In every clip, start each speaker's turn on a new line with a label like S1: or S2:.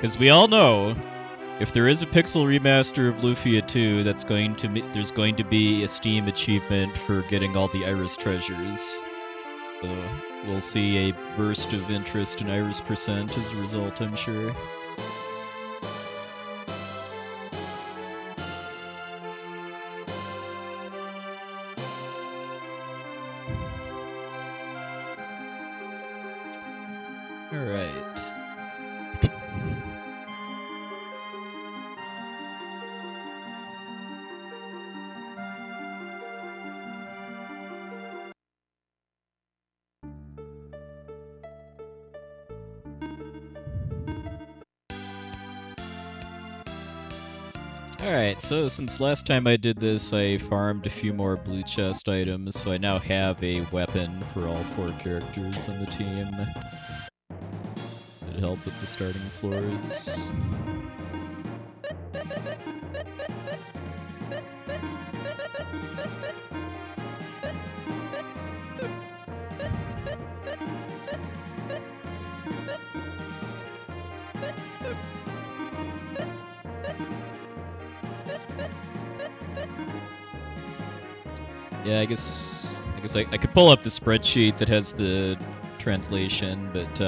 S1: Because we all know, if there is a pixel remaster of Lufia 2, there's going to be a Steam achievement for getting all the Iris treasures. So we'll see a burst of interest in Iris percent as a result, I'm sure. Alright, so since last time I did this, I farmed a few more blue chest items, so I now have a weapon for all 4 characters on the team. It'll help with the starting floors. Yeah, I guess I could pull up the spreadsheet that has the translation, but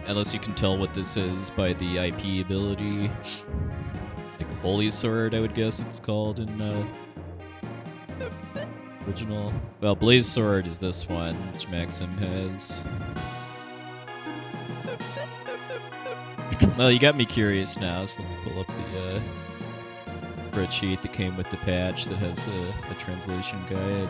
S1: unless you can tell what this is by the IP ability, like Holy Sword, I would guess it's called in original. Well, Blaze Sword is this one, which Maxim has. Well, you got me curious now, so let me pull up the spreadsheet that came with the patch that has a translation guide.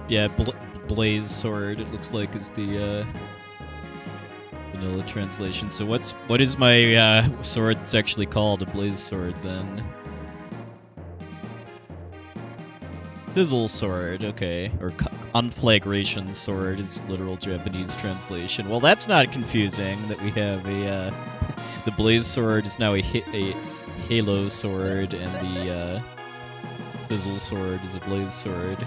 S1: Yeah, Blaze Sword, it looks like, is the vanilla translation. So what is my sword that's actually called a Blaze Sword then? Sizzle Sword, okay. Or Conflagration Sword is literal Japanese translation. Well, that's not confusing that we have a the Blaze Sword is now a Halo Sword, and the Sizzle Sword is a Blaze Sword.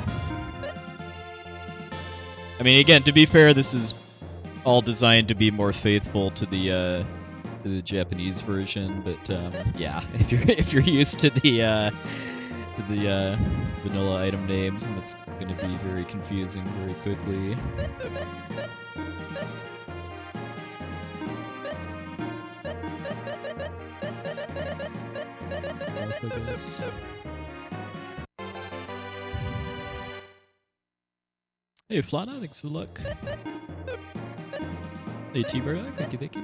S1: I mean, again, to be fair, this is all designed to be more faithful to the Japanese version, but yeah, if you're used to the vanilla item names, then that's going to be very confusing very quickly. I guess. Hey Flana, thanks for the luck. Hey T-Bardock, thank you.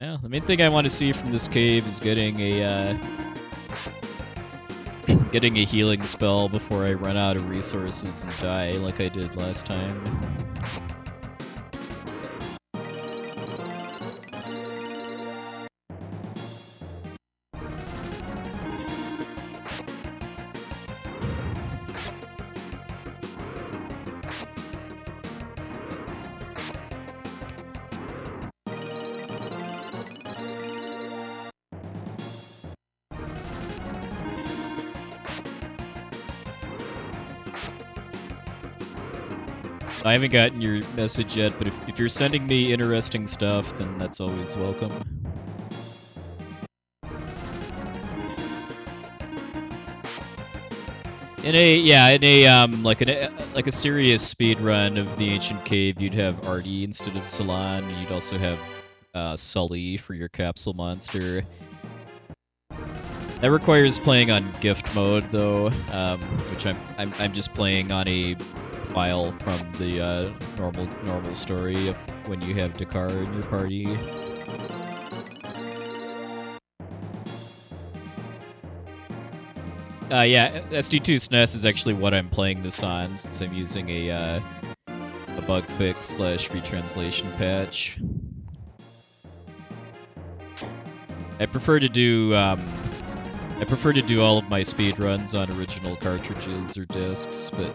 S1: Yeah, the main thing I want to see from this cave is getting a healing spell before I run out of resources and die like I did last time. I haven't gotten your message yet, but if you're sending me interesting stuff, then that's always welcome. In a serious speed run of the Ancient Cave, you'd have Artie instead of Salon, and you'd also have Sully for your capsule monster. That requires playing on gift mode though, which I'm just playing on a file from the normal story when you have Dakar in your party. Yeah, SD2 SNES is actually what I'm playing this on, since I'm using a bug fix slash retranslation patch. I prefer to do all of my speed runs on original cartridges or discs, but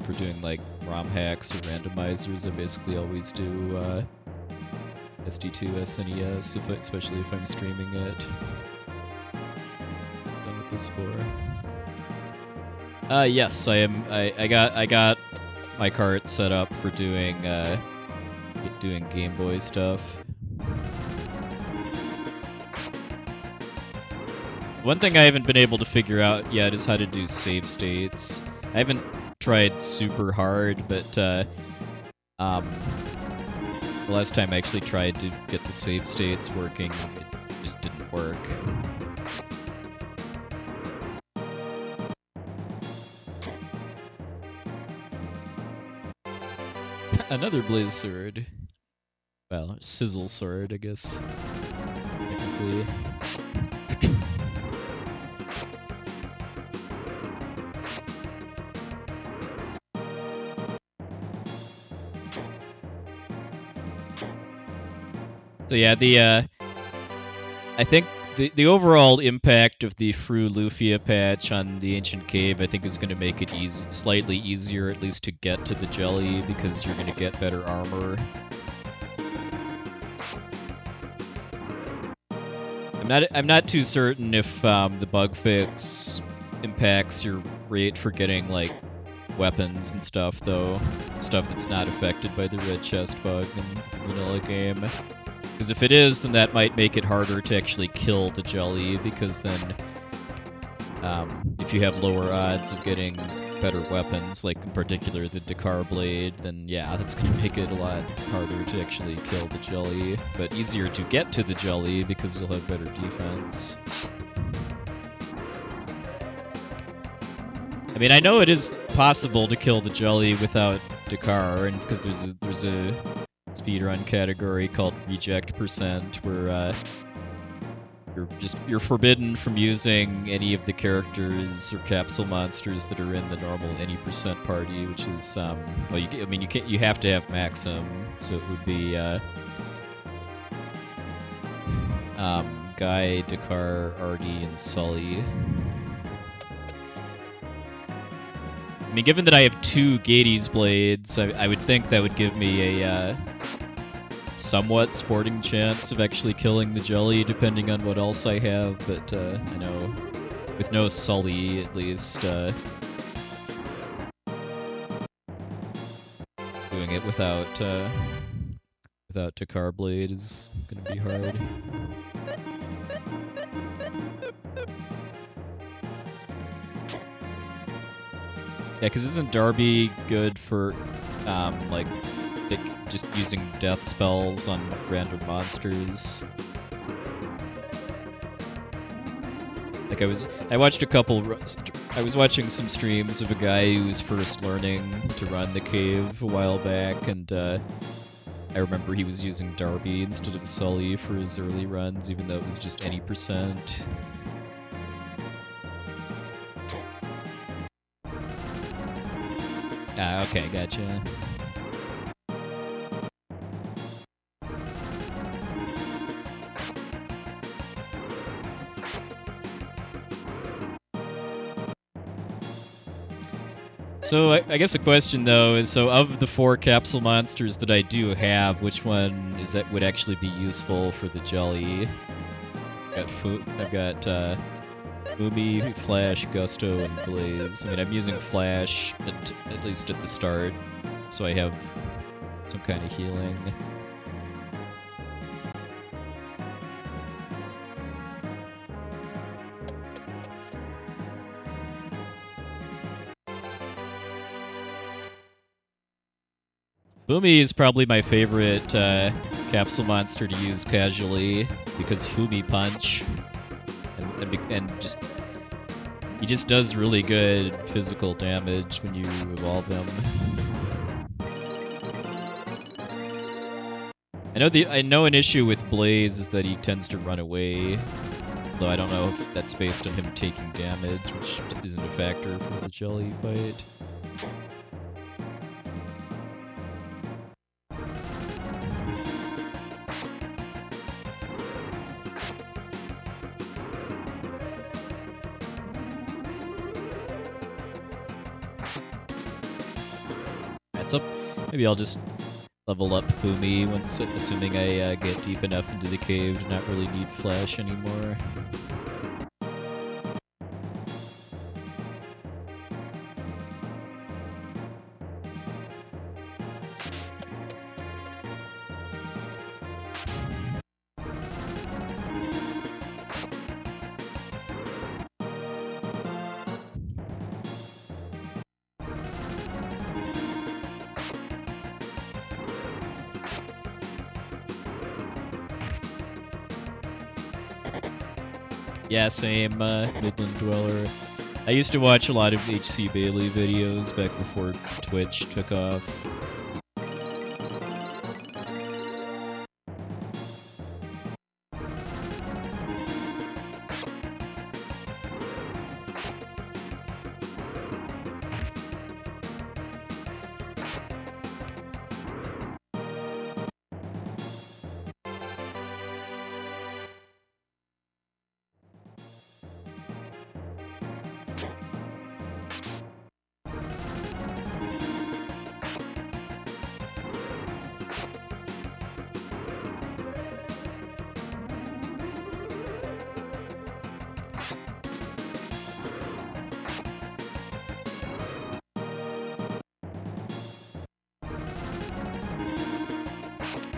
S1: for doing like ROM hacks or randomizers, I basically always do SD2 SNES, especially if I'm streaming it. Done with this floor. Yes, I am. I got my cart set up for doing Game Boy stuff. One thing I haven't been able to figure out yet is how to do save states. I haven't tried super hard, but the last time I actually tried to get the save states working, it just didn't work. Another Blaze Sword. Well, Sizzle Sword, I guess. Technically. So yeah, I think the overall impact of the Fru Lufia patch on the Ancient Cave, I think, is going to make it slightly easier, at least, to get to the jelly, because you're going to get better armor. I'm not too certain if the bug fix impacts your rate for getting like weapons and stuff, though. Stuff that's not affected by the red chest bug in the vanilla game. Because if it is, then that might make it harder to actually kill the jelly, because then if you have lower odds of getting better weapons, like in particular the Dakar Blade, then yeah, that's going to make it a lot harder to actually kill the jelly, but easier to get to the jelly because you'll have better defense. I mean, I know it is possible to kill the jelly without Dakar, and because there's a speedrun category called Reject Percent, where you're forbidden from using any of the characters or capsule monsters that are in the normal any percent party, which is well, you have to have Maxim, so it would be Guy, Dakar, Artie, and Sully. I mean, given that I have 2 Gades blades, I would think that would give me a somewhat sporting chance of actually killing the jelly, depending on what else I have, but I know with no Sully, at least, doing it without Dakar Blade is gonna be hard. Yeah, because isn't Darby good for, like just using death spells on random monsters? Like I was watching some streams of a guy who was first learning to run the cave a while back, and I remember he was using Darby instead of Sully for his early runs, even though it was just any percent. Ah, okay, gotcha. So I guess the question though is, so of the 4 capsule monsters that I do have, which one is that would actually be useful for the jelly? I've got Fumi, Flash, Gusto, and Blaze. I mean, I'm using Flash at least at the start, so I have some kind of healing. Fumi is probably my favorite capsule monster to use casually, because Fumi Punch, and just he just does really good physical damage when you evolve him. I know an issue with Blaze is that he tends to run away, though I don't know if that's based on him taking damage, which isn't a factor for the jelly fight. What's up? Maybe I'll just level up Fumi once, assuming I get deep enough into the cave to not really need flash anymore. Yeah, same, Midland Dweller. I used to watch a lot of H.C. Bailey videos back before Twitch took off.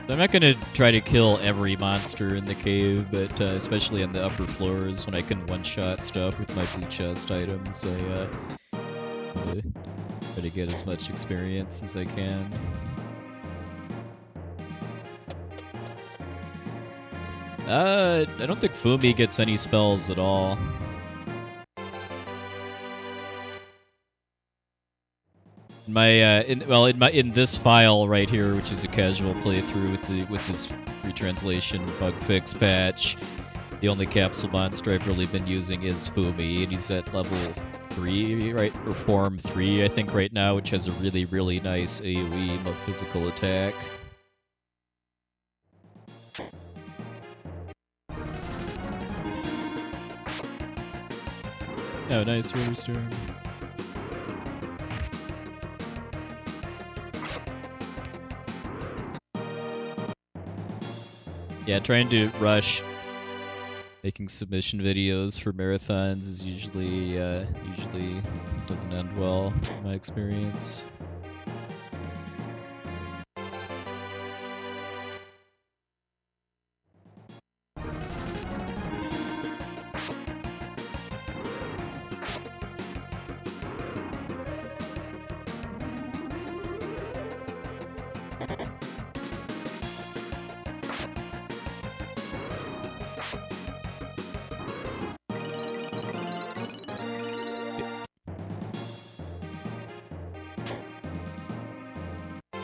S1: I'm not gonna try to kill every monster in the cave, but especially on the upper floors when I can one-shot stuff with my blue chest items, I try to get as much experience as I can. I don't think Fumi gets any spells at all. In this file right here, which is a casual playthrough with this retranslation bug fix patch, the only capsule monster I've really been using is Fumi, and he's at level 3, right, or form 3, I think, right now, which has a really, really nice AoE physical attack. Oh, nice River Storm. Yeah, trying to rush making submission videos for marathons is usually doesn't end well in my experience.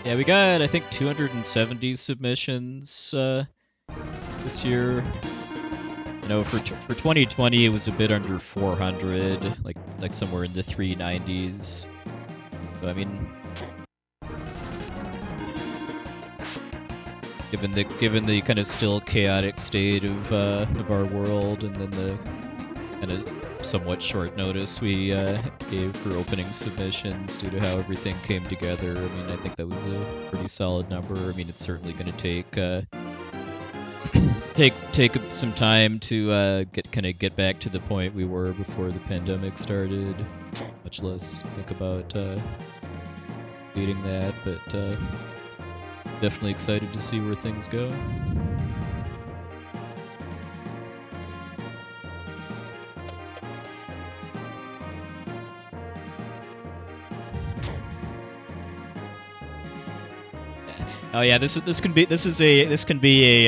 S1: Yeah, we got, I think, 270 submissions this year. You know, for 2020, it was a bit under 400, like somewhere in the 390s. So I mean, given the kind of still chaotic state of our world, and then the kind of somewhat short notice we gave for opening submissions due to how everything came together, I mean, I think that was a pretty solid number. I mean, it's certainly going to take some time to get back to the point we were before the pandemic started, much less think about beating that, but definitely excited to see where things go. Oh yeah, this can be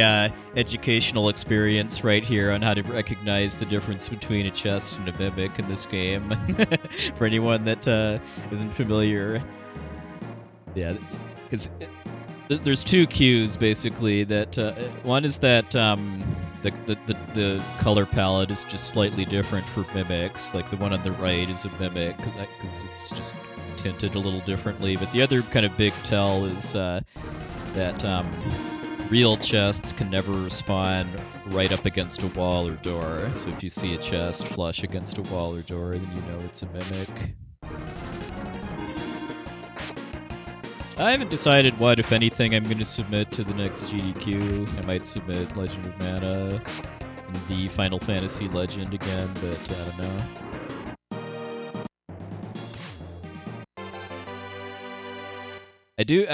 S1: a educational experience right here on how to recognize the difference between a chest and a mimic in this game. For anyone that isn't familiar, yeah, because there's two cues basically. That one is that the color palette is just slightly different for mimics. Like the one on the right is a mimic because it's just tinted a little differently. But the other kind of big tell is that real chests can never spawn right up against a wall or door. So if you see a chest flush against a wall or door, then you know it's a mimic. I haven't decided what, if anything, I'm going to submit to the next GDQ. I might submit Legend of Mana and the Final Fantasy Legend again, but I don't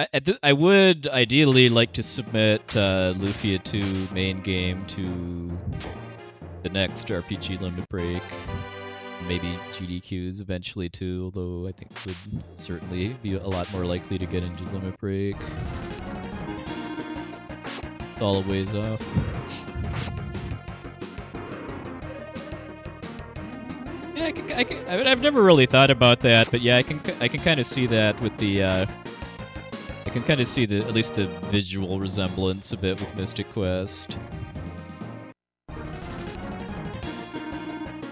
S1: know. I would ideally like to submit Lufia 2 main game to the next RPG Limit Break. Maybe GDQs eventually too, although I think would certainly be a lot more likely to get into Limit Break. It's all a ways off. Yeah, I've never really thought about that, but yeah, I can kind of see that with the I can kind of see at least the visual resemblance a bit with Mystic Quest.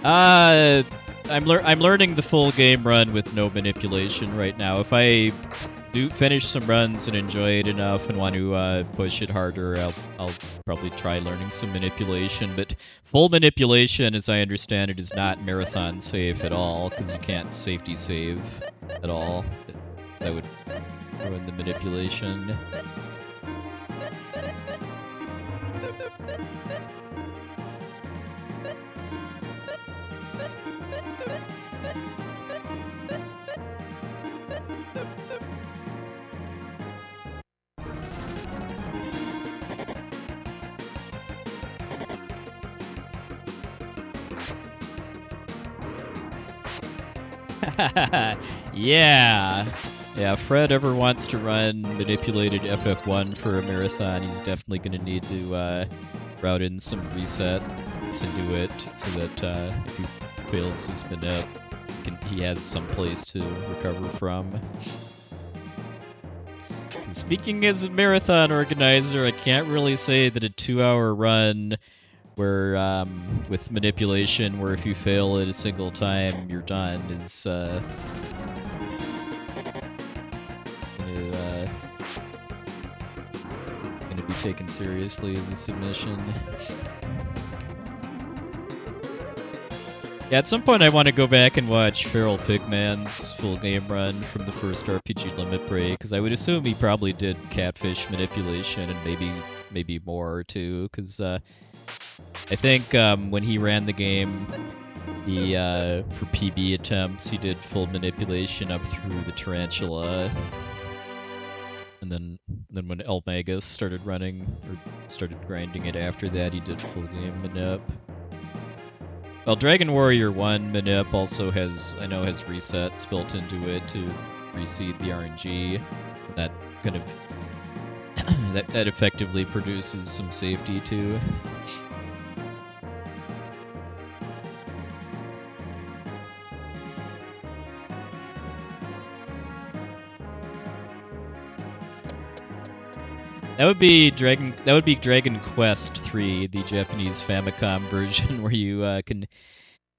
S1: I'm learning the full game run with no manipulation right now. If I do finish some runs and enjoy it enough and want to push it harder, I'll probably try learning some manipulation. But full manipulation, as I understand it, is not marathon safe at all, because you can't safety save at all. So that would ruin the manipulation. Yeah. Yeah, if Fred ever wants to run manipulated FF1 for a marathon, he's definitely going to need to route in some resets into it so that if he fails his manip, he has some place to recover from. Speaking as a marathon organizer, I can't really say that a 2-hour run where with manipulation, where if you fail it a single time, you're done, is gonna be taken seriously as a submission. Yeah, at some point I want to go back and watch Feral Pigman's full game run from the first RPG Limit Break, because I would assume he probably did catfish manipulation and maybe more too, because I think when he ran the game, for PB attempts, he did full manipulation up through the Tarantula, and then when Elmagus started running, or started grinding it after that, he did full game manip. Well, Dragon Warrior 1 manip also has resets built into it to reseed the RNG, and that kind of that effectively produces some safety too. That would be Dragon Quest 3, the Japanese Famicom version, where you can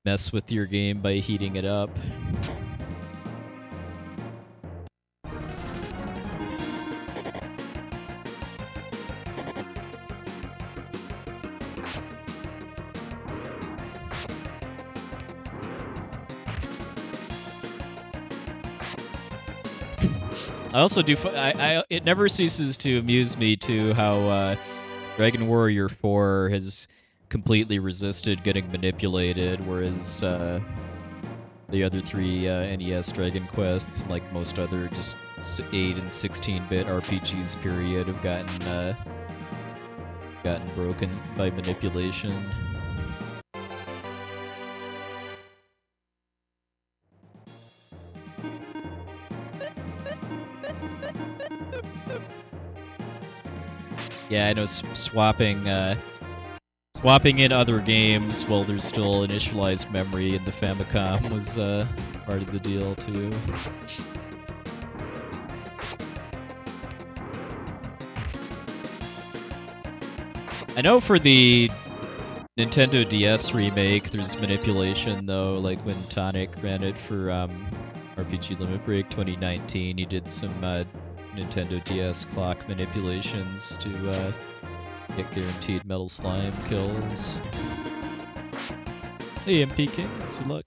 S1: mess with your game by heating it up. I also do. It never ceases to amuse me too how Dragon Warrior 4 has completely resisted getting manipulated, whereas the other three NES Dragon Quests, and like most other just 8 and 16-bit RPGs, period, have gotten broken by manipulation. Yeah, I know swapping in other games while there's still initialized memory in the Famicom was part of the deal too. I know for the Nintendo DS remake, there's manipulation though, like when Tonic ran it for RPG Limit Break 2019, he did some Nintendo DS clock manipulations to get guaranteed Metal Slime kills. Hey, MP King, good luck.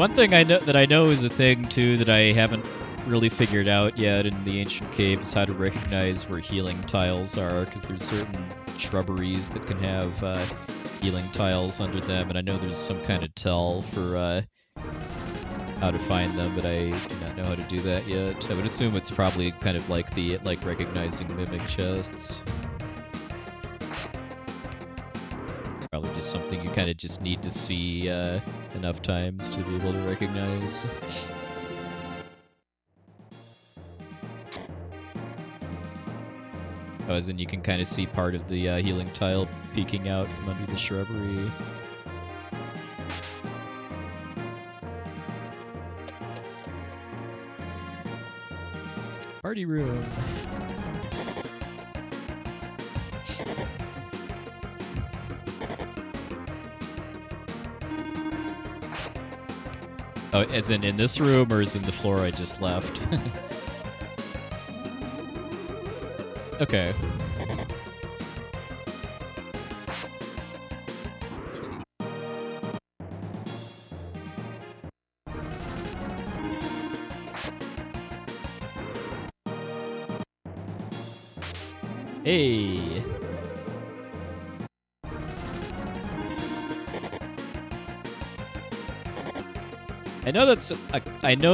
S1: one thing I know is a thing too that I haven't really figured out yet in the ancient cave is how to recognize where healing tiles are, because there's certain shrubberies that can have healing tiles under them, and I know there's some kind of tell for how to find them, but I do not know how to do that yet. I would assume it's probably kind of like recognizing mimic chests. Probably just something you kind of just need to see enough times to be able to recognize. Oh, as in you can kind of see part of the healing tile peeking out from under the shrubbery. Party room. Oh, as in this room, or as in the floor I just left? Okay. Hey. I know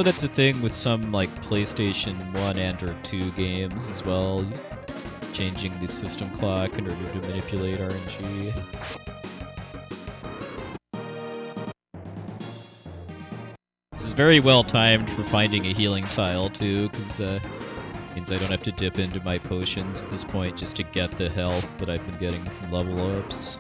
S1: that's a thing with some like PlayStation 1 and or 2 games as well, changing the system clock in order to manipulate RNG. This is very well timed for finding a healing tile too, because means I don't have to dip into my potions at this point just to get the health that I've been getting from level ups.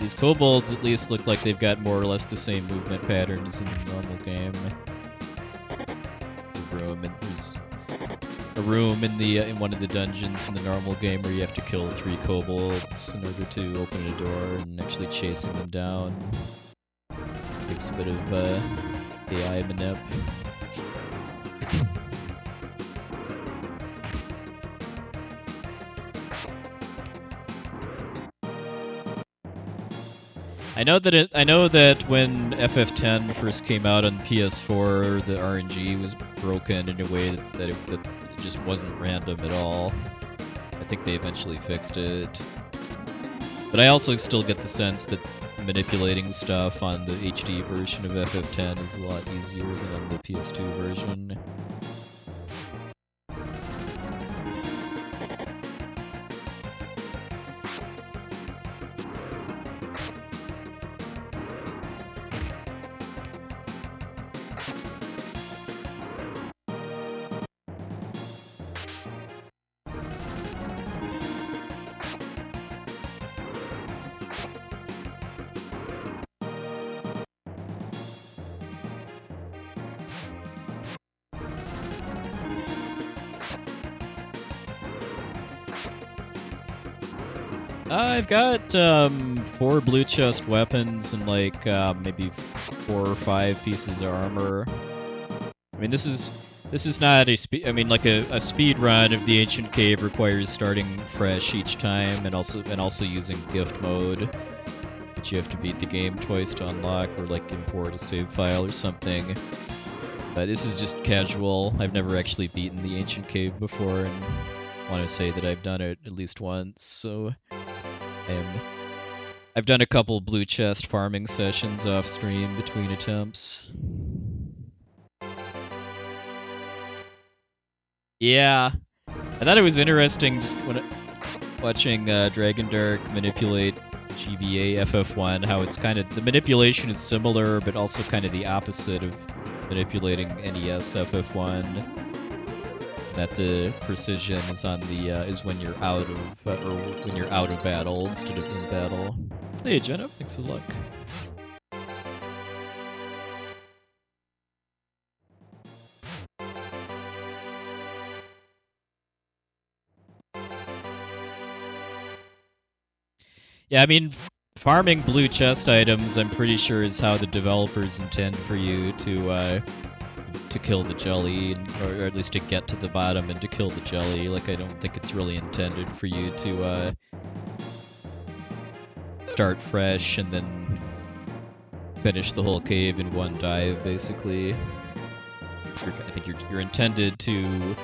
S1: These kobolds at least look like they've got more or less the same movement patterns in the normal game. There's a room in one of the dungeons in the normal game where you have to kill 3 kobolds in order to open a door, and actually chasing them down takes a bit of AI manip. I know that when FF10 first came out on PS4, the RNG was broken in a way that it just wasn't random at all. I think they eventually fixed it. But I also still get the sense that manipulating stuff on the HD version of FF10 is a lot easier than on the PS2 version. I've got 4 blue chest weapons and like maybe 4 or 5 pieces of armor. I mean, this is not a speed. I mean, like a speed run of the ancient cave requires starting fresh each time, and also using gift mode, which you have to beat the game twice to unlock, or like import a save file or something. But this is just casual. I've never actually beaten the ancient cave before, and want to say that I've done it at least once. So I've done a couple blue chest farming sessions off stream between attempts. Yeah, I thought it was interesting just when watching Dragon Dark manipulate GBA FF1, how it's kind of, the manipulation is similar, but also kind of the opposite of manipulating NES FF1. That the precision is on the is when you're out of or when you're out of battle instead of in battle. Hey Jenna, thanks for luck. Yeah, I mean, farming blue chest items, I'm pretty sure, is how the developers intend for you to kill the jelly, or at least to get to the bottom and to kill the jelly. Like, I don't think it's really intended for you to start fresh and then finish the whole cave in one dive, basically. I think you're intended to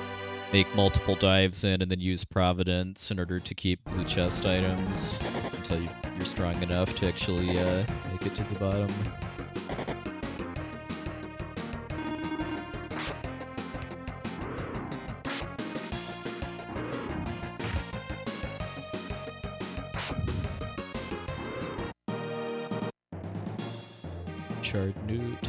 S1: make multiple dives in and then use Providence in order to keep blue chest items until you're strong enough to actually make it to the bottom. Charred newt.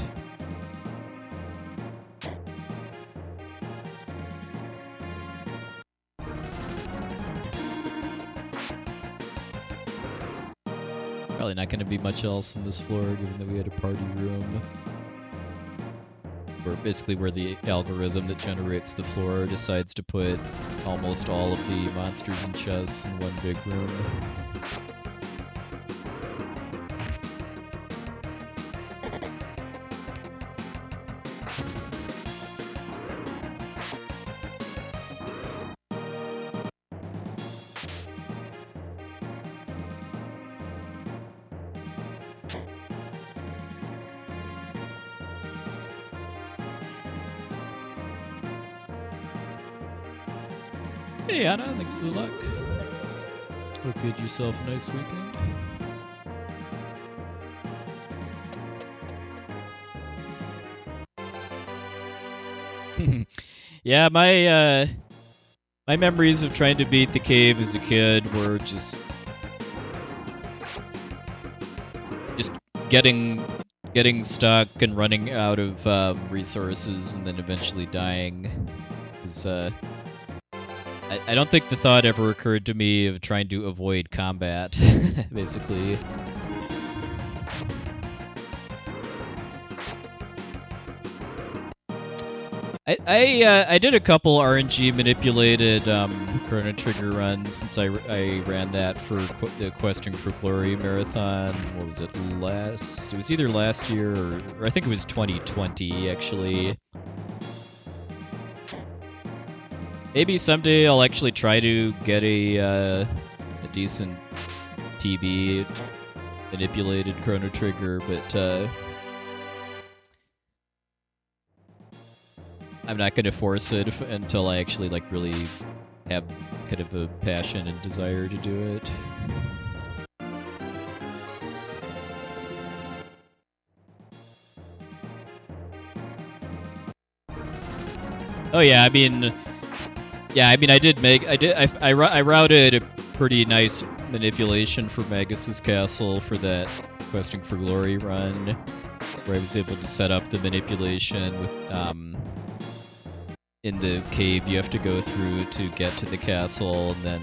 S1: Probably not going to be much else in this floor, given that we had a party room. Where the algorithm that generates the floor decides to put almost all of the monsters and chests in one big room. Hey Anna, thanks for the luck. Hope you had yourself a nice weekend. Yeah, my memories of trying to beat the cave as a kid were just getting stuck and running out of resources and then eventually dying. I don't think the thought ever occurred to me of trying to avoid combat, basically. I did a couple RNG manipulated Chrono Trigger runs since I ran that for the Questing for Glory marathon. What was it? It was either last year or I think it was 2020 actually. Maybe someday I'll actually try to get a decent PB manipulated Chrono Trigger, but I'm not going to force it until I actually really have kind of a passion and desire to do it. Oh yeah, I routed a pretty nice manipulation for Magus's Castle for that Questing for Glory run, where I was able to set up the manipulation with in the cave you have to go through to get to the castle, and then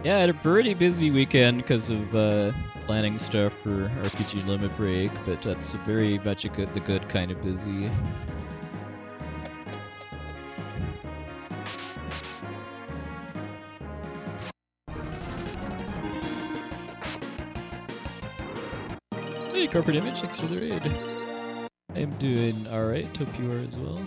S1: yeah, I had a pretty busy weekend because of planning stuff for RPG Limit Break, but that's very much the good kind of busy. Hey, Corporate Image, thanks for the raid. I am doing alright, hope you are as well.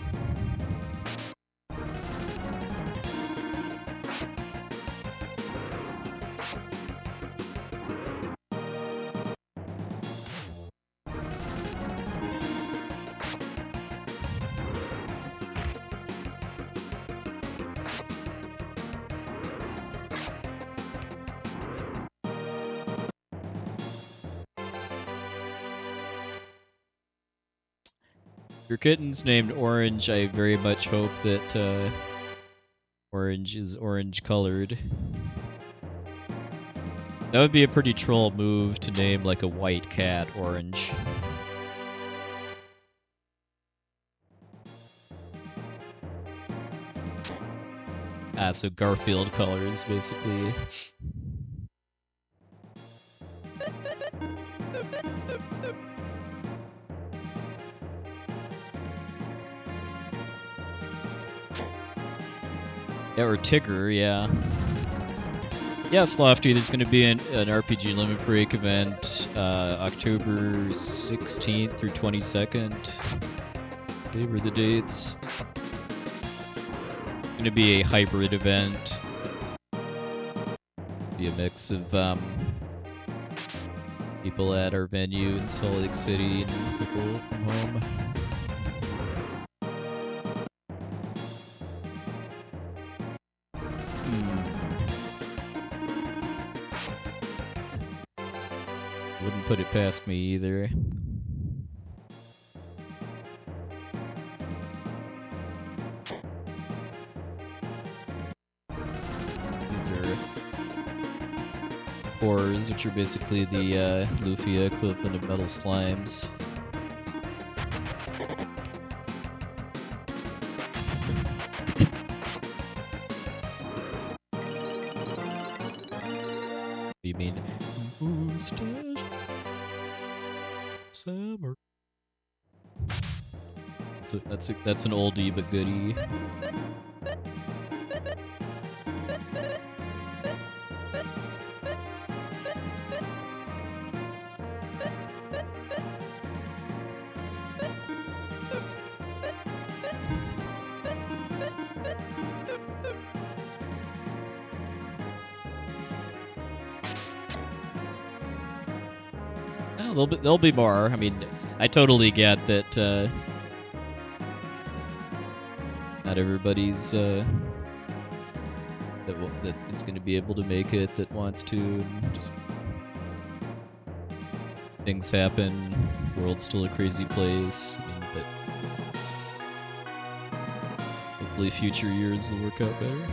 S1: Your kitten's named Orange. I very much hope that Orange is orange colored. That would be a pretty troll move to name like a white cat Orange. Ah, so Garfield colors, basically. Or Tigger, yeah. Yes, Lofty, there's going to be an RPG Limit Break event October 16th through 22nd. They were the dates. Going to be a hybrid event. Be a mix of people at our venue in Salt Lake City and people from home. Wouldn't put it past me either. These are Horrors, which are basically the Lufia equivalent of metal slimes. You mean mustache summer? That's an oldie but goodie. There'll be more. I mean, I totally get that not everybody's that is going to be able to make it that wants to. And just things happen. The world's still a crazy place. I mean, but hopefully future years will work out better.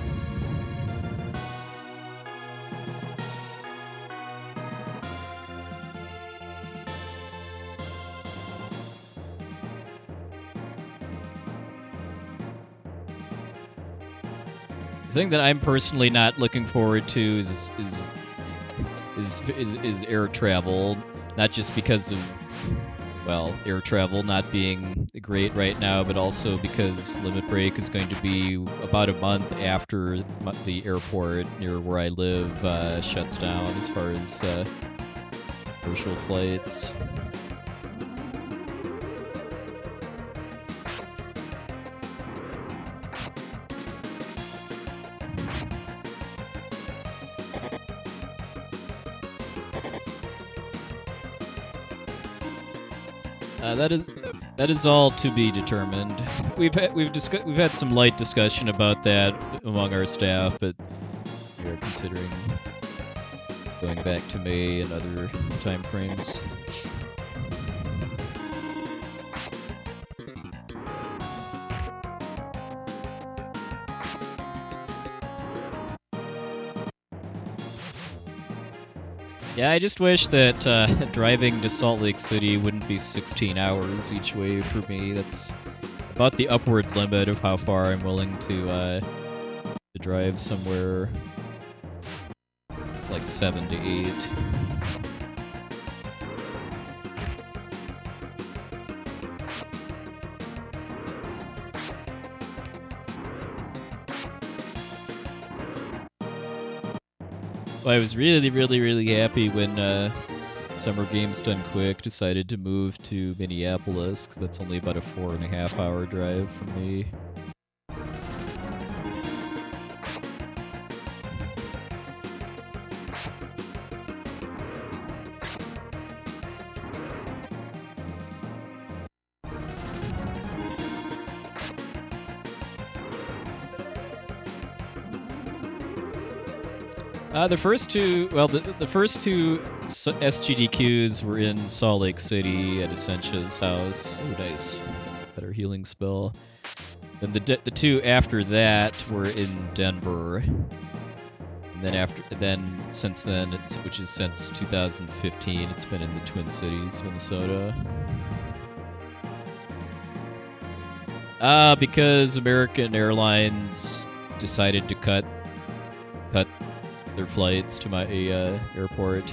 S1: The thing that I'm personally not looking forward to is air travel, not just because of, well, air travel not being great right now, but also because Limit Break is going to be about a month after the airport near where I live shuts down as far as commercial flights. That is all to be determined. We've had some light discussion about that among our staff, but we are considering going back to May and other time frames. Yeah, I just wish that driving to Salt Lake City wouldn't be 16 hours each way for me. That's about the upward limit of how far I'm willing to drive somewhere. It's like 7 to 8. Well, I was really happy when Summer Games Done Quick decided to move to Minneapolis, because that's only about a 4.5-hour drive from me. The first two SGDQs were in Salt Lake City at Essentia's house. Oh, nice. Better healing spell. Then the two after that were in Denver. And then since then, which is since 2015, it's been in the Twin Cities, Minnesota. Because American Airlines decided to cut their flights to my airport.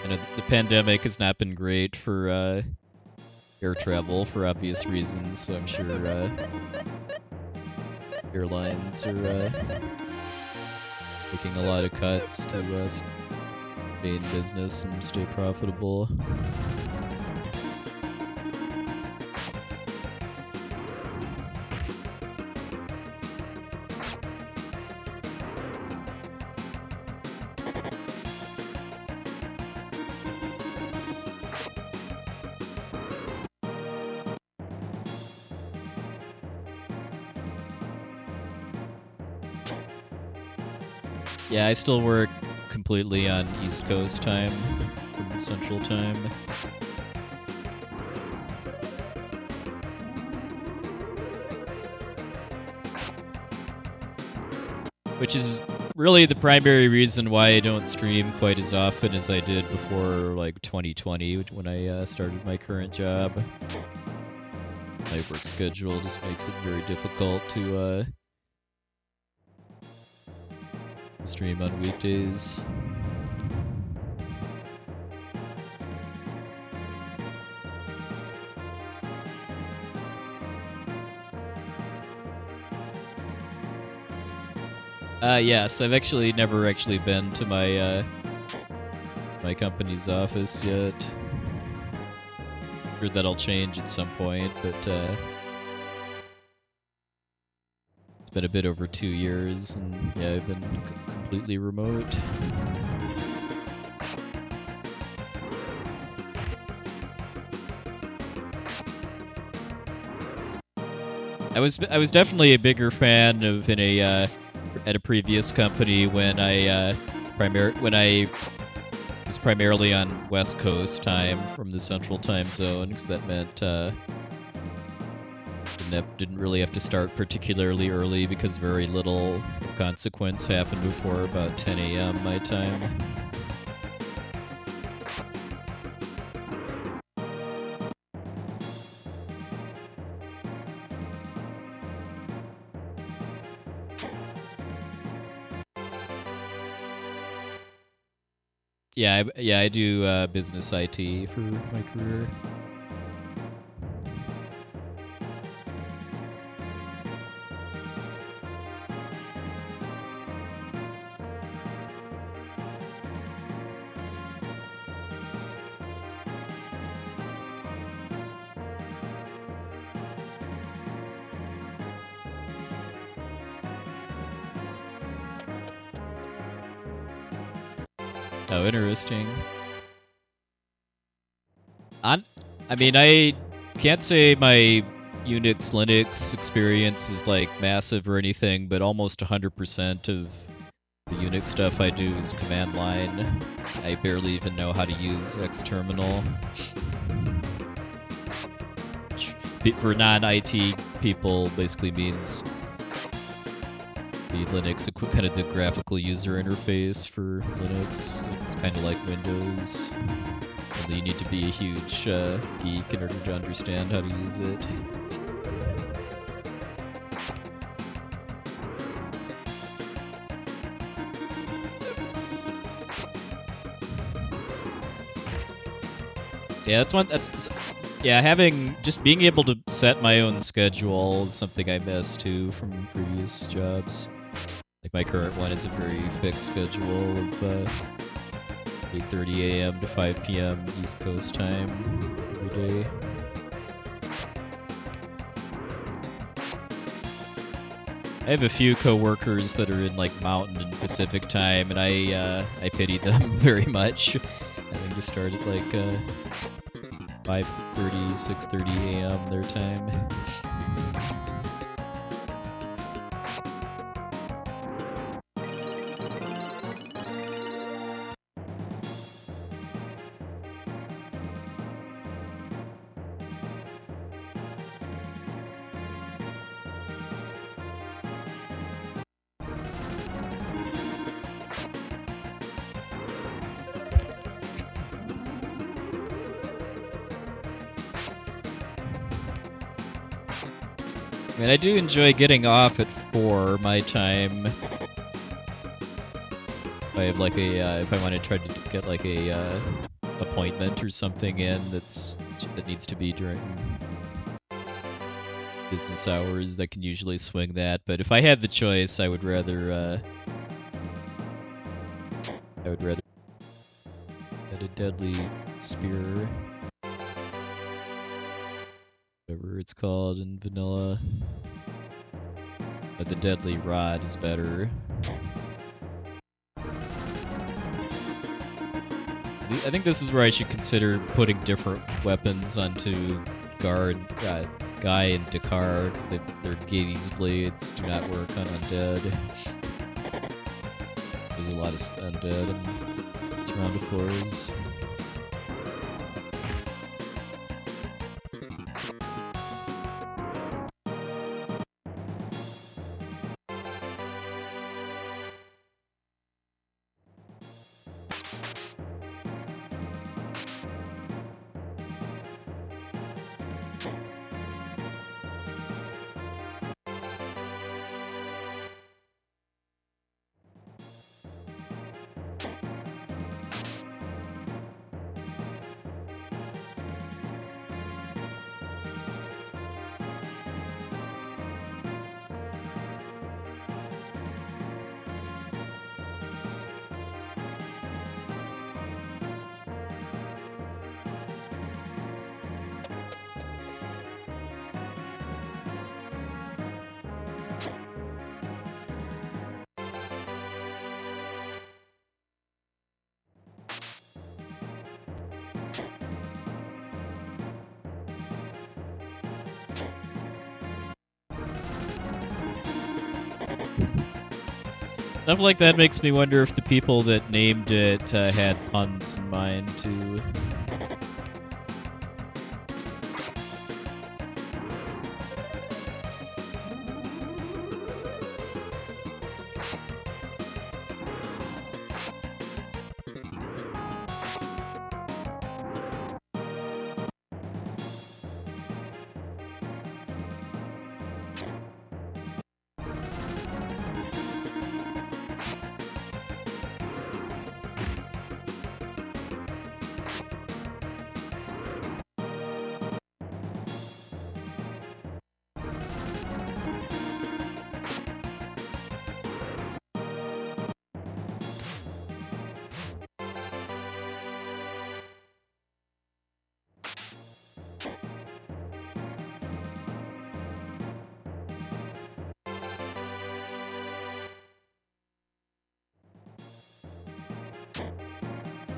S1: You know, the pandemic has not been great for air travel for obvious reasons, so I'm sure airlines are making a lot of cuts to stay in business and stay profitable. Yeah, I still work completely on East Coast time from Central time. Which is really the primary reason why I don't stream quite as often as I did before, like, 2020, when I started my current job. My work schedule just makes it very difficult to stream on weekdays. Yes, I've actually never been to my my company's office yet. Sure that'll change at some point, but it's been a bit over 2 years, and yeah, I've been completely remote. I was definitely a bigger fan of at a previous company when I was primarily on West Coast time from the Central Time Zone, because that meant didn't really have to start particularly early because very little consequence happened before about 10 a.m. my time. Yeah, I do business IT for my career. Oh, interesting. I mean, I can't say my Unix, Linux experience is like massive or anything, but almost 100% of the Unix stuff I do is command line. I barely even know how to use xterminal. Which, for non-IT people, basically means the Linux, kind of the graphical user interface for Linux. So it's kind of like Windows. Only you need to be a huge geek in order to understand how to use it. Yeah, being able to set my own schedule is something I miss too from previous jobs. Like my current one is a very fixed schedule of 8:30 a.m. to 5 p.m. East Coast time every day. I have a few coworkers that are in like Mountain and Pacific time, and I pity them very much. Having to start at like 5:30, 6:30 a.m. their time. I mean, I do enjoy getting off at 4 my time. If I have like if I want to try to get like a appointment or something in that needs to be during business hours, that can usually swing that. But if I had the choice, I would rather get a deadly spear, whatever it's called in vanilla. But the deadly rod is better. I think this is where I should consider putting different weapons onto Guy and Dakar, because their Gades blades do not work on undead. There's a lot of undead in this round of floors. Stuff like that makes me wonder if the people that named it had puns in mind too.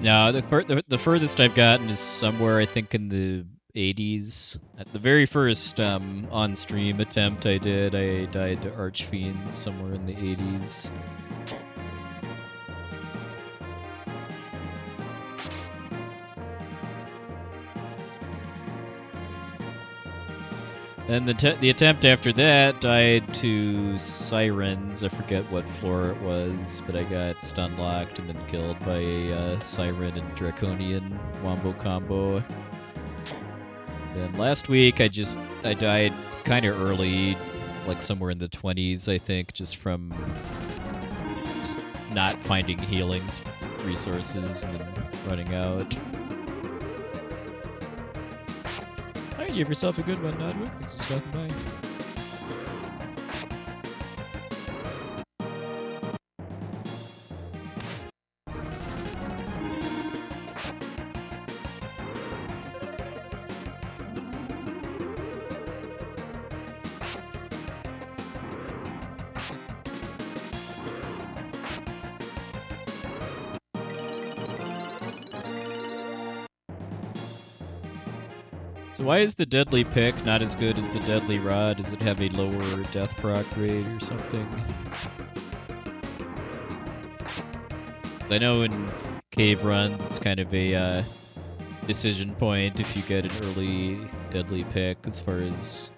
S1: No, the furthest I've gotten is somewhere, I think, in the 80s. At the very first on-stream attempt I did, I died to Archfiends somewhere in the 80s. And the attempt after that died to Sirens. I forget what floor it was, but I got stun locked and then killed by a Siren and Draconian wombo combo. Then last week I died kind of early, like somewhere in the 20s, I think, just from not finding healing resources and then running out. You give yourself a good one, Nodwick. Thanks for stopping by. So why is the Deadly Pick not as good as the Deadly Rod? Does it have a lower death proc rate or something? I know in cave runs it's kind of a decision point if you get an early Deadly Pick, as far as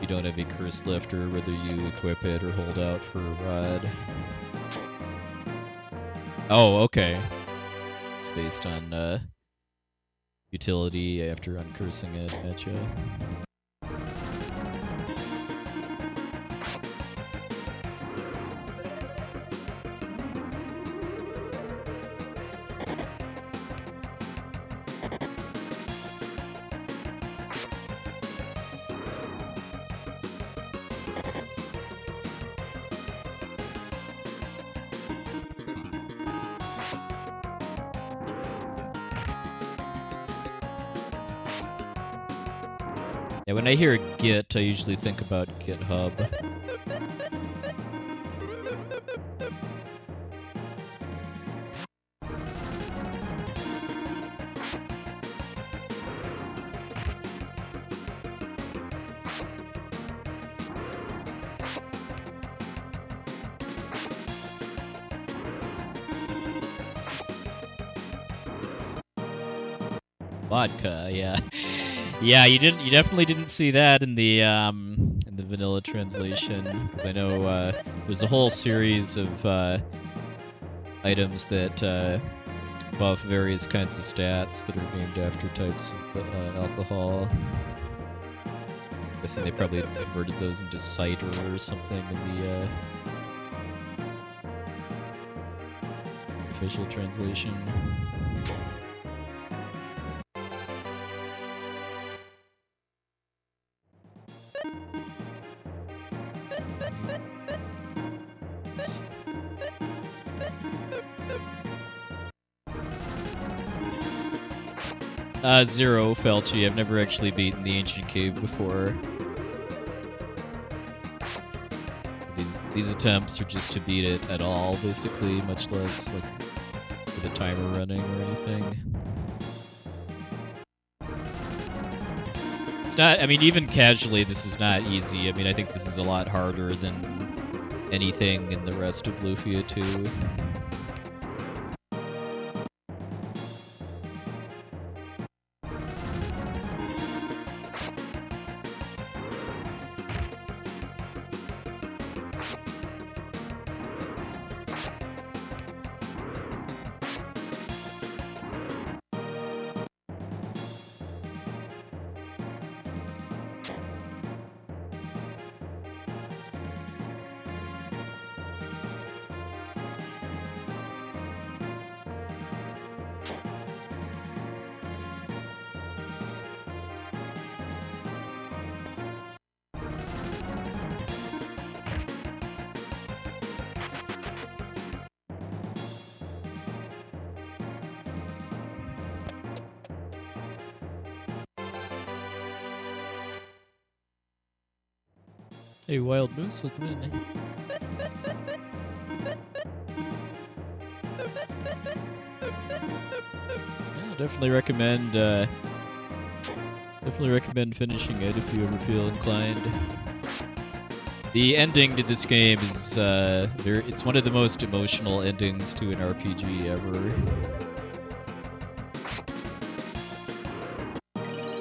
S1: you don't have a Curse Lifter, whether you equip it or hold out for a Rod. Oh, okay. It's based on utility after uncursing it, gotcha. Yeah, when I hear Git, I usually think about GitHub. Vodka, yeah. Yeah, you definitely didn't see that in the vanilla translation, because I know there's a whole series of items that buff various kinds of stats that are named after types of alcohol. I'm guessing they probably converted those into cider or something in the official translation. Zero, Felchi. I've never actually beaten the Ancient Cave before. These attempts are just to beat it at all, basically, much less like with a timer running or anything. It's not, I mean, even casually, this is not easy. I mean, I think this is a lot harder than anything in the rest of Lufia 2. Hey, Wild Moose, welcome in. Yeah, definitely recommend finishing it if you ever feel inclined. The ending to this game is it's one of the most emotional endings to an RPG ever.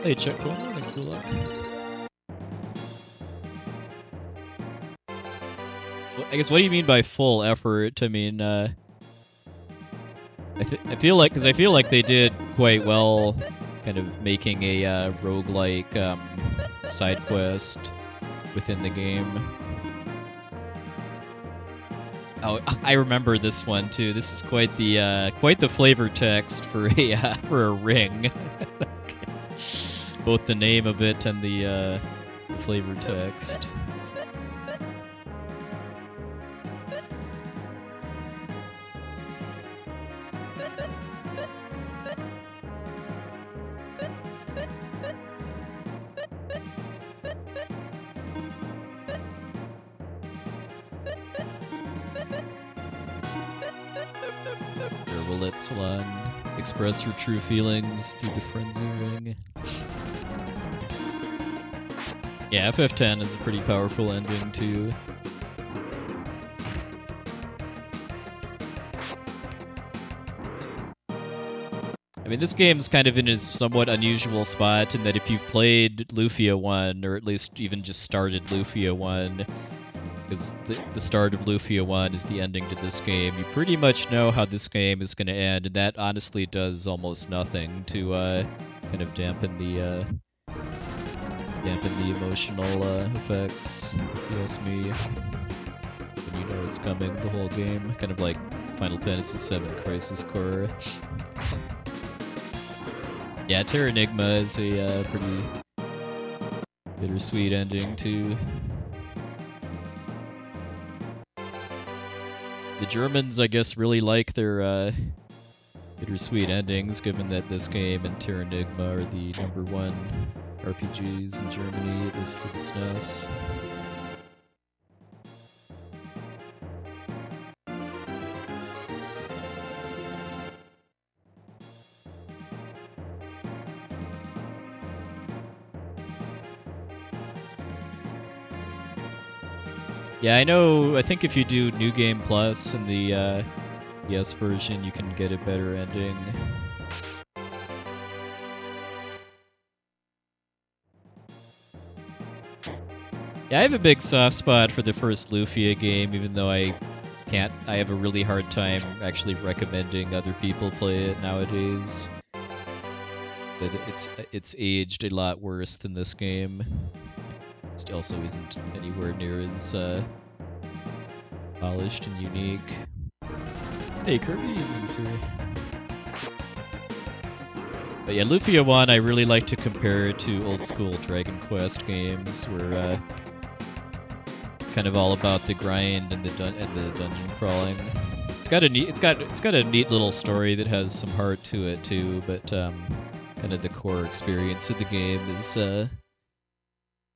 S1: Hey, Chuck Corner, thanks a lot. I guess, what do you mean by full effort? I mean, I feel like they did quite well, kind of making a roguelike side quest within the game. Oh, I remember this one too. This is quite the flavor text for a ring. Both the name of it and the flavor text. Express your true feelings through the frenzy ring. Yeah, FF10 is a pretty powerful ending too. I mean, this game's kind of in a somewhat unusual spot in that if you've played Lufia 1, or at least even just started Lufia 1, because the start of Lufia 1 is the ending to this game, you pretty much know how this game is going to end, and that honestly does almost nothing to kind of dampen the emotional effects, if you ask me. When you know it's coming the whole game, kind of like Final Fantasy VII Crisis Core. Yeah, Terranigma is a pretty bittersweet ending too. The Germans, I guess, really like their bittersweet endings, given that this game and Terranigma are the #1 RPGs in Germany, at least for the SNES. Yeah, I know. I think if you do New Game Plus in the PS version, you can get a better ending. Yeah, I have a big soft spot for the first Lufia game, even though I have a really hard time actually recommending other people play it nowadays. But it's aged a lot worse than this game. It also isn't anywhere near as polished and unique. Hey Kirby, sorry. But yeah, Lufia 1 I really like to compare to old school Dragon Quest games where it's kind of all about the grind and the dungeon crawling. It's got a neat little story that has some heart to it too, but kind of the core experience of the game is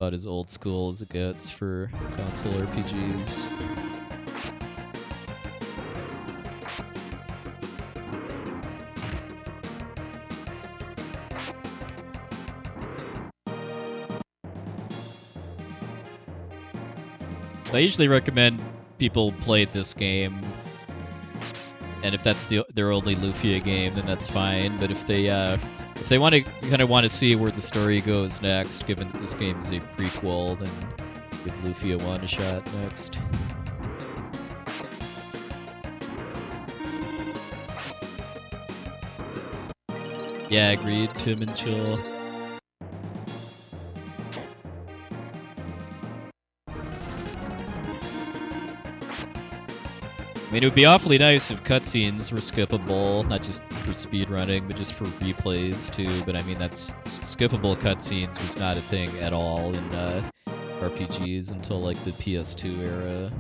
S1: about as old school as it gets for console RPGs. I usually recommend people play this game, and if that's their only Lufia game, then that's fine. But if they want to see where the story goes next, given that this game is a prequel, then give Lufia 1 a shot next. Yeah, agreed. Tim and Chill. I mean, it would be awfully nice if cutscenes were skippable, not just for speedrunning, but just for replays too. But I mean, skippable cutscenes was not a thing at all in RPGs until like the PS2 era.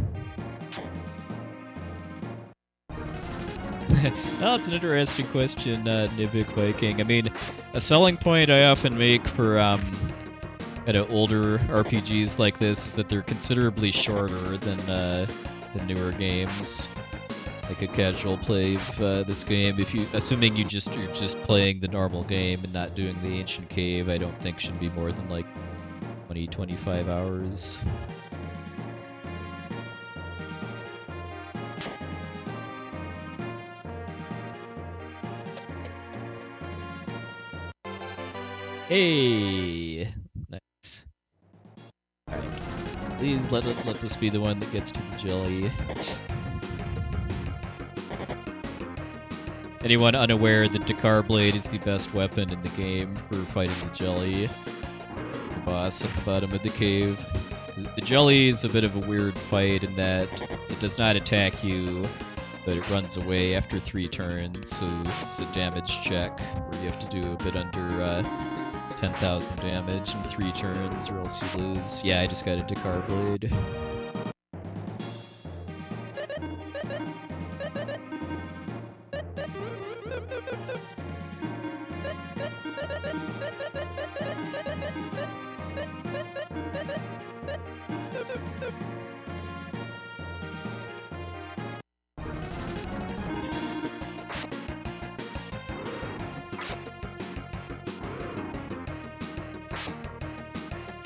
S1: Oh, it's an interesting question, Nibik Viking. I mean, a selling point I often make for kind of older RPGs like this is that they're considerably shorter than the newer games. Like a casual play of this game, assuming you're just playing the normal game and not doing the Ancient Cave, I don't think should be more than like 20-25 hours. Hey, nice. All right, please let this be the one that gets to the jelly. Anyone unaware that Dakar Blade is the best weapon in the game for fighting the jelly, the boss at the bottom of the cave. The jelly is a bit of a weird fight in that it does not attack you, but it runs away after 3 turns, so it's a damage check where you have to do a bit under 10,000 damage in 3 turns or else you lose. Yeah, I just got a Dakar Blade.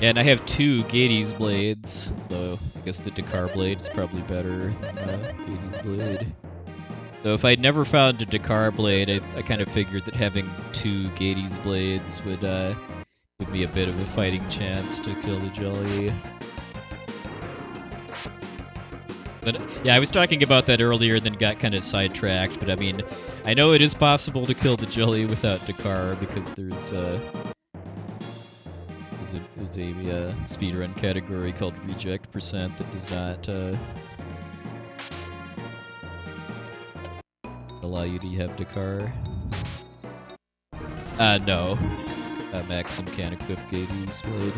S1: And I have 2 Gades blades, though I guess the Dakar blade is probably better than Gades blade. Though if I'd never found a Dakar blade, I kind of figured that having 2 Gades blades would give me a bit of a fighting chance to kill the jelly. But yeah, I was talking about that earlier and then got kind of sidetracked, but I mean, I know it is possible to kill the jelly without Dakar because there's a speedrun category called Reject Percent that does not allow you to have Dakar. No. Maxim can't equip Gades blade.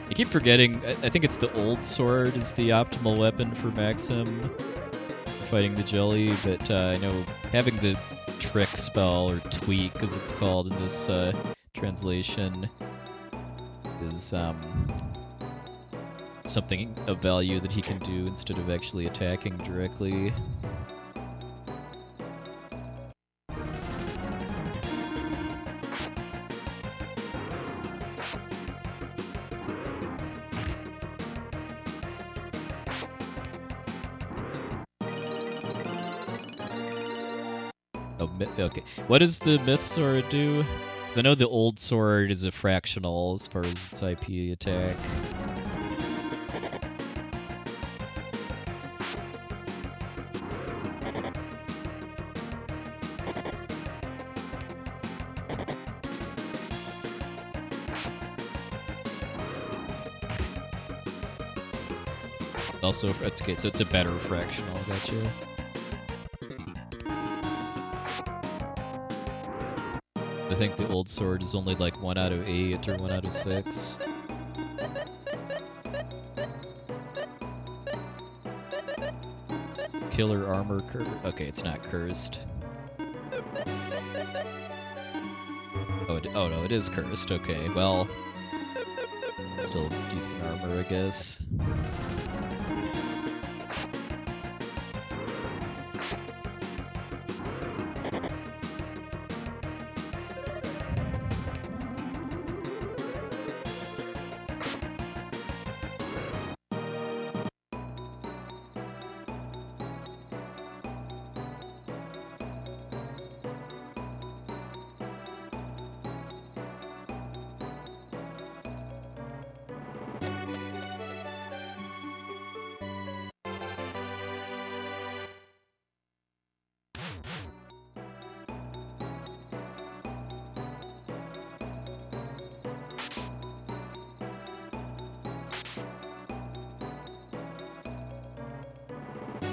S1: I keep forgetting, I think it's the old sword is the optimal weapon for Maxim for fighting the jelly, but I know having the trick spell, or tweak as it's called in this translation, is something of value that he can do instead of actually attacking directly. Okay, what does the Myth Sword do? Because I know the old sword is a fractional as far as its IP attack. Also, that's okay, so it's a better fractional, gotcha. I think the old sword is only like 1 out of 8 or 1 out of 6. Killer armor okay, it's not cursed. Oh, oh no, it is cursed. Okay, well, still decent armor, I guess.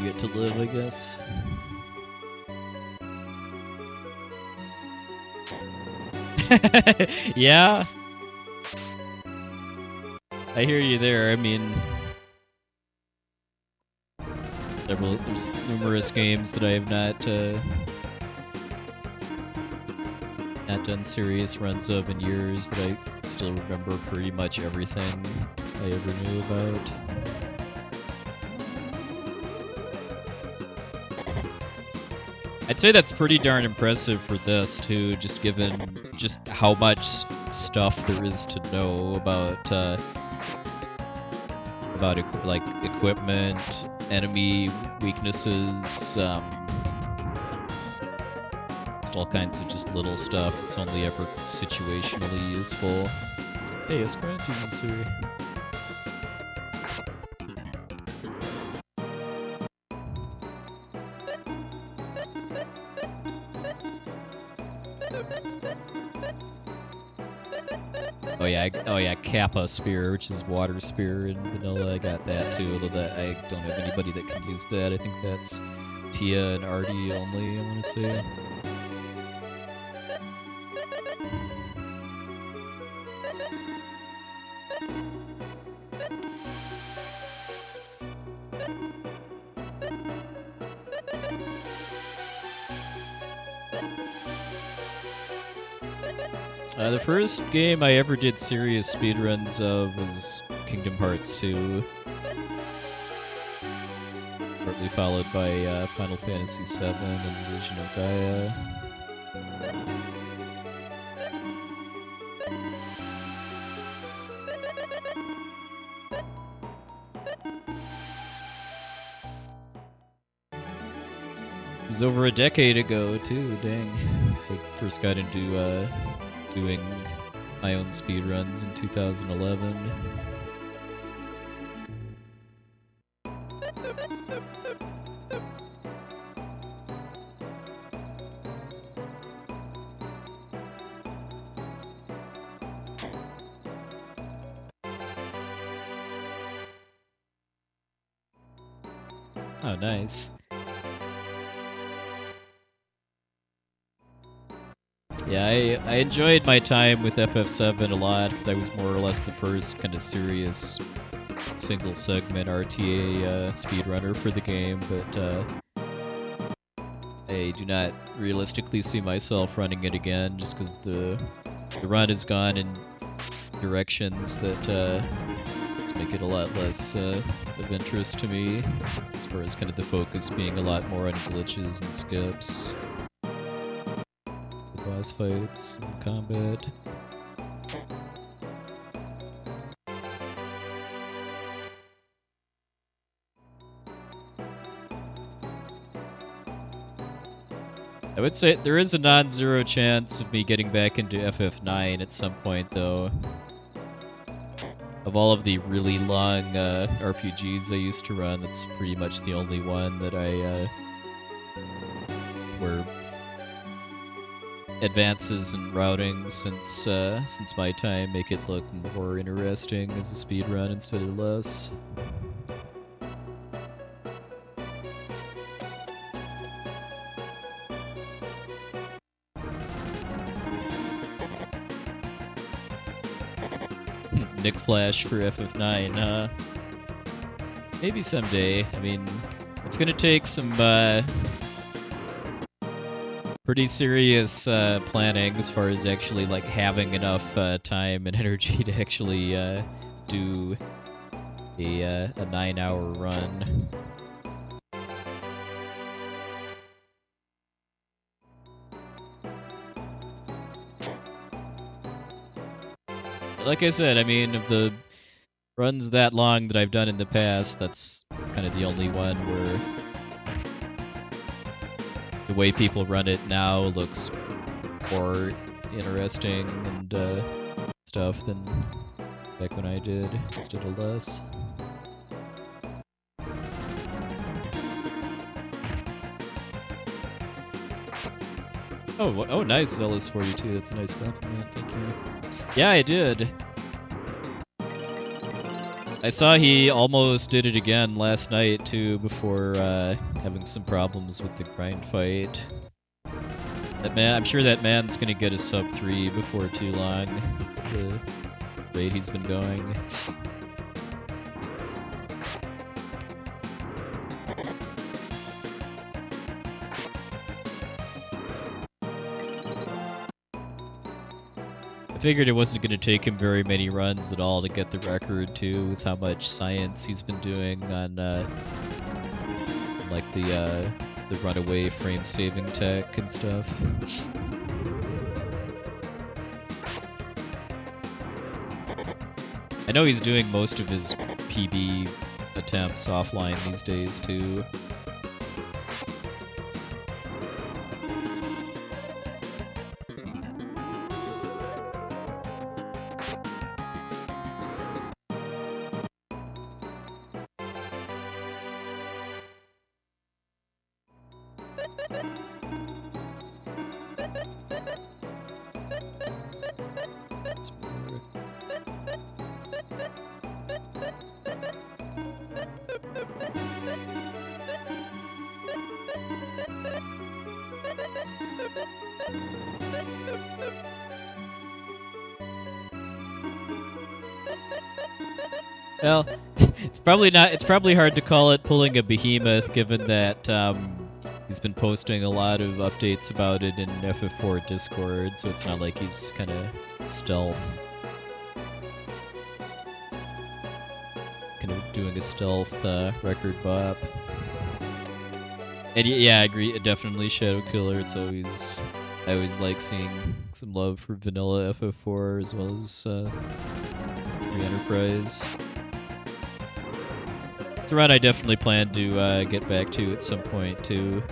S1: You get to live, I guess. Yeah. I hear you there. I mean, there's numerous games that I have not done serious runs of in years that I still remember pretty much everything I ever knew about. I'd say that's pretty darn impressive for this too, just given just how much stuff there is to know about like equipment, enemy weaknesses, just all kinds of just little stuff that's only ever situationally useful. Hey, it's granted, Siri. Oh yeah, Kappa Spear, which is Water Spear in vanilla. I got that too, although that I don't have anybody that can use that. I think that's Tia and Artie only, I want to say. The first game I ever did serious speedruns of was Kingdom Hearts 2. Shortly followed by Final Fantasy 7 and Legend of Gaia. It was over a decade ago too, dang. So I first got into doing my own speedruns in 2011. Oh, nice. Yeah, I enjoyed my time with FF7 a lot because I was more or less the first kind of serious single segment RTA speedrunner for the game, but I do not realistically see myself running it again, just because the run has gone in directions that let's make it a lot less of interest to me, as far as kind of the focus being a lot more on glitches and skips, the boss fights and combat. I would say there is a non-zero chance of me getting back into FF9 at some point, though. Of all of the really long RPGs I used to run, that's pretty much the only one that where advances in routing since my time make it look more interesting as a speed run instead of less. Nick Flash for FF9, huh? Maybe someday. I mean, it's gonna take some pretty serious planning as far as actually like having enough time and energy to actually do a 9-hour run. Like I said, I mean, of the runs that long that I've done in the past, that's kind of the only one where the way people run it now looks more interesting and stuff than back when I did, instead of less. Oh, nice, Zealous42. That's a nice compliment. Thank you. Yeah, I did. I saw he almost did it again last night, too, before having some problems with the grind fight. That man, I'm sure that man's gonna get a sub 3 before too long, the rate he's been going. I figured it wasn't going to take him very many runs at all to get the record, too, with how much science he's been doing on, like, the runaway frame-saving tech and stuff. I know he's doing most of his PB attempts offline these days, too. Well, it's probably hard to call it pulling a behemoth, given that he's been posting a lot of updates about it in FF4 Discord, so it's not like he's kind of stealth. Kind of doing a stealth record bop. And yeah, I agree, definitely Shadow Killer. I always like seeing some love for vanilla FF4 as well as Re-Enterprise. It's a run I definitely plan to get back to at some point, too.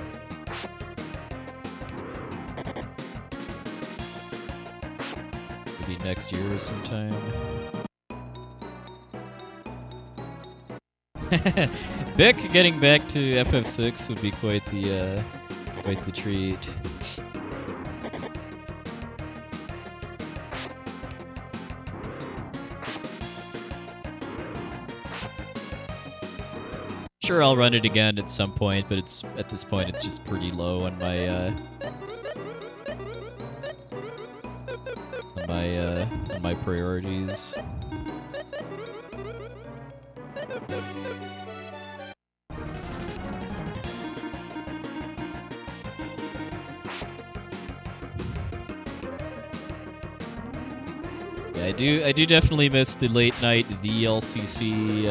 S1: Maybe next year or sometime. Bick getting back to FF6 would be quite the treat. Sure, I'll run it again at some point, but at this point it's just pretty low on my priorities. Yeah, I do definitely miss the late night VLCC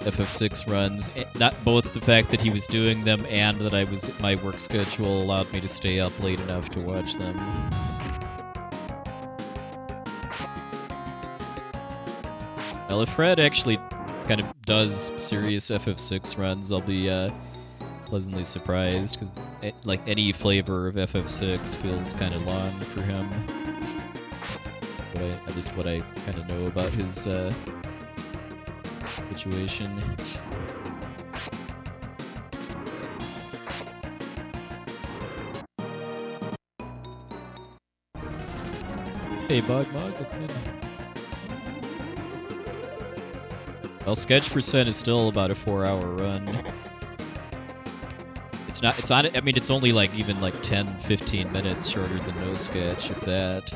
S1: FF6 runs. Not both the fact that he was doing them and that my work schedule allowed me to stay up late enough to watch them. Well, if Fred actually kind of does serious FF6 runs, I'll be pleasantly surprised, because like any flavor of FF6 feels kind of long for him. At least what I kind of know about his situation. Hey, Bogmog, welcome in. Well, Sketch Percent is still about a 4-hour run. I mean, it's only like even like 10-15 minutes shorter than No Sketch, if that.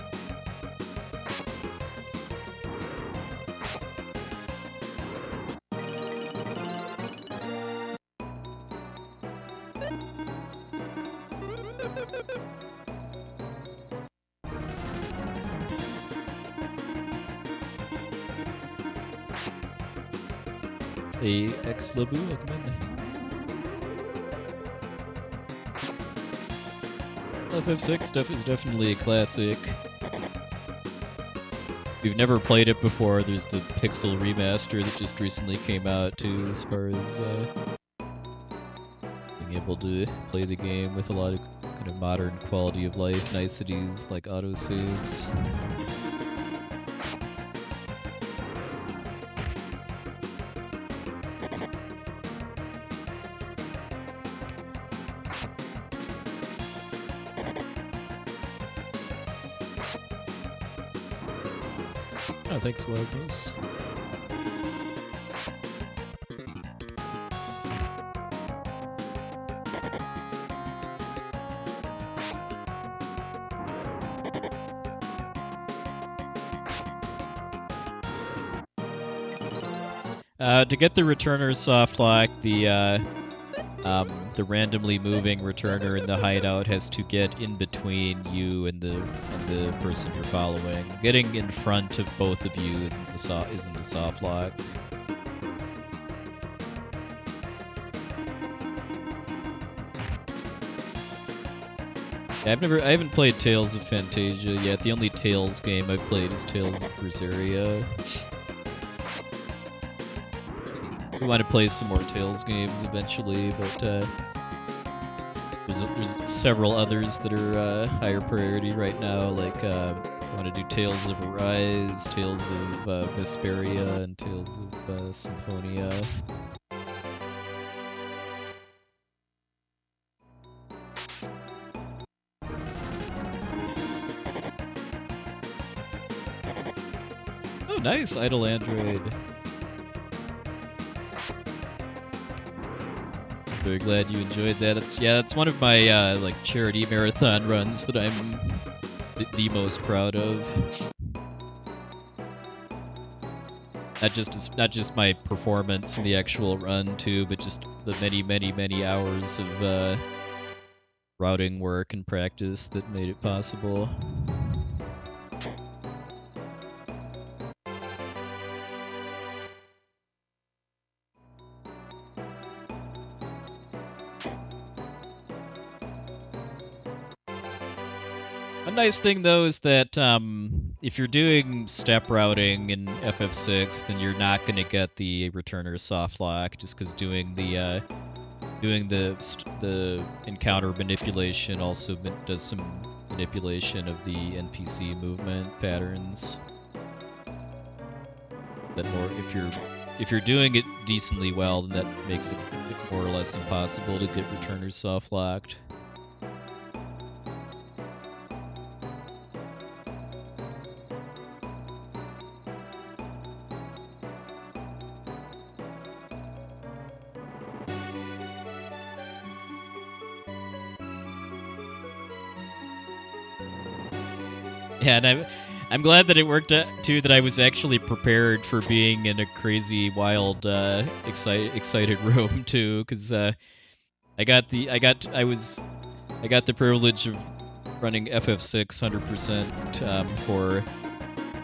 S1: Hey, X-Labu, welcome in. FF6 stuff is definitely a classic. If you've never played it before, there's the Pixel remaster that just recently came out too, as far as being able to play the game with a lot of kind of modern quality of life niceties like autosaves. Oh, thanks, Wildness. To get the returner soft lock, the randomly moving returner in the hideout has to get in between you and the person you're following. Getting in front of both of you isn't a soft lock. Yeah, I haven't played Tales of Fantasia yet. The only Tales game I've played is Tales of Berseria. We want to play some more Tales games eventually, but there's several others that are higher priority right now. Like I want to do Tales of Arise, Tales of Vesperia, and Tales of Symphonia. Oh, nice, Idle Android. Very glad you enjoyed that. It's one of my like charity marathon runs that I'm the most proud of. Not just my performance in the actual run too, but just the many hours of routing work and practice that made it possible. A nice thing though is that if you're doing step routing in FF6, then you're not going to get the returner soft lock, just because doing the encounter manipulation also does some manipulation of the NPC movement patterns. That if you're doing it decently well, then that makes it more or less impossible to get returners soft locked. Yeah, and I'm glad that it worked out too. That I was actually prepared for being in a crazy, wild, excited room too, because I got the privilege of running FF6 100% for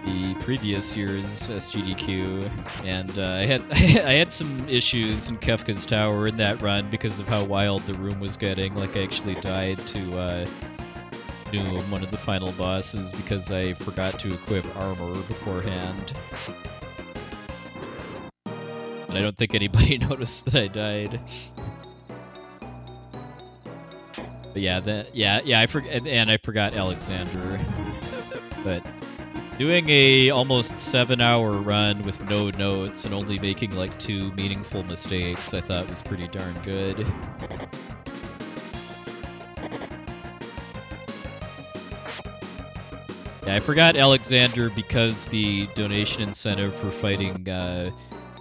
S1: the previous year's SGDQ, and I had some issues in Kefka's Tower in that run because of how wild the room was getting. Like, I actually died to Doom, one of the final bosses, because I forgot to equip armor beforehand. And I don't think anybody noticed that I died. But yeah, I forgot Alexander. But doing a almost 7-hour run with no notes and only making like 2 meaningful mistakes, I thought was pretty darn good. Yeah, I forgot Alexander because the donation incentive for fighting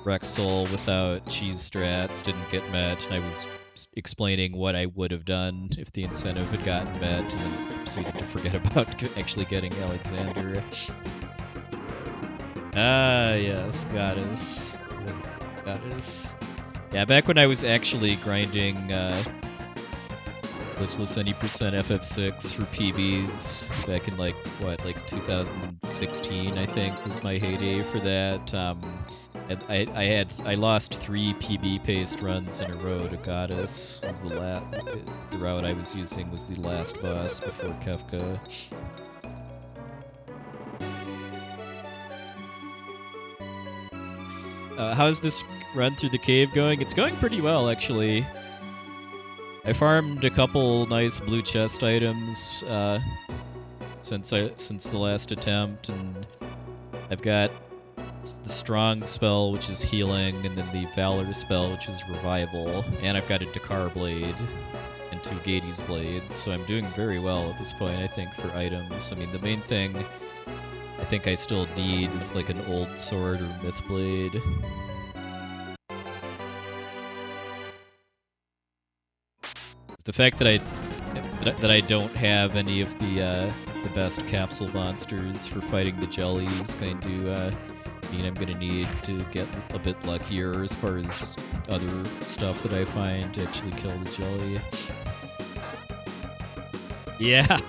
S1: Rexel without cheese strats didn't get met, and I was explaining what I would have done if the incentive had gotten met, and then proceeded to forget about actually getting Alexander. Ah, yes, Goddess. Goddess. Yeah, back when I was actually grinding glitchless any percent FF6 for PBs back in like 2016, I think was my heyday for that. I lost 3 PB paced runs in a row to Goddess. Was the route I was using was the last boss before Kefka. How's this run through the cave going? It's going pretty well, actually. I farmed a couple nice blue chest items since the last attempt, and I've got the strong spell, which is healing, and then the valor spell, which is revival, and I've got a Dakar blade and 2 Gades blades, so I'm doing very well at this point, I think, for items. I mean, the main thing I think I still need is like an old sword or myth blade. The fact that I don't have any of the best capsule monsters for fighting the jelly is going to mean I'm going to need to get a bit luckier as far as other stuff that I find to actually kill the jelly. Yeah.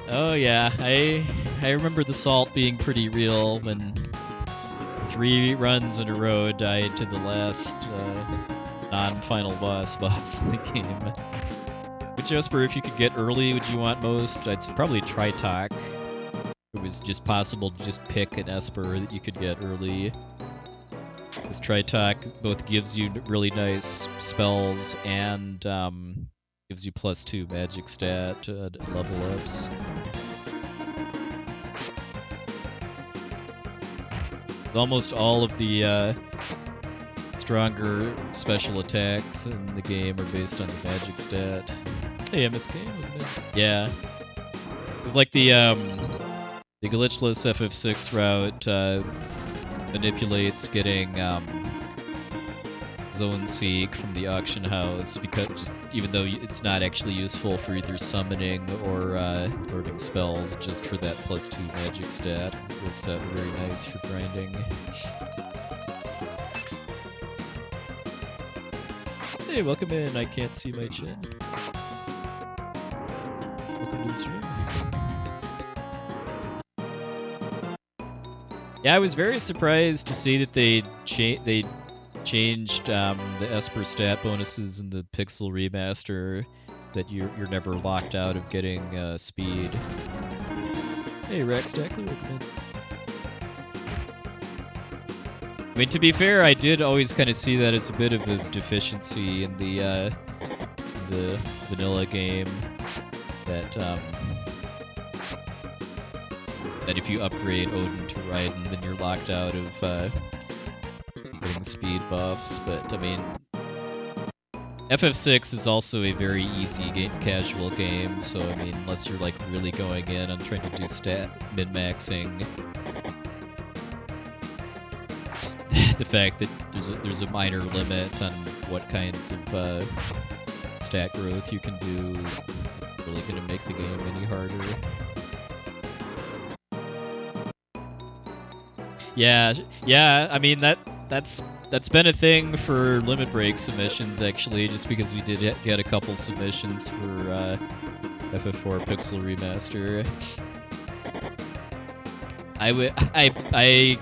S1: Oh yeah, I remember the salt being pretty real when 3 runs in a row died to the last non-final boss in the game. Which Esper, if you could get early, would you want most? I'd probably Tritok. It was just possible to just pick an Esper that you could get early. This Tritok both gives you really nice spells and gives you +2 magic stat level ups. Almost all of the stronger special attacks in the game are based on the magic stat. Hey, MSK. Yeah. It's like the glitchless FF6 route manipulates getting Zone Seek from the auction house, because even though it's not actually useful for either summoning or learning spells, just for that +2 magic stat, 'cause it works out very nice for grinding. Hey, welcome in. I can't see my chin. Welcome to the stream. Yeah, I was very surprised to see that they changed the Esper stat bonuses in the Pixel remaster, so that you're never locked out of getting speed. Hey, Rex Stackler, welcome in. I mean, to be fair, I did always kind of see that as a bit of a deficiency in the vanilla game, that that if you upgrade Odin to Raiden, then you're locked out of getting speed buffs. But I mean, FF6 is also a very easy casual game, so I mean, unless you're like really going in on trying to do stat min-maxing, the fact that there's a minor limit on what kinds of stat growth you can do is really going to make the game any harder. Yeah. I mean that's been a thing for Limit Break submissions, actually, just because we did get a couple submissions for FF4 Pixel Remaster. I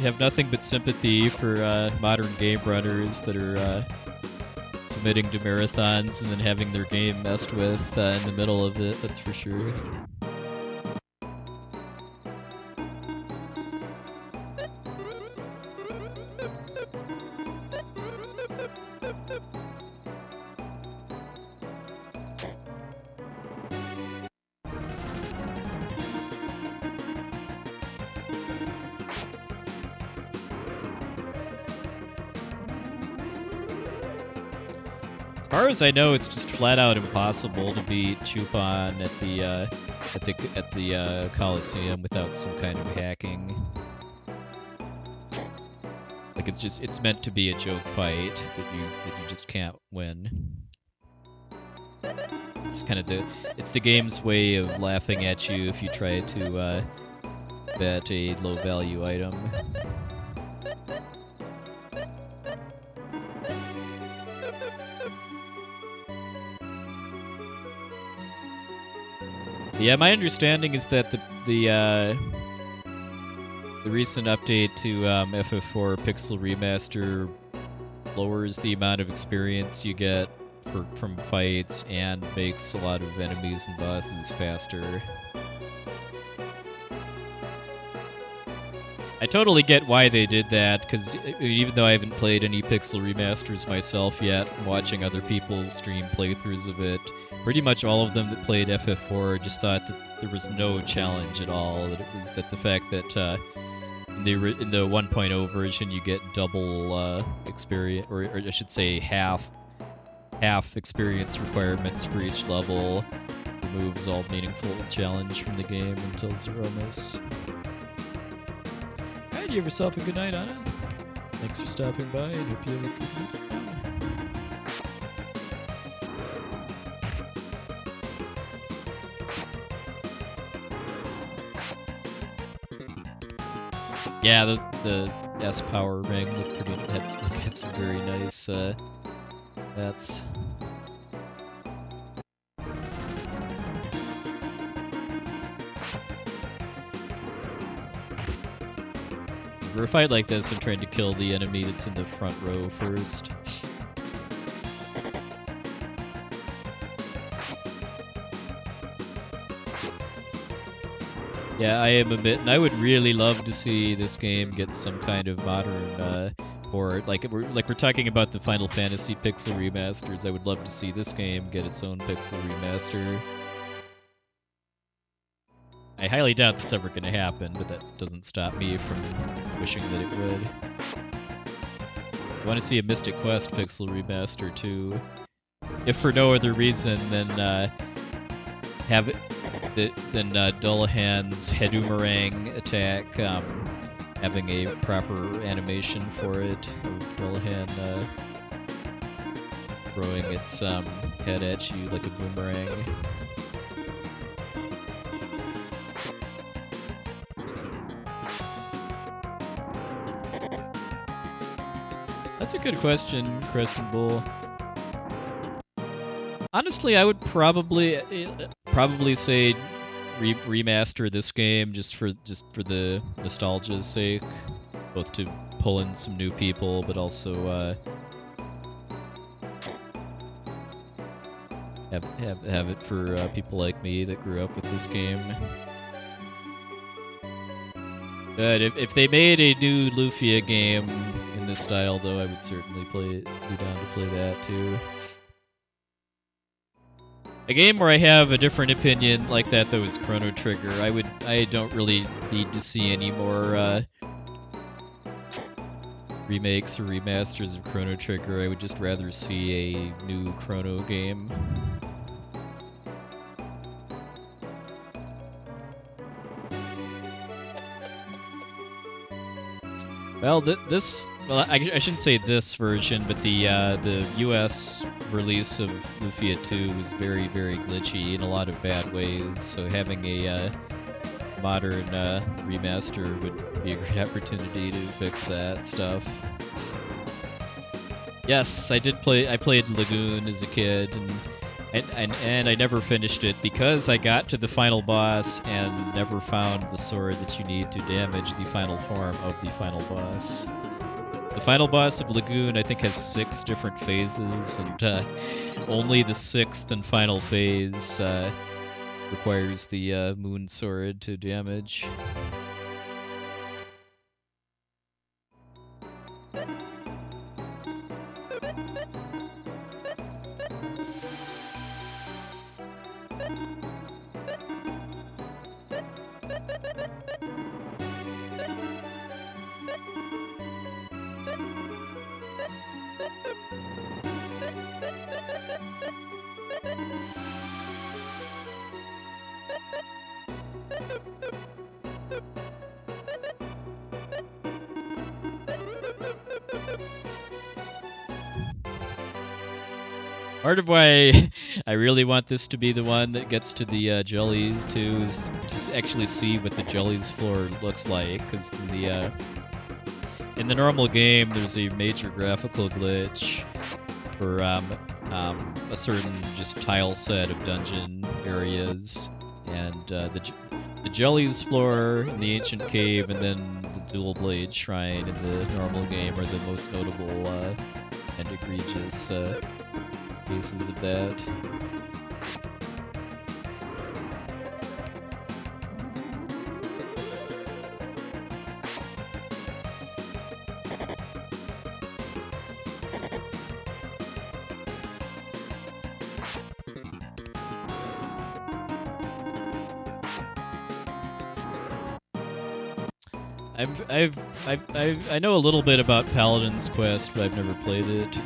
S1: have nothing but sympathy for modern game runners that are submitting to marathons and then having their game messed with in the middle of it, that's for sure. As far as I know, it's just flat out impossible to beat Chupon at the Coliseum without some kind of hacking. Like it's meant to be a joke fight that you just can't win. It's kind of the game's way of laughing at you if you try to bet a low value item. Yeah, my understanding is that the recent update to FF4 Pixel Remaster lowers the amount of experience you get from fights and makes a lot of enemies and bosses faster. I totally get why they did that, because even though I haven't played any Pixel Remasters myself yet, from watching other people stream playthroughs of it, pretty much all of them that played FF4 just thought that there was no challenge at all. That it was that the fact that in the 1.0 version you get double experience, or I should say half experience requirements for each level, removes all meaningful challenge from the game until Zeromus. Alright, you have yourself a good night, Anna. Thanks for stopping by, and hope you have a good night. Yeah, the S-Power ring had some very nice bets. For a fight like this, I'm trying to kill the enemy that's in the front row first. Yeah, I am a bit, and I would really love to see this game get some kind of modern port. Like we're talking about the Final Fantasy Pixel remasters. I would love to see this game get its own Pixel remaster. I highly doubt that's ever going to happen, but that doesn't stop me from wishing that it would. I want to see a Mystic Quest Pixel remaster too, if for no other reason than have it. Then Dullahan's Hedoomerang attack, having a proper animation for it, of Dullahan throwing its head at you like a boomerang. That's a good question, Crescent Bull. Honestly, I would probably say remaster this game just for the nostalgia's sake, both to pull in some new people, but also have it for people like me that grew up with this game. But if they made a new Lufia game in this style, though, I would certainly be down to play that too. A game where I have a different opinion like that, though, is Chrono Trigger. I don't really need to see any more remakes or remasters of Chrono Trigger. I would just rather see a new Chrono game. Well, I shouldn't say this version, but the US release of Lufia 2 was very, very glitchy in a lot of bad ways, so having a modern remaster would be a great opportunity to fix that stuff. Yes, I played Lagoon as a kid, and And I never finished it because I got to the final boss and never found the sword that you need to damage the final form of the final boss. The final boss of Lagoon, I think, has 6 different phases, and only the 6th and final phase requires the moon sword to damage. Part of why I really want this to be the one that gets to the jelly too is to actually see what the jelly's floor looks like, because in the normal game there's a major graphical glitch for a certain just tile set of dungeon areas, and the jelly's floor in the ancient cave and then the dual blade shrine in the normal game are the most notable and egregious cases of that. I know a little bit about Paladin's Quest, but I've never played it.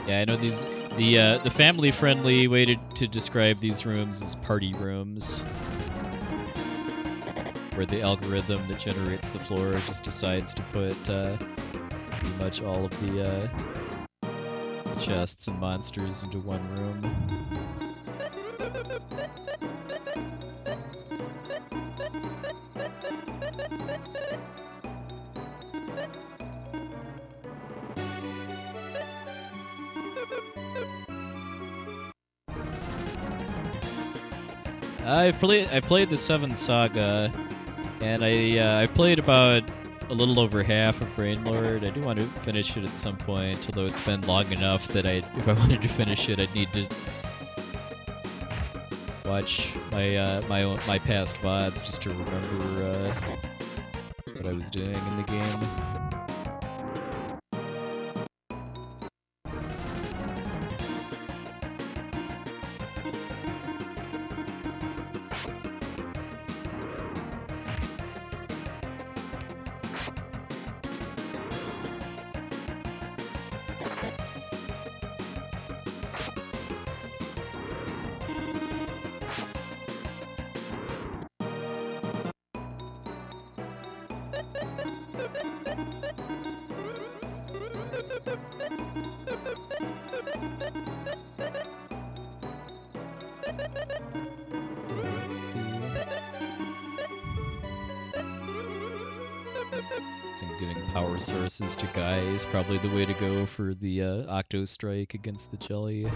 S1: Yeah, I know these. The family-friendly way to describe these rooms is party rooms, where the algorithm that generates the floor just decides to put pretty much all of the chests and monsters into one room. I've played the 7th Saga, and I've played about a little over half of Brainlord. I do want to finish it at some point, although it's been long enough that if I wanted to finish it, I'd need to watch my past VODs just to remember what I was doing in the game. Giving power sources to Guy is probably the way to go for the Octo Strike against the Jelly.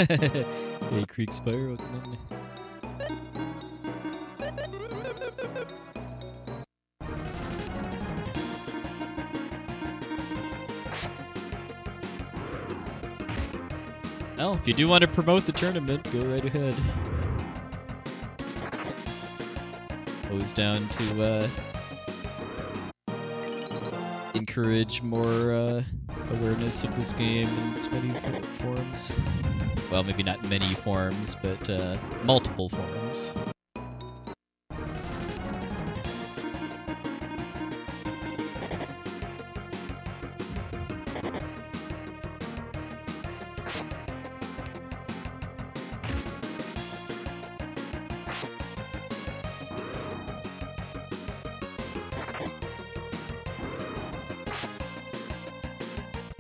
S1: Hey, Creek Spire, welcome in. Well, if you do want to promote the tournament, go right ahead. Always down to encourage more awareness of this game in its many forms. Well, maybe not many forms, but multiple forms.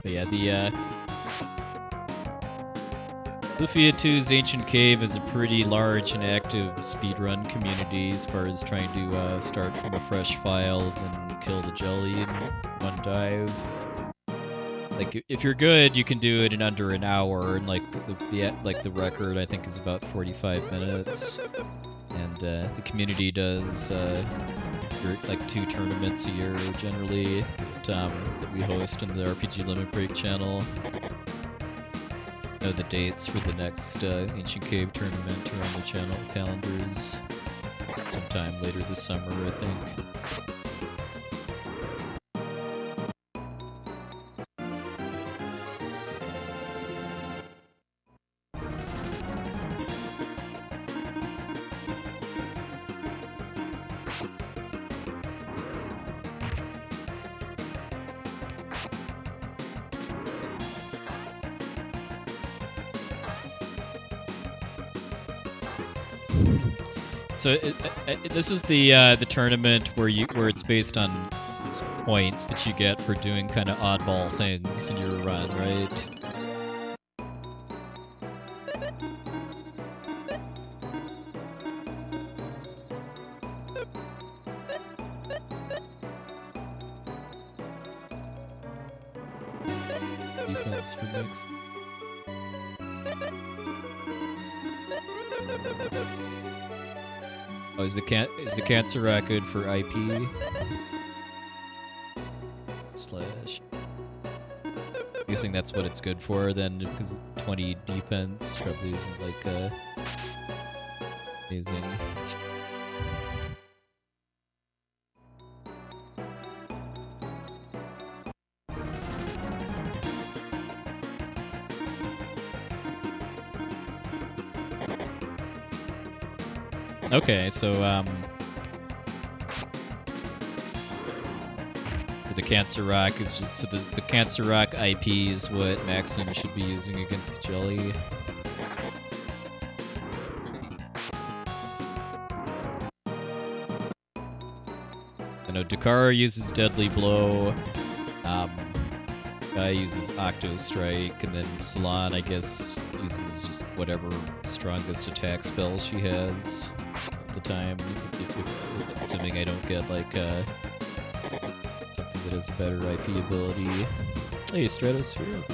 S1: But yeah, the Lufia 2's Ancient Cave is a pretty large and active speedrun community as far as trying to start from a fresh file and kill the jelly in one dive. Like, if you're good, you can do it in under an hour, and like the record I think is about 45 minutes. And the community does like 2 tournaments a year generally that we host in the RPG Limit Break channel. Know the dates for the next Ancient Cave tournament are on the channel calendars sometime later this summer, I think. So this is the tournament where it's based on points that you get for doing kind of oddball things in your run, right? Defense for next. Oh, is the Cancer good for IP? Slash. I'm guessing that's what it's good for then, because 20 defense probably isn't like amazing. Okay, so the Cancer Rock is just, so the Cancer Rock IP is what Maxim should be using against the jelly. I know Dakar uses Deadly Blow. Guy uses Octo Strike, and then Salon, I guess, uses just whatever strongest attack spell she has at the time. Assuming I don't get like something that has a better IP ability. Hey, Stratosphere.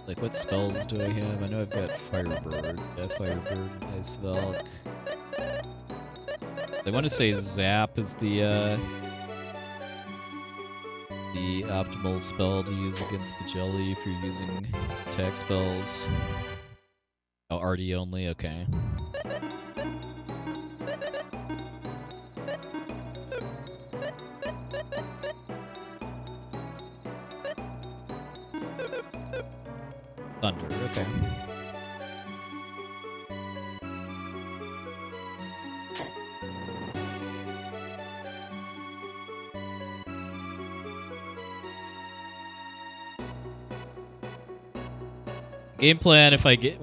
S1: Like, what spells do I have? I know I've got Firebird. Yeah, Firebird, Ice Valk. I want to say Zap is the optimal spell to use against the jelly if you're using attack spells. Oh, RD only? Okay. Thunder, okay. Game plan, if I get,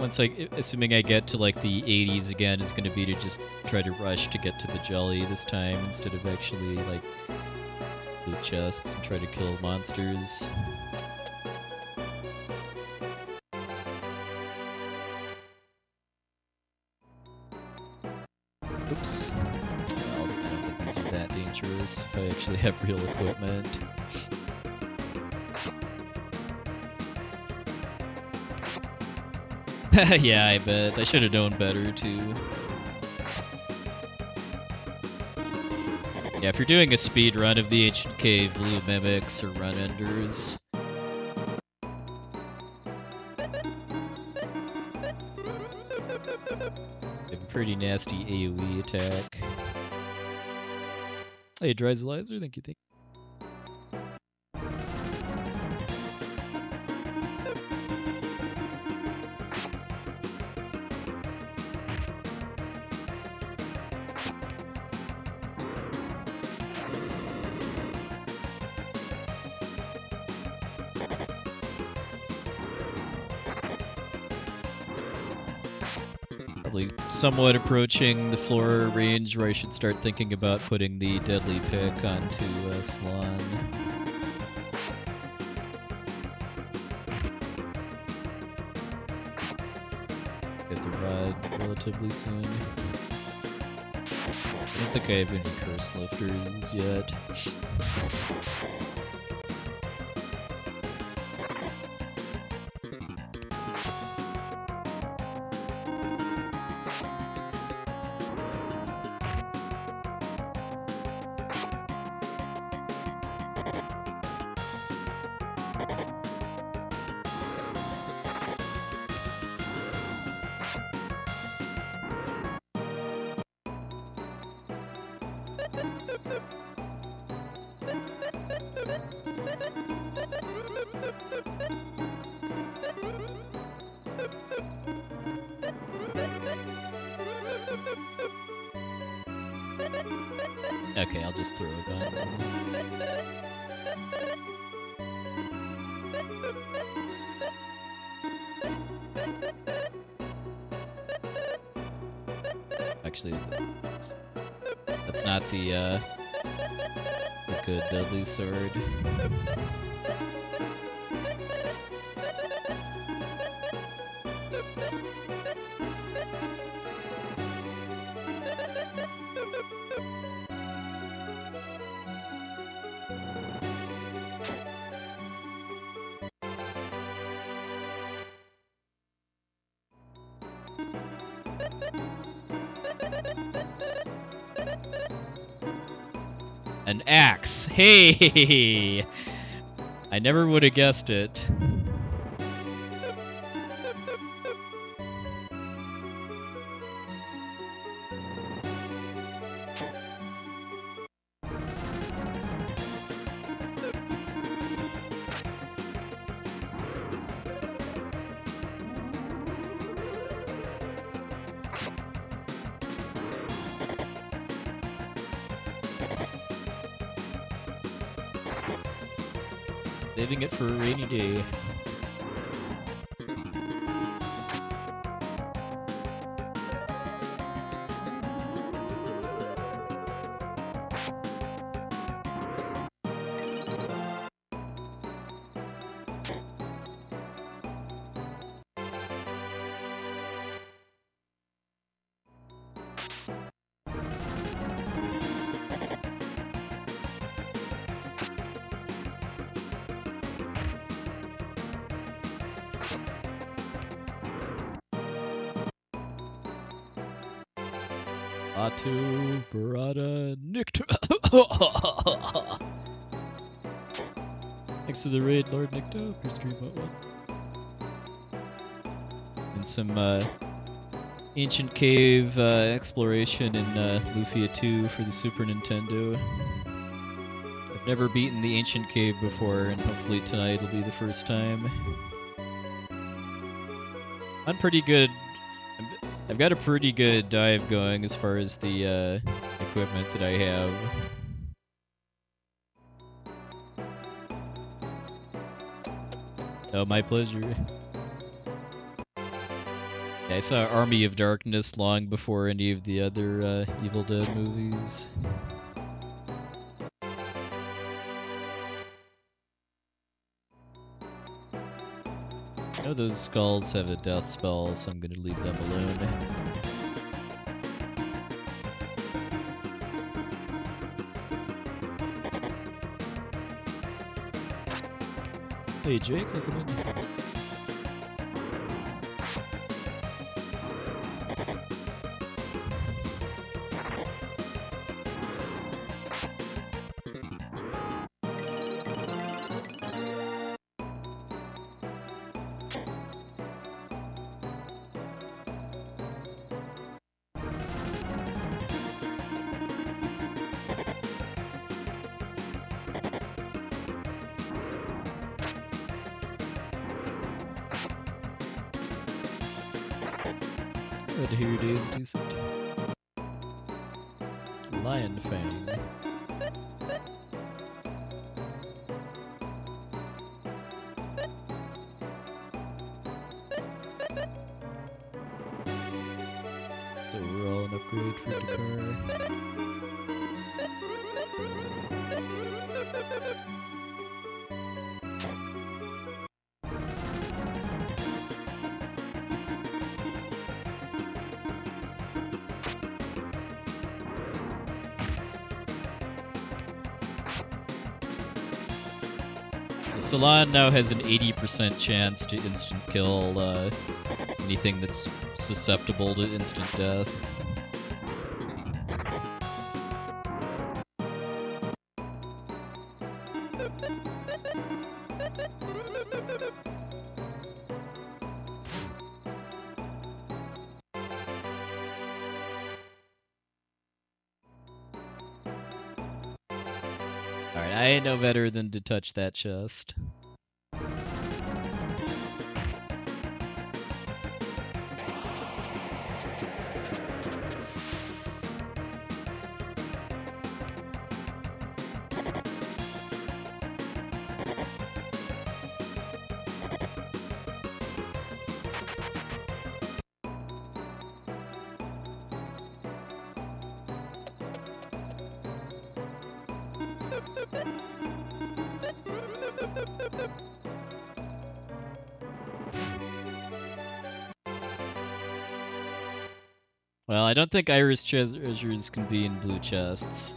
S1: assuming I get to like the 80s again, is going to be to just try to rush to get to the jelly this time instead of actually like loot chests and try to kill monsters. Oops. Well, I don't think these are that dangerous if I actually have real equipment. Yeah, I bet. I should have known better, too. Yeah, if you're doing a speed run of the Ancient Cave, Blue Mimics or Run Enders. They have a pretty nasty AoE attack. Hey, Dryzalizer, thank you, thank you. Probably somewhat approaching the floor range where I should start thinking about putting the deadly pick onto Salon. Get the rod relatively soon. I don't think I have any curse lifters yet. Okay, I'll just throw a gun. Actually, that's not the good deadly sword. An axe. Hey! I never would have guessed it. Saving it for a rainy day. Atu, Barada, Nicto. Thanks for the raid, Lord Nicto, for stream one. And some Ancient Cave exploration in Lufia 2 for the Super Nintendo. I've never beaten the Ancient Cave before, and hopefully tonight will be the first time. I'm pretty good. I've got a pretty good dive going as far as the equipment that I have. Oh, my pleasure. Yeah, I saw Army of Darkness long before any of the other Evil Dead movies. I know those skulls have a death spell, so I'm gonna leave them alone. Hey Jake, welcome in. Glad to hear your day is decent. Lion Fang. It's overall an upgrade for Dakar. So Salon now has an 80% chance to instant kill anything that's susceptible to instant death. Alright, I ain't no better than to touch that chest. Well, I don't think Iris treasures can be in blue chests.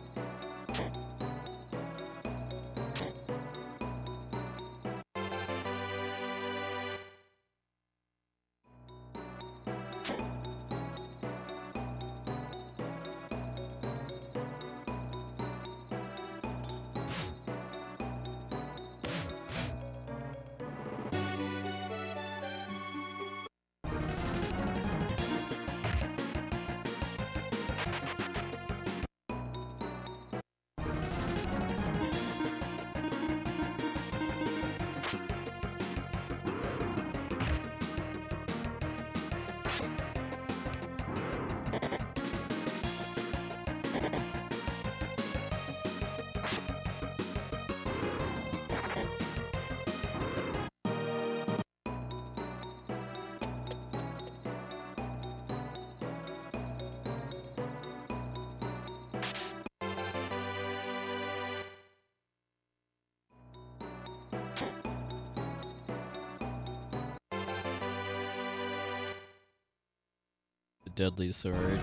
S1: Deadly sword.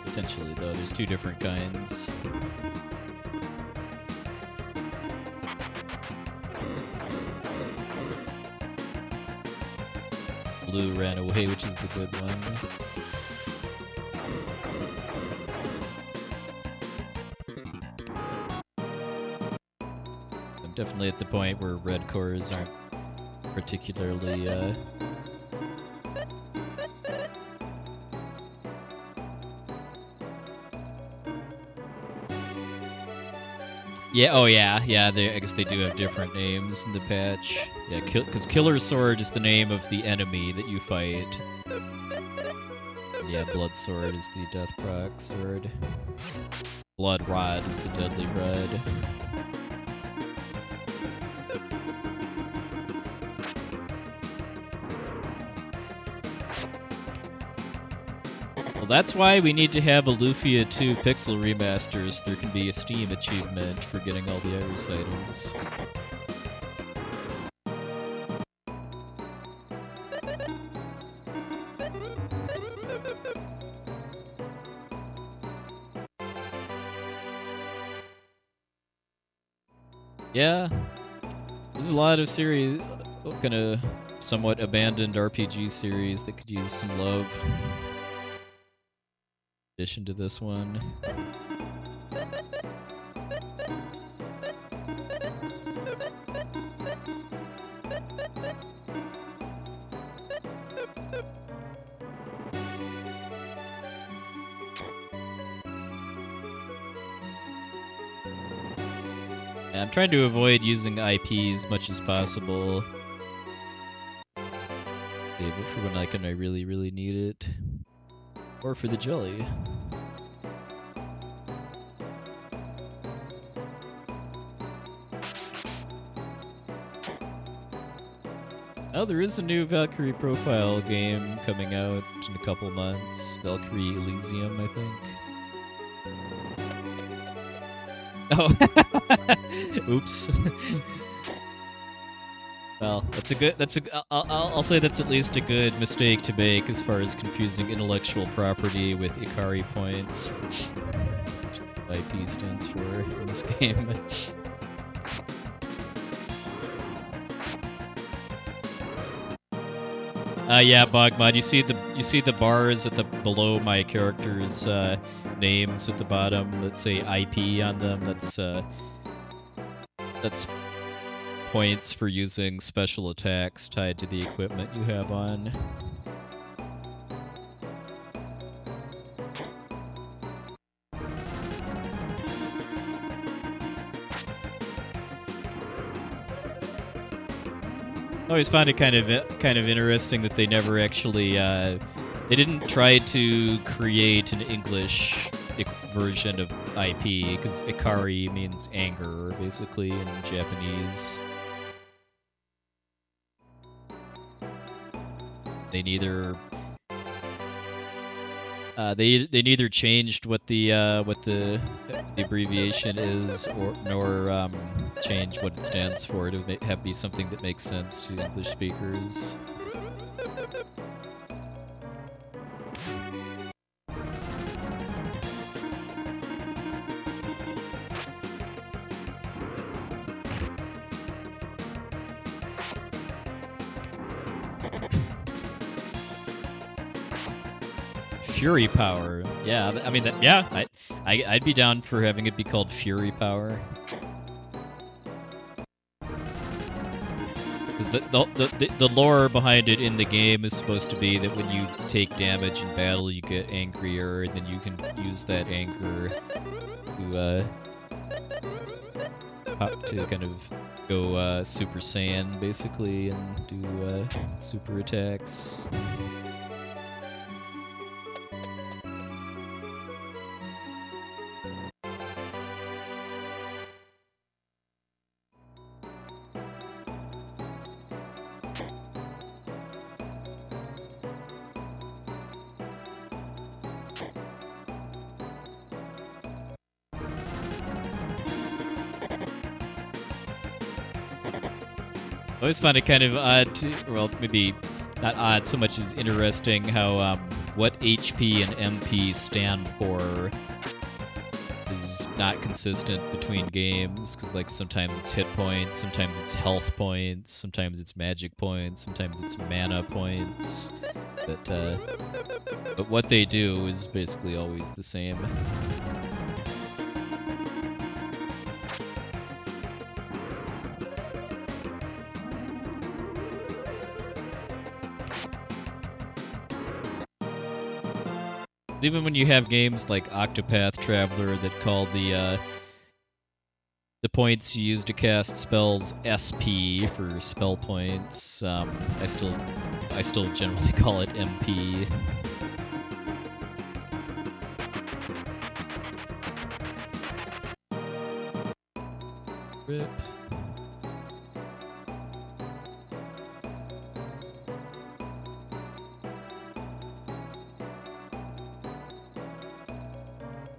S1: Potentially, though, there's two different kinds. Blue ran away, which is the good one. I'm definitely at the point where red cores aren't particularly, Yeah, oh yeah, I guess they do have different names in the patch. Yeah, because Killer Sword is the name of the enemy that you fight. Yeah, Blood Sword is the Death Proc sword. Blood Rod is the Deadly Rod. That's why we need to have a Lufia 2 pixel remaster so there can be a Steam achievement for getting all the Iris items. Yeah, there's a lot of series, kind of somewhat abandoned RPG series that could use some love. In addition to this one. I'm trying to avoid using IP as much as possible. Save it for when I really, really need it. Or for the jelly. Oh, there is a new Valkyrie Profile game coming out in a couple months. Valkyrie Elysium, I think. Oh, oops. Well, I'll say that's at least a good mistake to make as far as confusing intellectual property with Ikari points. Which IP stands for in this game. Yeah, Bogmod, you see the bars at the below my character's names at the bottom that say IP on them. That's points for using special attacks tied to the equipment you have on. I always found it kind of interesting that they never actually they didn't try to create an English version of IP, because Ikari means anger basically in Japanese. They neither they neither changed what the abbreviation is, nor change what it stands for to be something that makes sense to English speakers. Fury Power. Yeah, I mean, I'd be down for having it be called Fury Power. Because the lore behind it in the game is supposed to be that when you take damage in battle, you get angrier, and then you can use that anger to kind of go Super Saiyan, basically, and do super attacks. I always find it kind of odd to, well, maybe not odd so much as interesting how what HP and MP stand for is not consistent between games, because like sometimes it's hit points, sometimes it's health points, sometimes it's magic points, sometimes it's mana points, but what they do is basically always the same. Even when you have games like Octopath Traveler that call the points you use to cast spells SP for spell points, I still generally call it MP. Rip.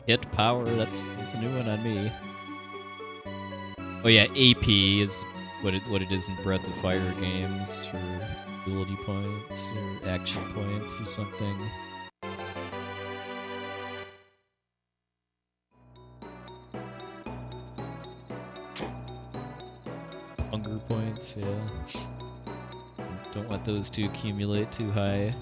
S1: Hit power, that's a new one on me. Oh yeah, AP is what it is in Breath of Fire games for ability points or action points or something. Hunger points, yeah. Don't want those to accumulate too high.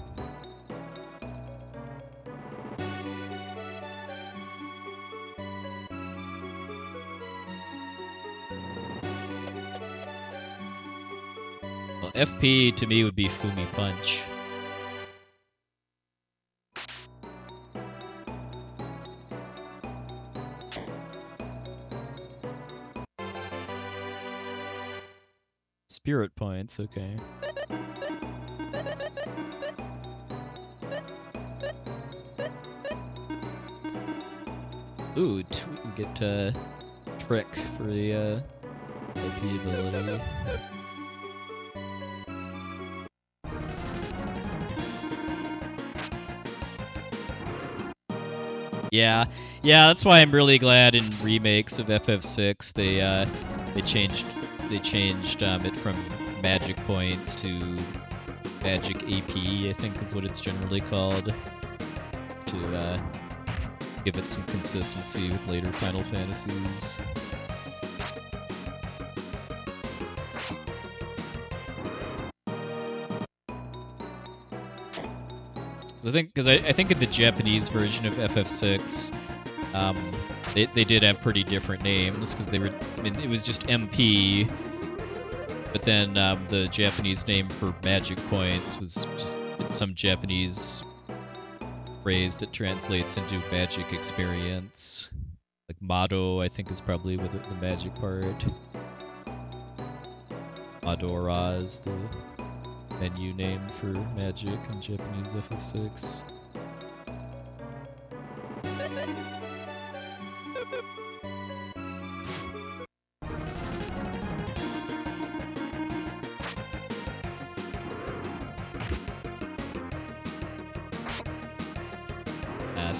S1: Well, FP to me would be Fumi Punch. Spirit points, okay. Ooh, we get Trick for the LP ability. Yeah, that's why I'm really glad in remakes of FF6 they changed it from magic points to magic AP, I think is what it's generally called, to give it some consistency with later Final Fantasies. I think in the Japanese version of FF6, they did have pretty different names because it was just MP, but then the Japanese name for magic points was just some Japanese phrase that translates into magic experience. Like Mado, I think, is probably with the magic part. Madora is the menu name for magic in Japanese FF6.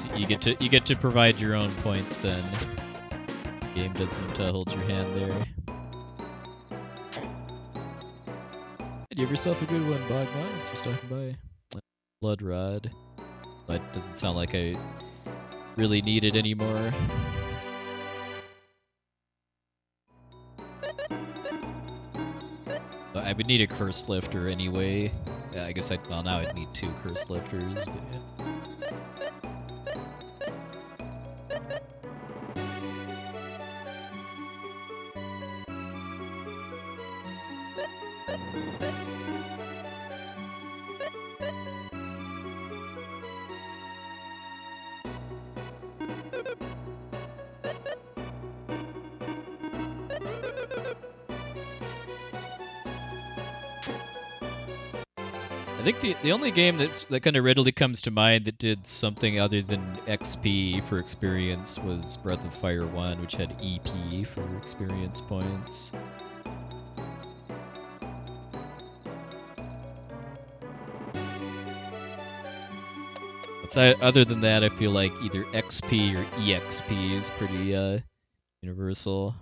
S1: So you get to provide your own points then. The game doesn't hold your hand there. Give yourself a good one, Bog Thanks for stopping by. Blood Rod. But doesn't sound like I really need it anymore. But I would need a Curse Lifter anyway. I guess well, now I'd need 2 Curse Lifters, but yeah. I think the only game that kind of readily comes to mind that did something other than XP for experience was Breath of Fire 1, which had EP for experience points. Other than that, I feel like either XP or EXP is pretty universal.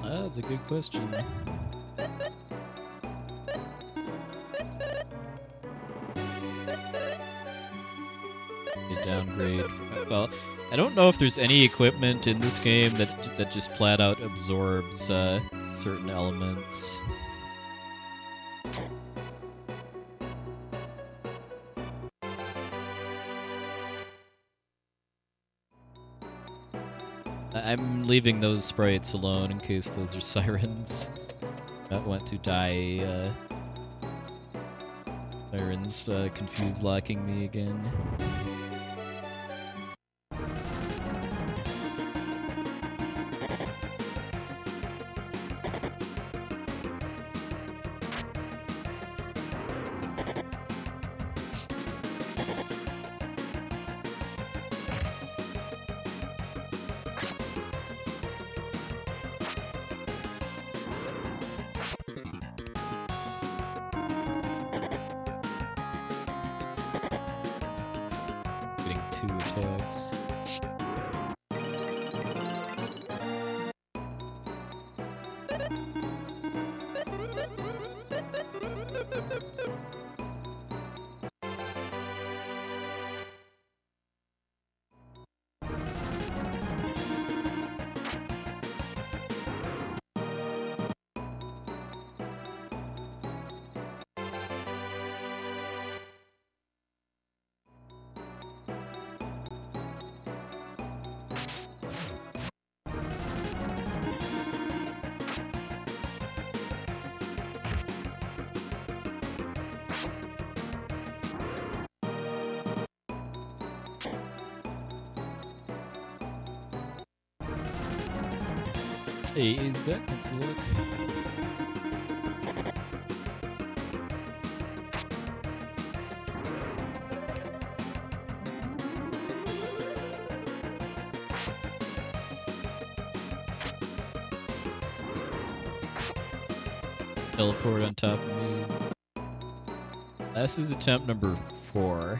S1: That's a good question. Downgrade. Well, I don't know if there's any equipment in this game that just flat out absorbs certain elements. I'm leaving those sprites alone in case those are sirens that want to die. Sirens confuse locking me again. 2 attacks. Hey, he's back. Thanks a look. Teleport on top of me. This is attempt number 4.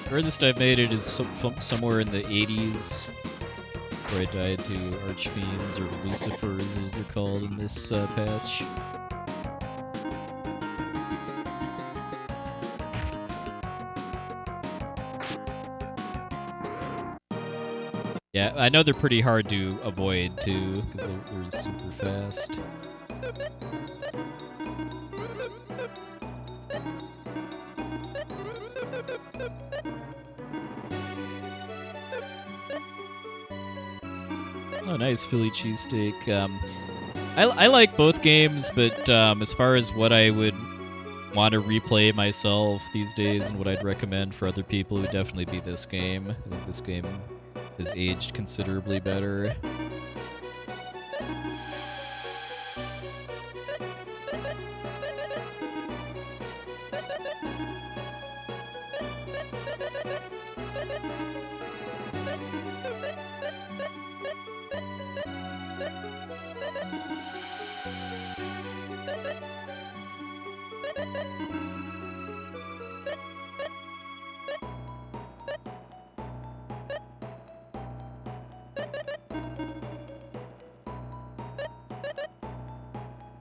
S1: Furthest I've made it is somewhere in the 80s, where I died to Archfiends, or Lucifers as they're called in this patch. Yeah, I know they're pretty hard to avoid too, because they're super fast. Oh, nice Philly cheesesteak. I like both games, but as far as what I would want to replay myself these days and what I'd recommend for other people, it would definitely be this game. I think this game has aged considerably better.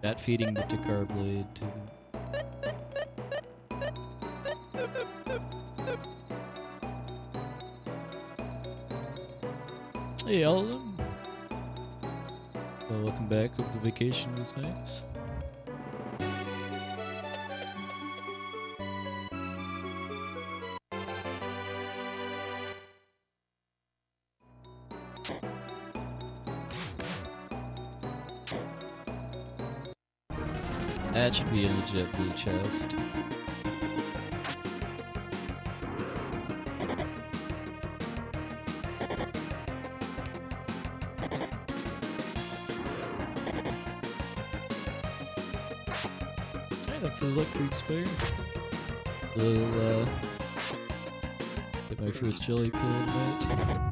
S1: Bat feeding the Takar blade too. Hey Alan. Well, welcome back. Hope the vacation was nice. That should be a legit blue chest. Hey, that's a luck creep spare. We'll get my first jelly pill tonight.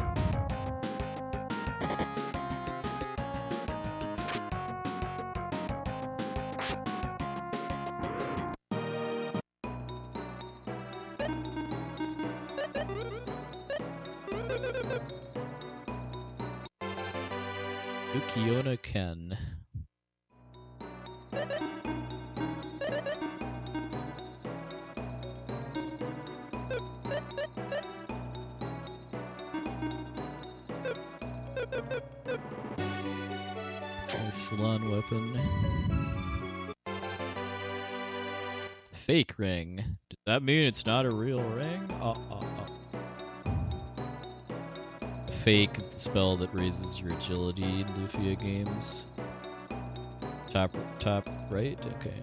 S1: Yukiona Ken. It's a salon weapon. Fake ring. Does that mean it's not a real ring? Fake is the spell that raises your agility in Lufia games. Top right? Okay.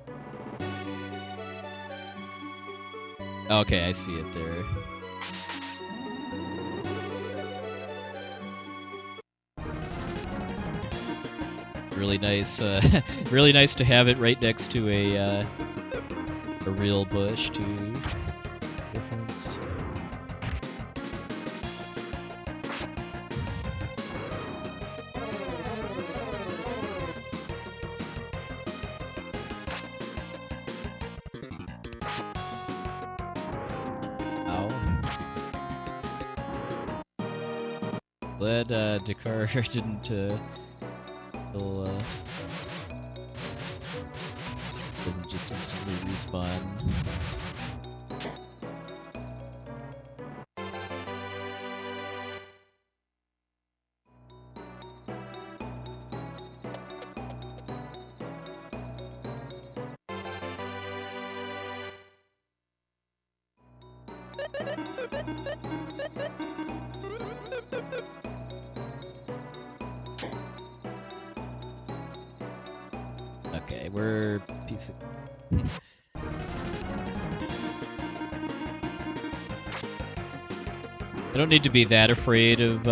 S1: Okay, I see it there. Really nice, really nice to have it right next to a a real bush too. Difference. Glad Dakar didn't kill, doesn't just instantly respawn. Okay, we're piece of... I don't need to be that afraid of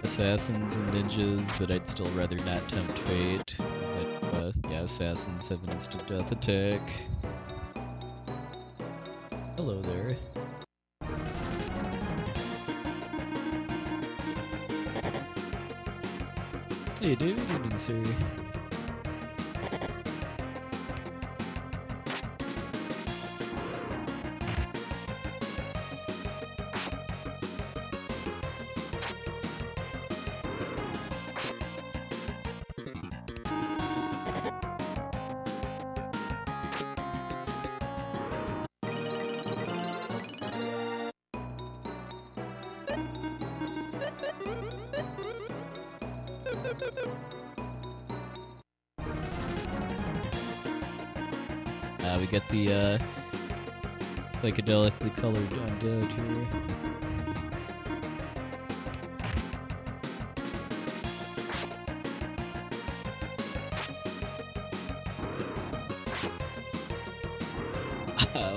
S1: assassins and ninjas, but I'd still rather not tempt fate, because yeah, assassins have an instant death attack. Hello there. Hey dude, good evening, sir. We get the psychedelically colored undead here.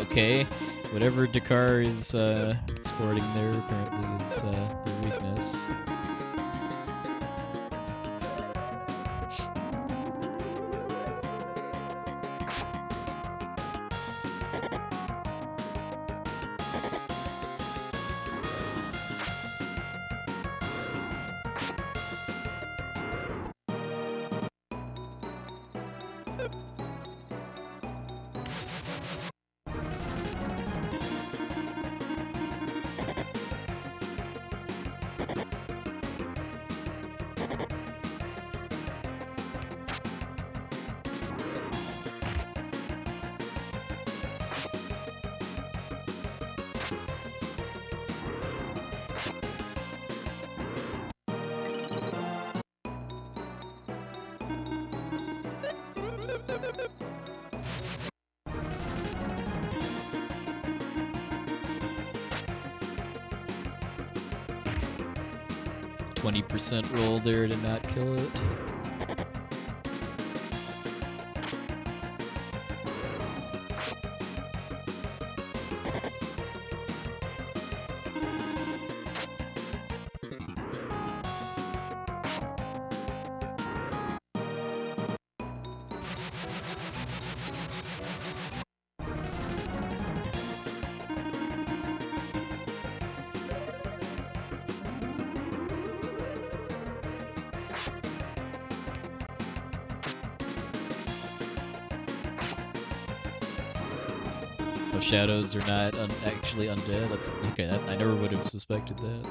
S1: Okay, whatever Dakar is sporting there apparently is their weakness. %20 roll there to not kill it. Shadows are not actually undead. That's okay. I never would have suspected that.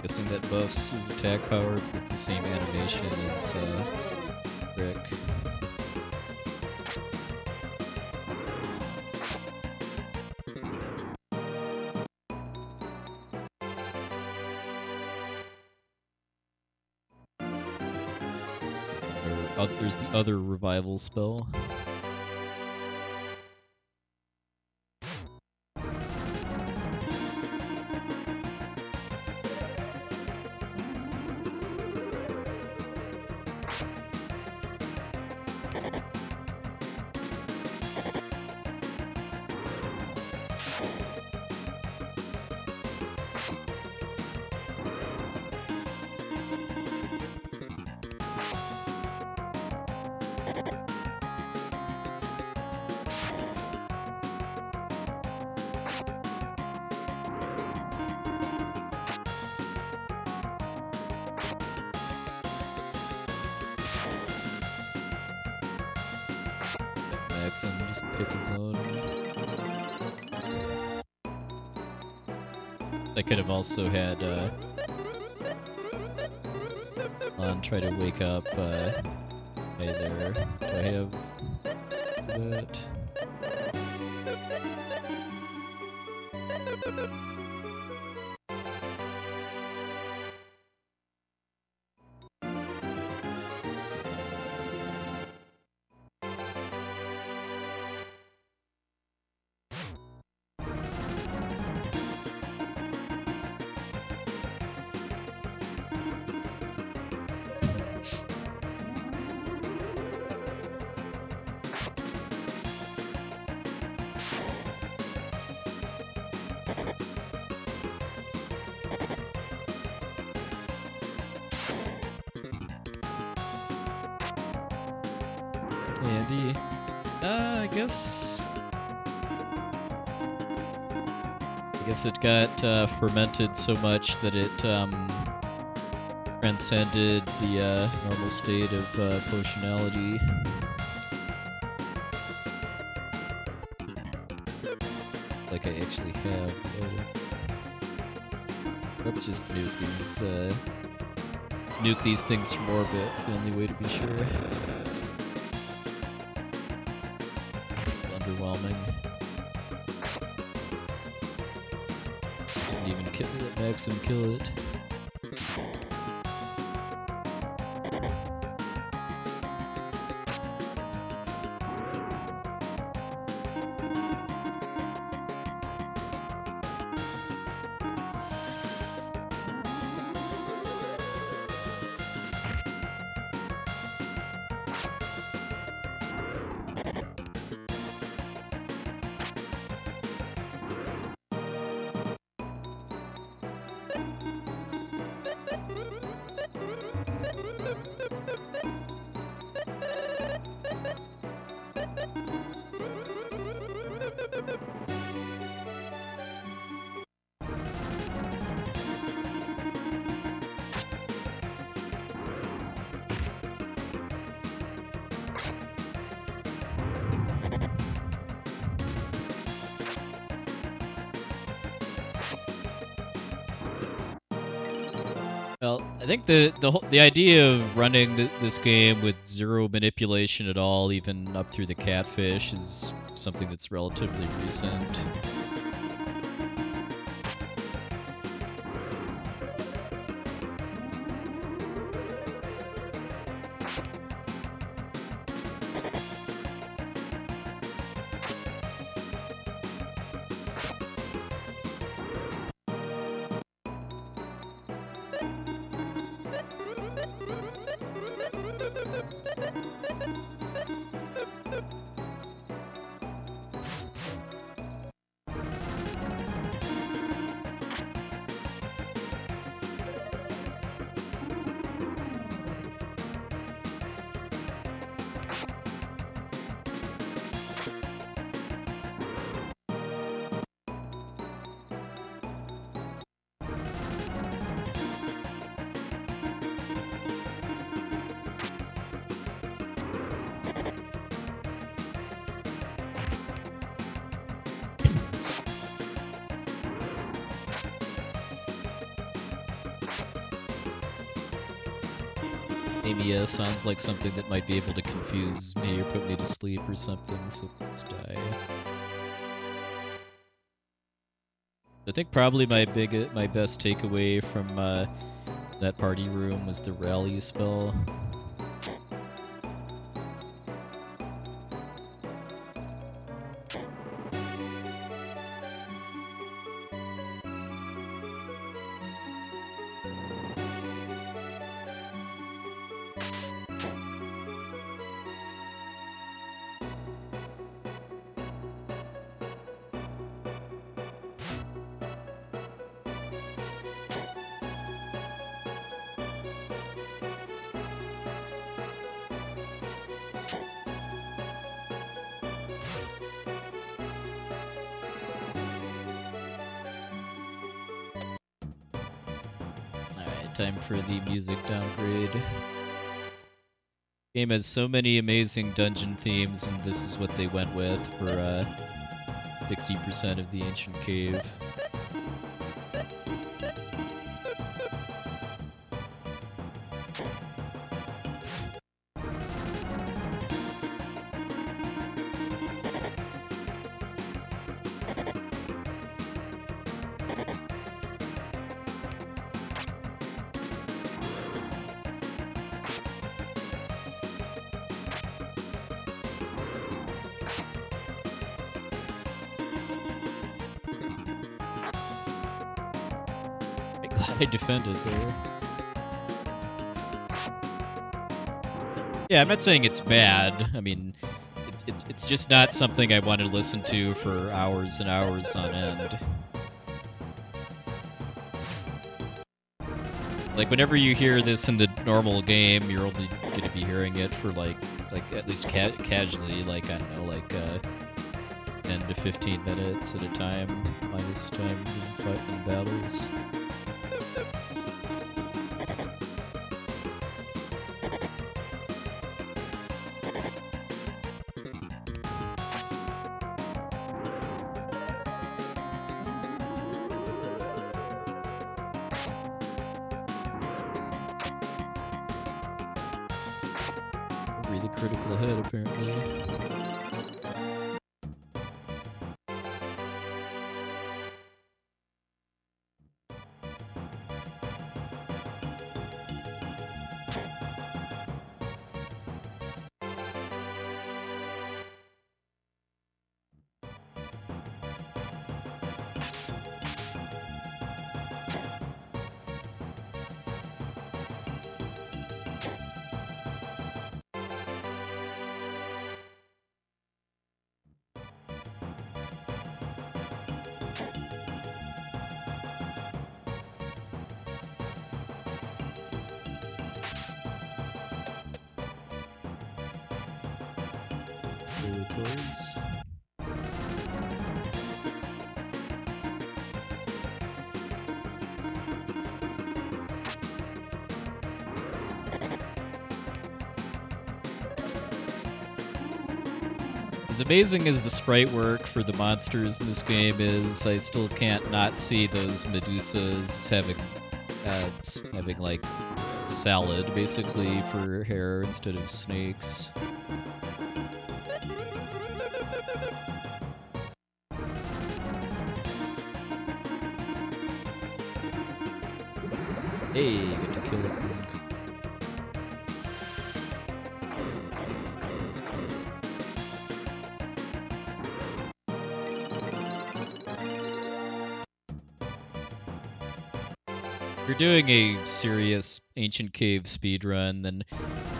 S1: Guessing that buffs his attack power with the same animation as Rick. there's the other revival spell. Maxim just pick his own. I could have also had on try to wake up. Hey there. Do I have that? Andy. I guess it got fermented so much that it transcended the normal state of potionality. Like I actually have the item. Let's just nuke these. Let's nuke these things from orbit. It's the only way to be sure. Underwhelming. Didn't even let Maxim kill it. Well, I think the idea of running this game with zero manipulation at all, even up through the catfish, is something that's relatively recent. Amia sounds like something that might be able to confuse me or put me to sleep or something, so let's die. I think probably my best takeaway from that party room was the rally spell. time for the music downgrade. Game has so many amazing dungeon themes, and this is what they went with for 60% of the ancient cave. I defended there. Yeah, I'm not saying it's bad. I mean, it's just not something I want to listen to for hours and hours on end. Like, whenever you hear this in the normal game, you're only going to be hearing it for like at least casually, like, I don't know, like 10 to 15 minutes at a time, minus time in battles. Really critical hit, apparently. Chords. As amazing as the sprite work for the monsters in this game is, I still can't not see those Medusas having like salad basically for hair instead of snakes. Hey, get to kill it. If you're doing a serious Ancient Cave speedrun, then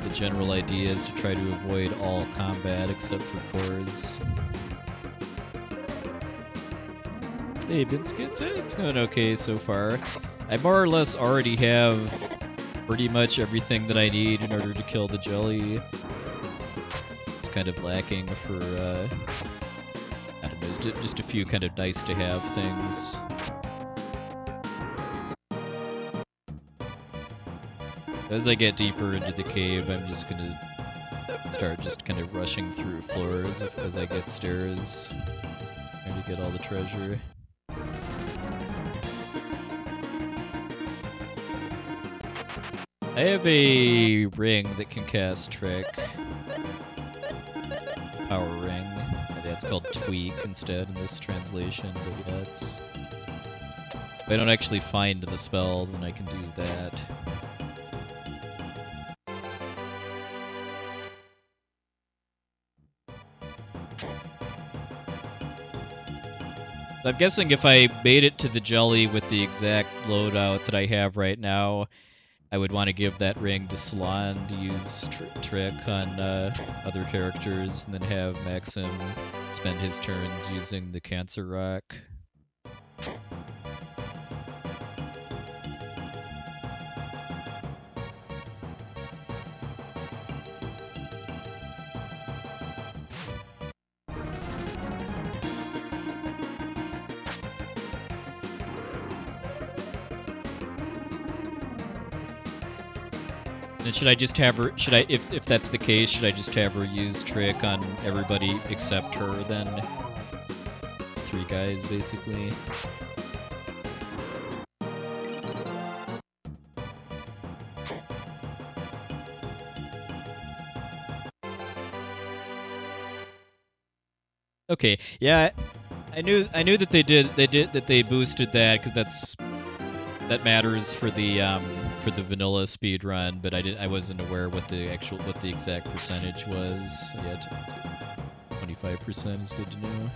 S1: the general idea is to try to avoid all combat except for cores. Hey, Biscuits, it's going okay so far. I more or less already have pretty much everything that I need in order to kill the jelly. It's kind of lacking for, I don't know, just a few kind of nice-to-have things. As I get deeper into the cave, I'm just gonna start just kind of rushing through floors as I get stairs, just trying to get all the treasure. I have a ring that can cast Trick. Power ring. That's called Tweak instead in this translation, but yeah, it's... If I don't actually find the spell, then I can do that. I'm guessing if I made it to the jelly with the exact loadout that I have right now, I would want to give that ring to Salon to use Trick on other characters, and then have Maxim spend his turns using the Cancer Rock. And should I just have her? Should I, if that's the case, should I just have her use trick on everybody except her then? 3 guys, basically. Okay, yeah, I knew that they boosted that because that matters for the vanilla speed run, but I wasn't aware what the exact percentage was. So yeah, 25% is good to know.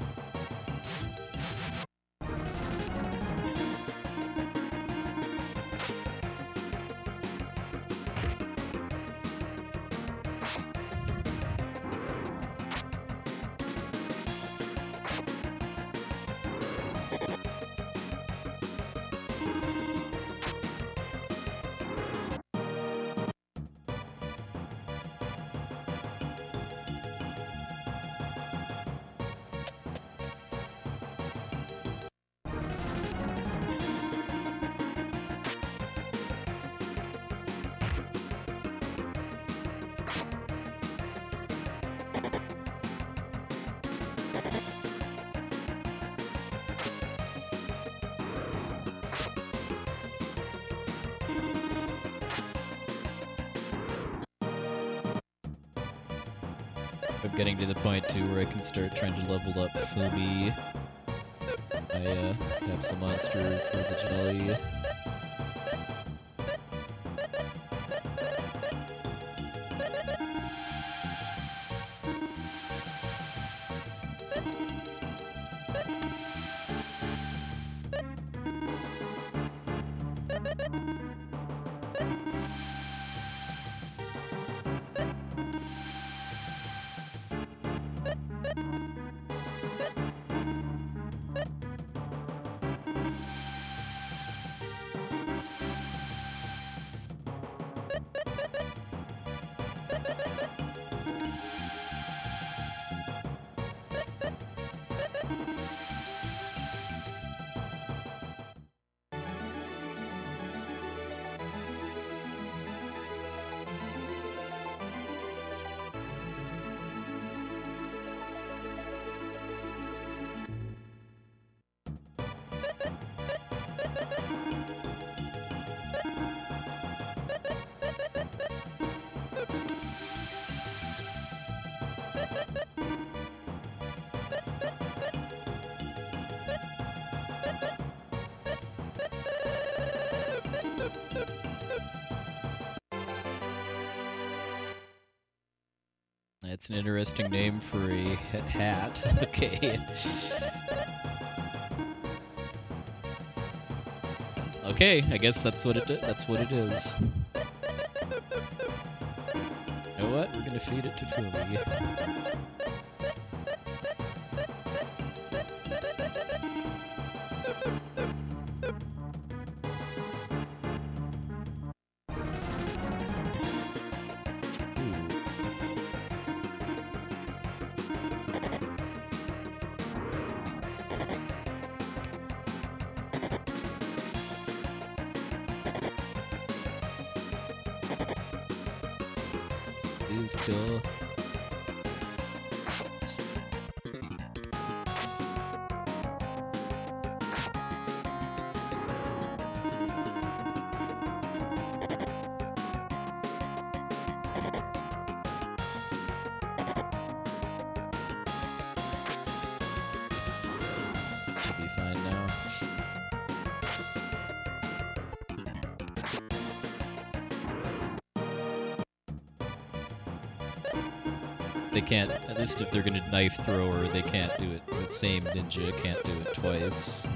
S1: I'm getting to the point too where I can start trying to level up Fumi. I have some monster for the jelly. That's an interesting name for a hat. Okay. Okay, I guess that's what it is. You know what? We're gonna feed it to Fumi. Please kill. Should be fine now. They can't, at least if they're gonna knife throw her, they can't do it. The same ninja can't do it twice.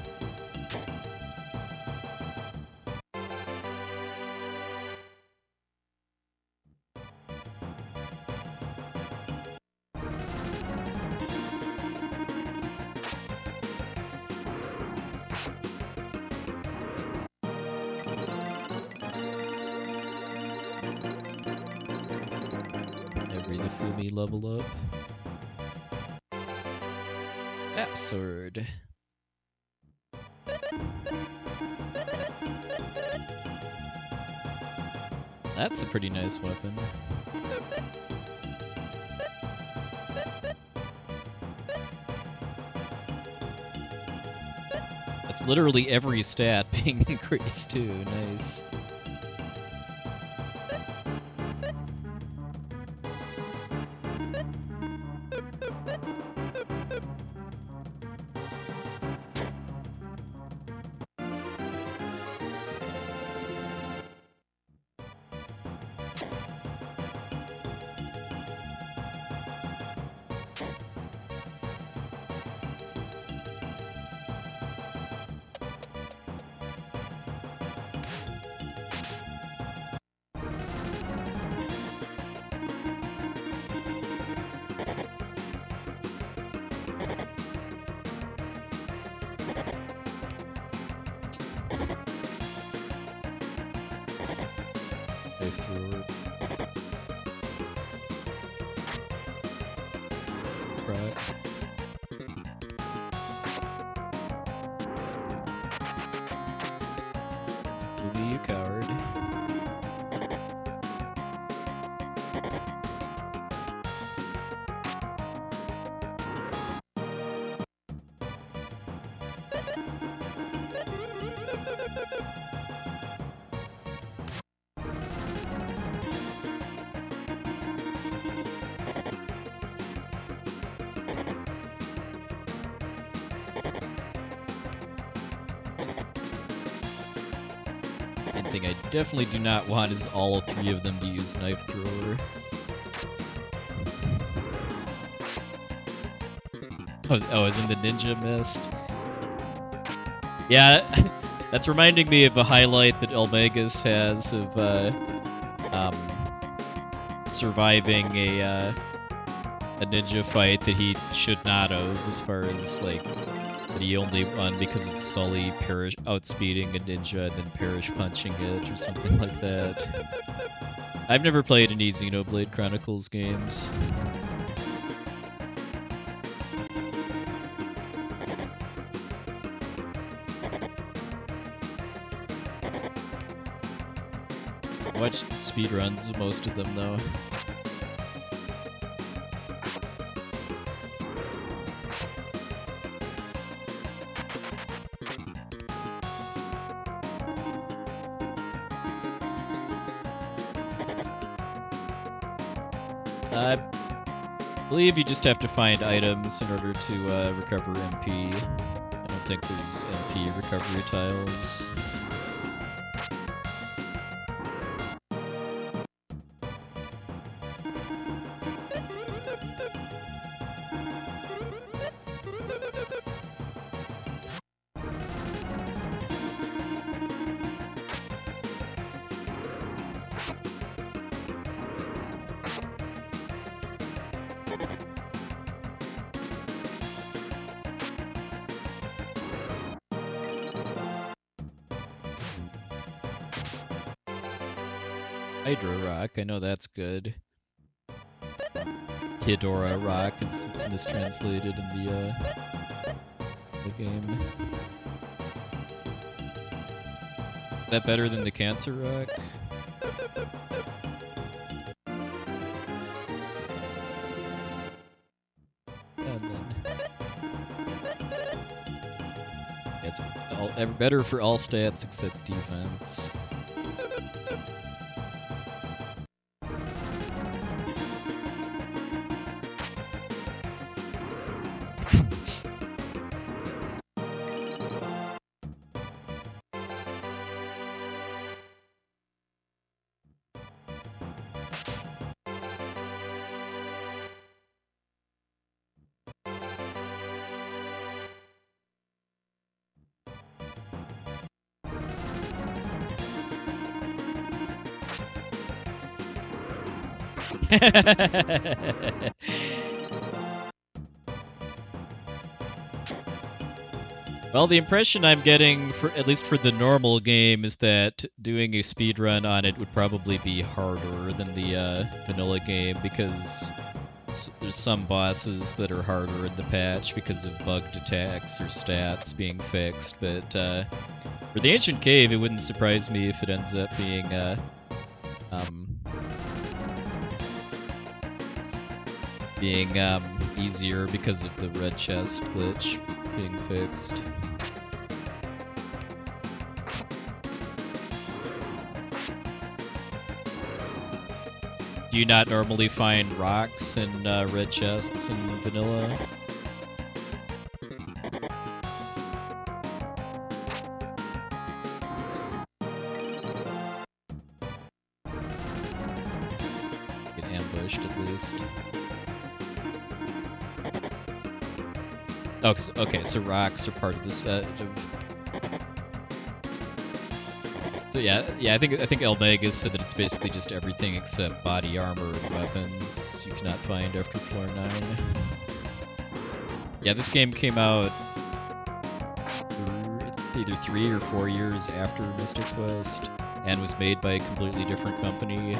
S1: The Fumi level up. Absurd. That's a pretty nice weapon. That's literally every stat being increased too. Nice. You coward. Thing I definitely do not want is all three of them to use Knife Thrower. Oh, as in the ninja mist? Yeah, that's reminding me of a highlight that Elmagus has of surviving a ninja fight that he should not have, as far as like that he only won because of Sully outspeeding a ninja and then Parrish punching it or something like that. I've never played any Xenoblade Chronicles games. I watched speedruns of most of them though. I believe you just have to find items in order to recover MP. I don't think there's MP recovery tiles. Hydro Rock, I know that's good. Hidora Rock, it's mistranslated in the game. Is that better than the Cancer Rock? And then it's better for all stats except defense. Well, the impression I'm getting, at least for the normal game, is that doing a speedrun on it would probably be harder than the vanilla game, because there's some bosses that are harder in the patch because of bugged attacks or stats being fixed, but for the Ancient Cave, it wouldn't surprise me if it ends up being being easier because of the red chest glitch being fixed. Do you not normally find rocks in red chests in vanilla? Get ambushed at least. Oh, okay, so rocks are part of the set of... So yeah, I think Elmegas said that it's basically just everything except body armor and weapons you cannot find after floor 9. Yeah, this game came out it's either 3 or 4 years after Mystic Quest and was made by a completely different company.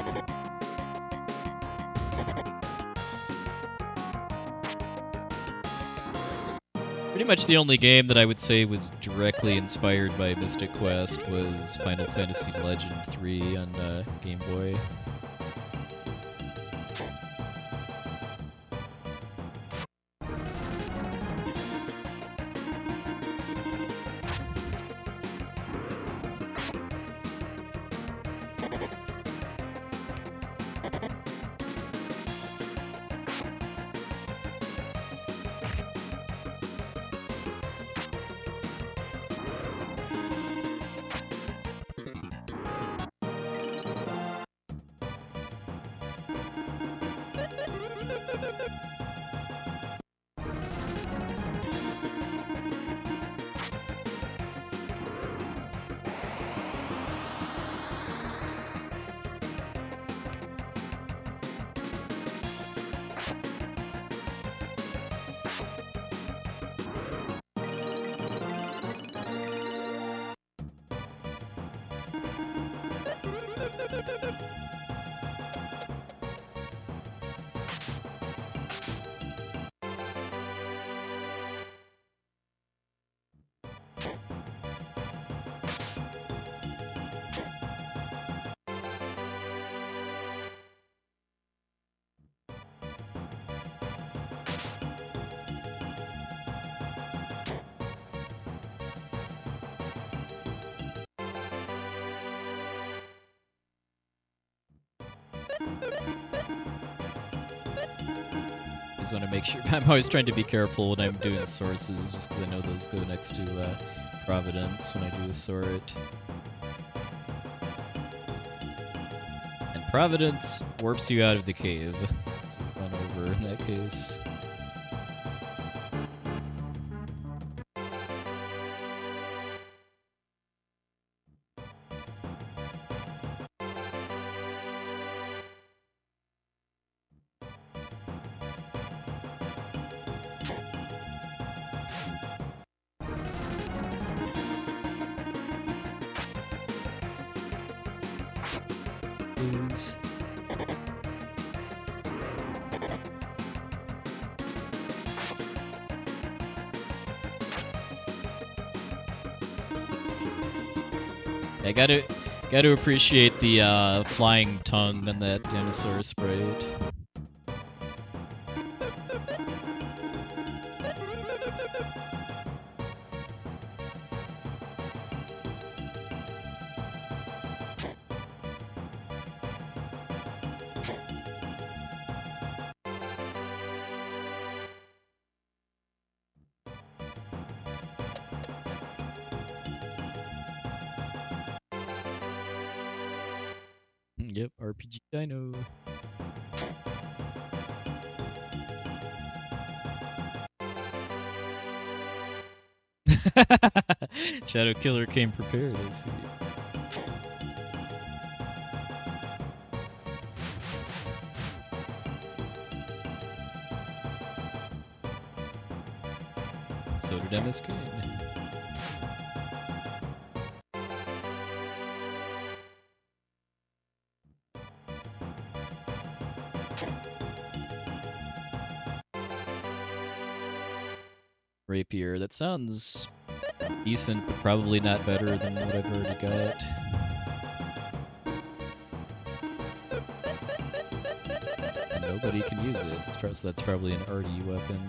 S1: Pretty much the only game that I would say was directly inspired by Mystic Quest was Final Fantasy Legend 3 on Game Boy. Just want to make sure. I'm always trying to be careful when I'm doing sources, just because I know those go next to Providence when I do a sort. And Providence warps you out of the cave, so run over in that case. I gotta appreciate the flying tongue on that dinosaur sprite. Yep, RPG Dino. Shadow Killer came prepared, I see. So did MSK. Rapier. That sounds decent, but probably not better than what I've already got. nobody can use it. So that's probably an RD weapon.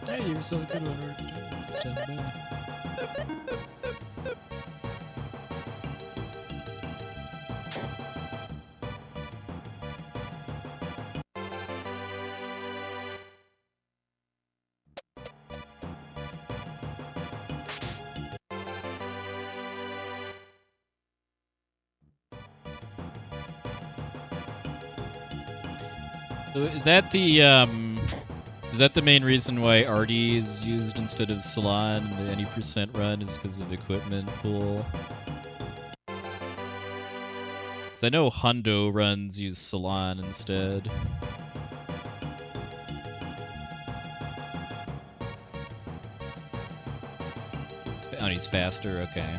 S1: Hey, you're so good on our stand by. So is that the main reason why RD is used instead of Salon in the any percent run is because of equipment pool? Because I know Hundo runs use Salon instead. Oh, he's faster, okay.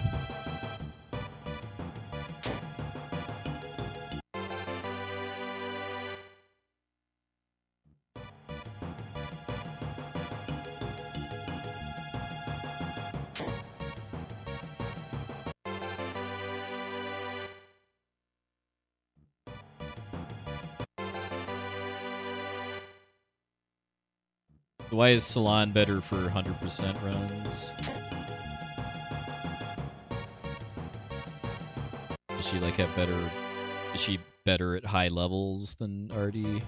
S1: Why is Salon better for 100% runs? Does she like have better? Is she better at high levels than RD?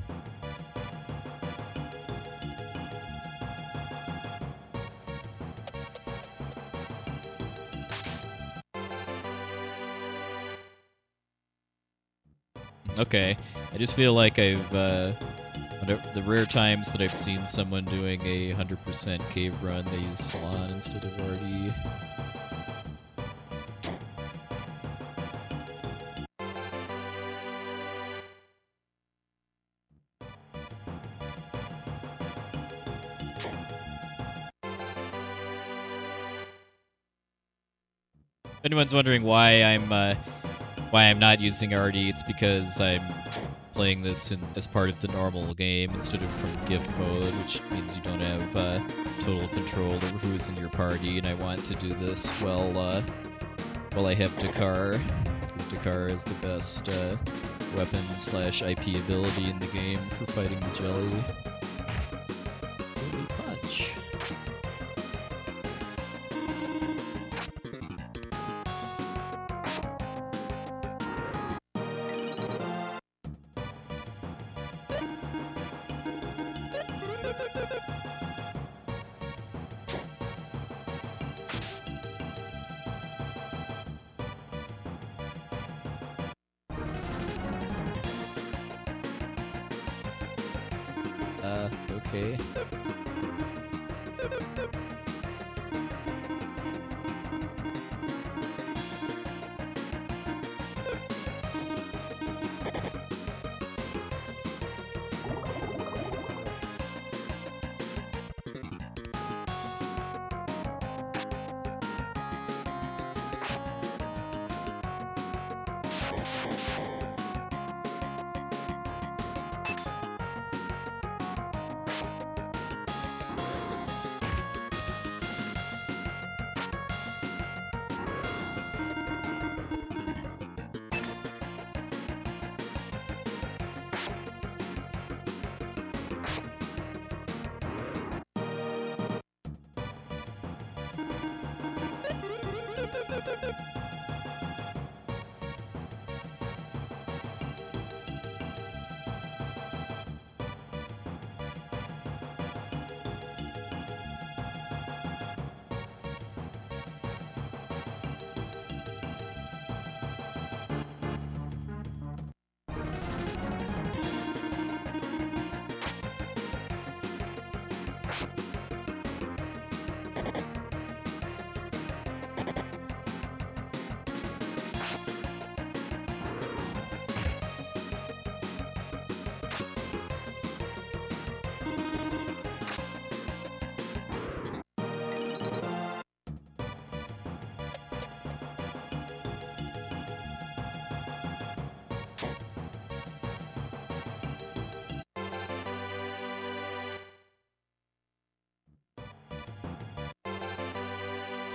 S1: Okay, I just feel like I've the rare times that I've seen someone doing a 100% cave run, they use Salon instead of RD. If anyone's wondering why I'm not using RD, it's because I'm playing this as part of the normal game instead of from gift mode, which means you don't have total control over who's in your party, and I want to do this while I have Dakar, because Dakar is the best weapon/IP ability in the game for fighting the jelly. Holy punch. Okay.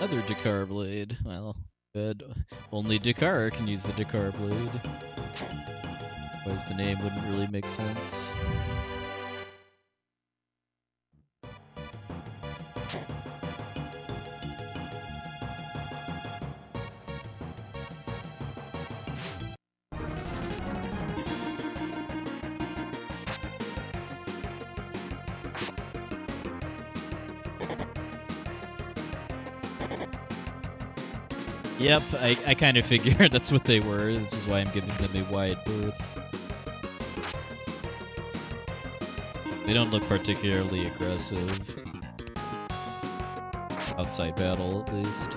S1: Another Dakar blade. Well, good. Only Dakar can use the Dakar blade. Otherwise the name wouldn't really make sense. Yep, I kind of figured that's what they were, which is why I'm giving them a wide berth. They don't look particularly aggressive. Outside battle, at least.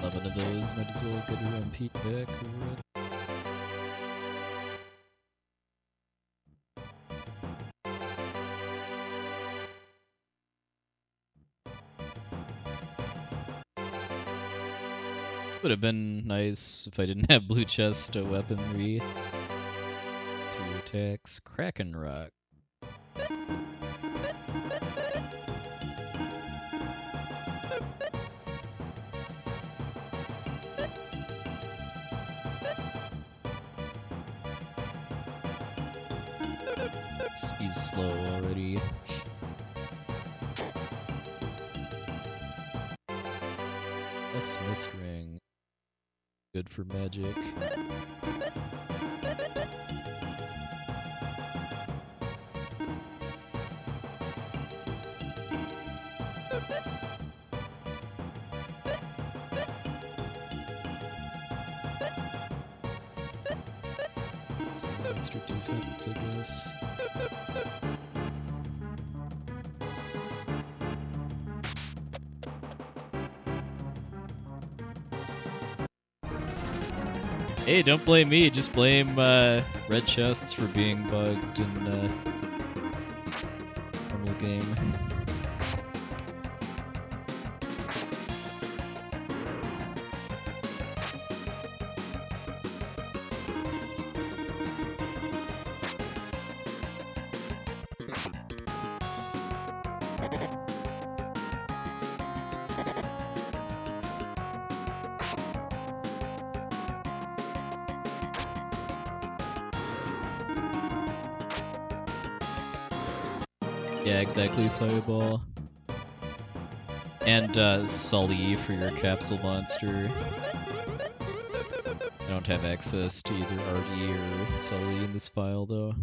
S1: One of those, might as well get her MP back. Would have been nice if I didn't have blue chest weaponry. 2 attacks. Kraken Rock. He's slow already. That's Mist Ring. Good for magic. Some extra defense, I guess. Hey, don't blame me, just blame red chests for being bugged in normal game. Yeah, exactly, Fireball. And Sully for your capsule monster. I don't have access to either Artie or Sully in this file, though.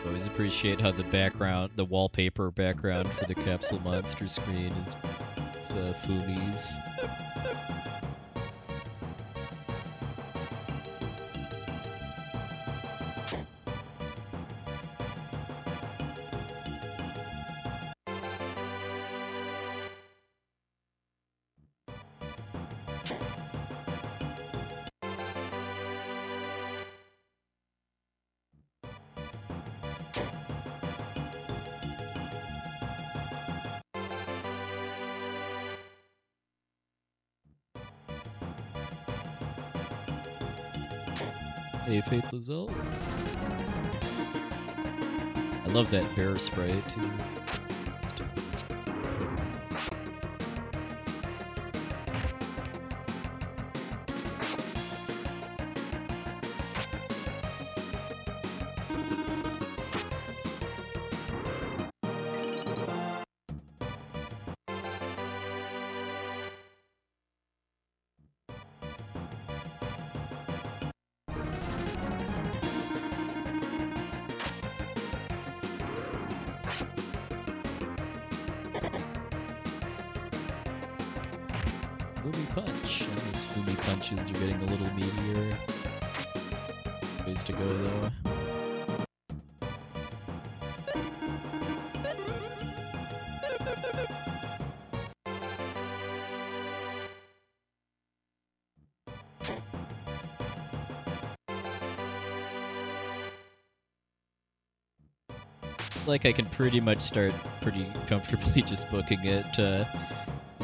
S1: Always appreciate how the background, the wallpaper background for the Capsule Monster screen is Fumi's. Hey, Faith Lizelle. I love that bear sprite too. Fumi Punch. And those Fumi Punches are getting a little meatier. Ways to go though. Like I can pretty much start pretty comfortably just booking it for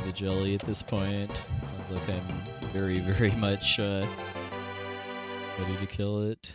S1: the jelly at this point. Sounds like I'm very, very much ready to kill it.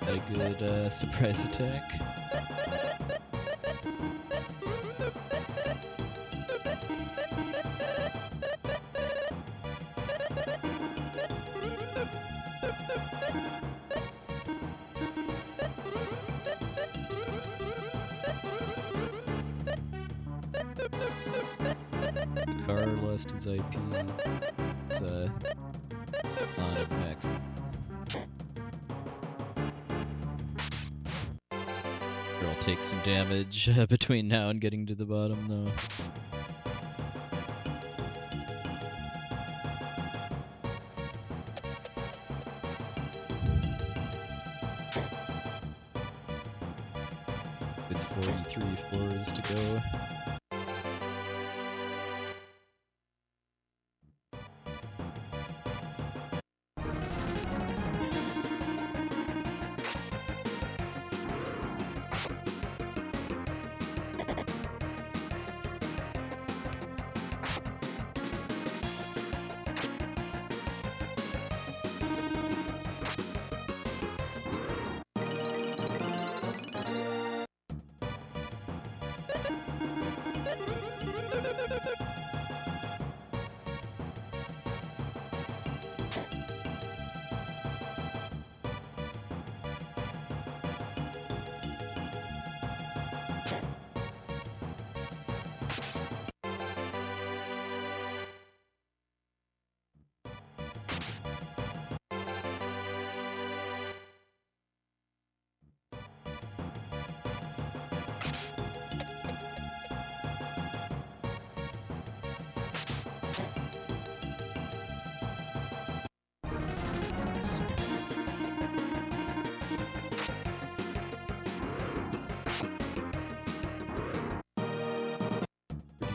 S1: A good surprise attack. Car lost his IP. It's on at max. I'll take some damage between now and getting to the bottom, though. With 43 floors to go.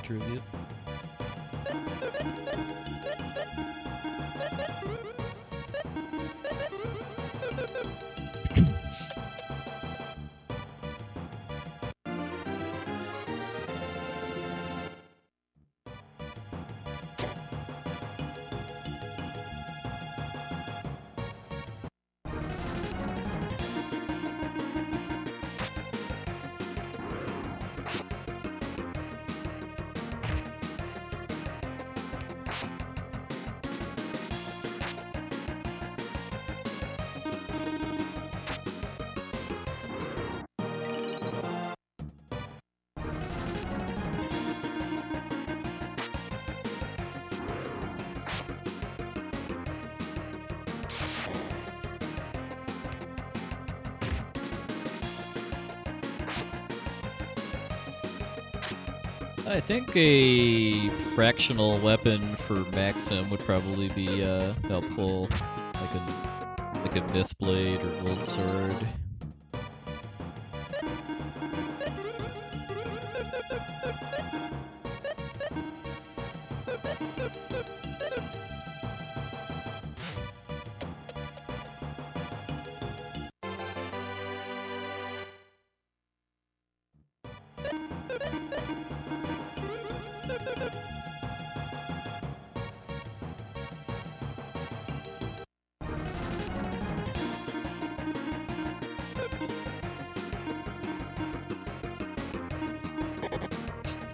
S1: Trivia. I think a fractional weapon for Maxim would probably be helpful, like a Myth Blade or Gold Sword.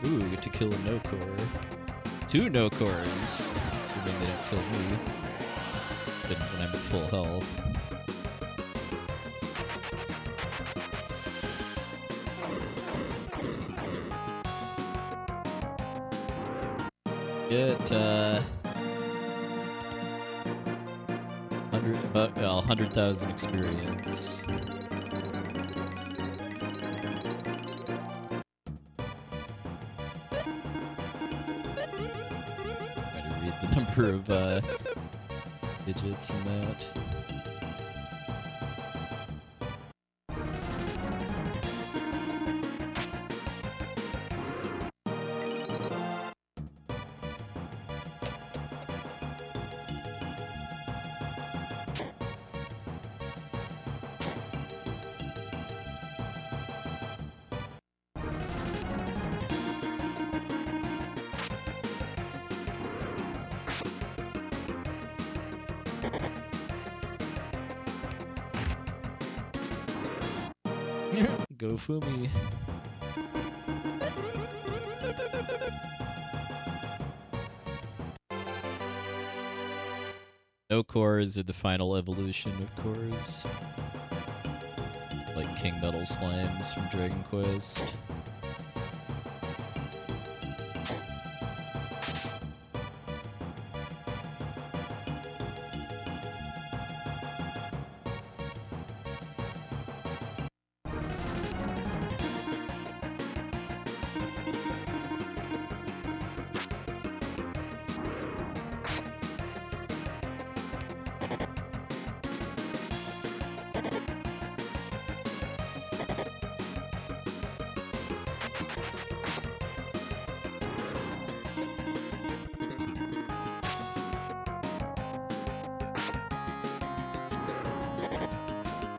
S1: Ooh, we get to kill a no-core. 2 no-cores! Assuming they don't kill me. But when I'm at full health. Get, about 100,000 experience. Number of digits in that. Go Fumi. No cores are the final evolution of cores. Like King Metal Slimes from Dragon Quest.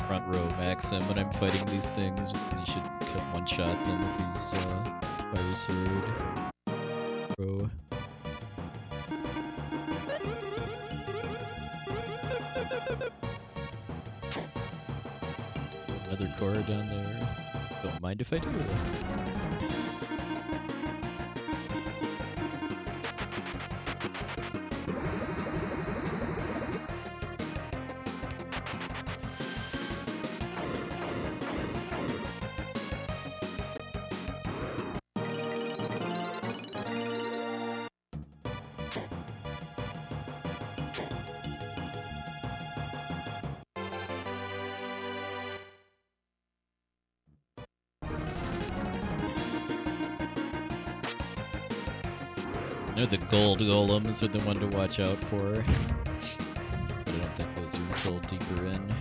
S1: Front row Maxim when I'm fighting these things, just because you should one-shot them with his fire sword. Bro. Another core down there. Don't mind if I do. I know the gold golems are the one to watch out for, but I don't think those are until deeper in.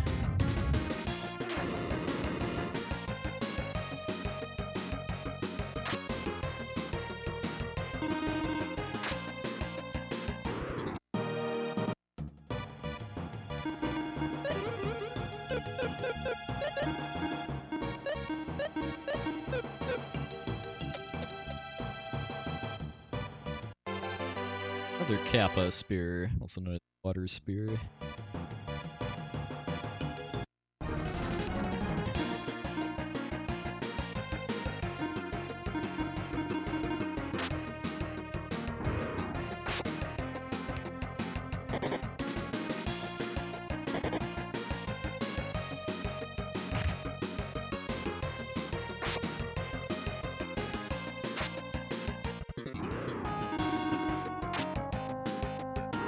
S1: Another Kappa spear, also known as water spear.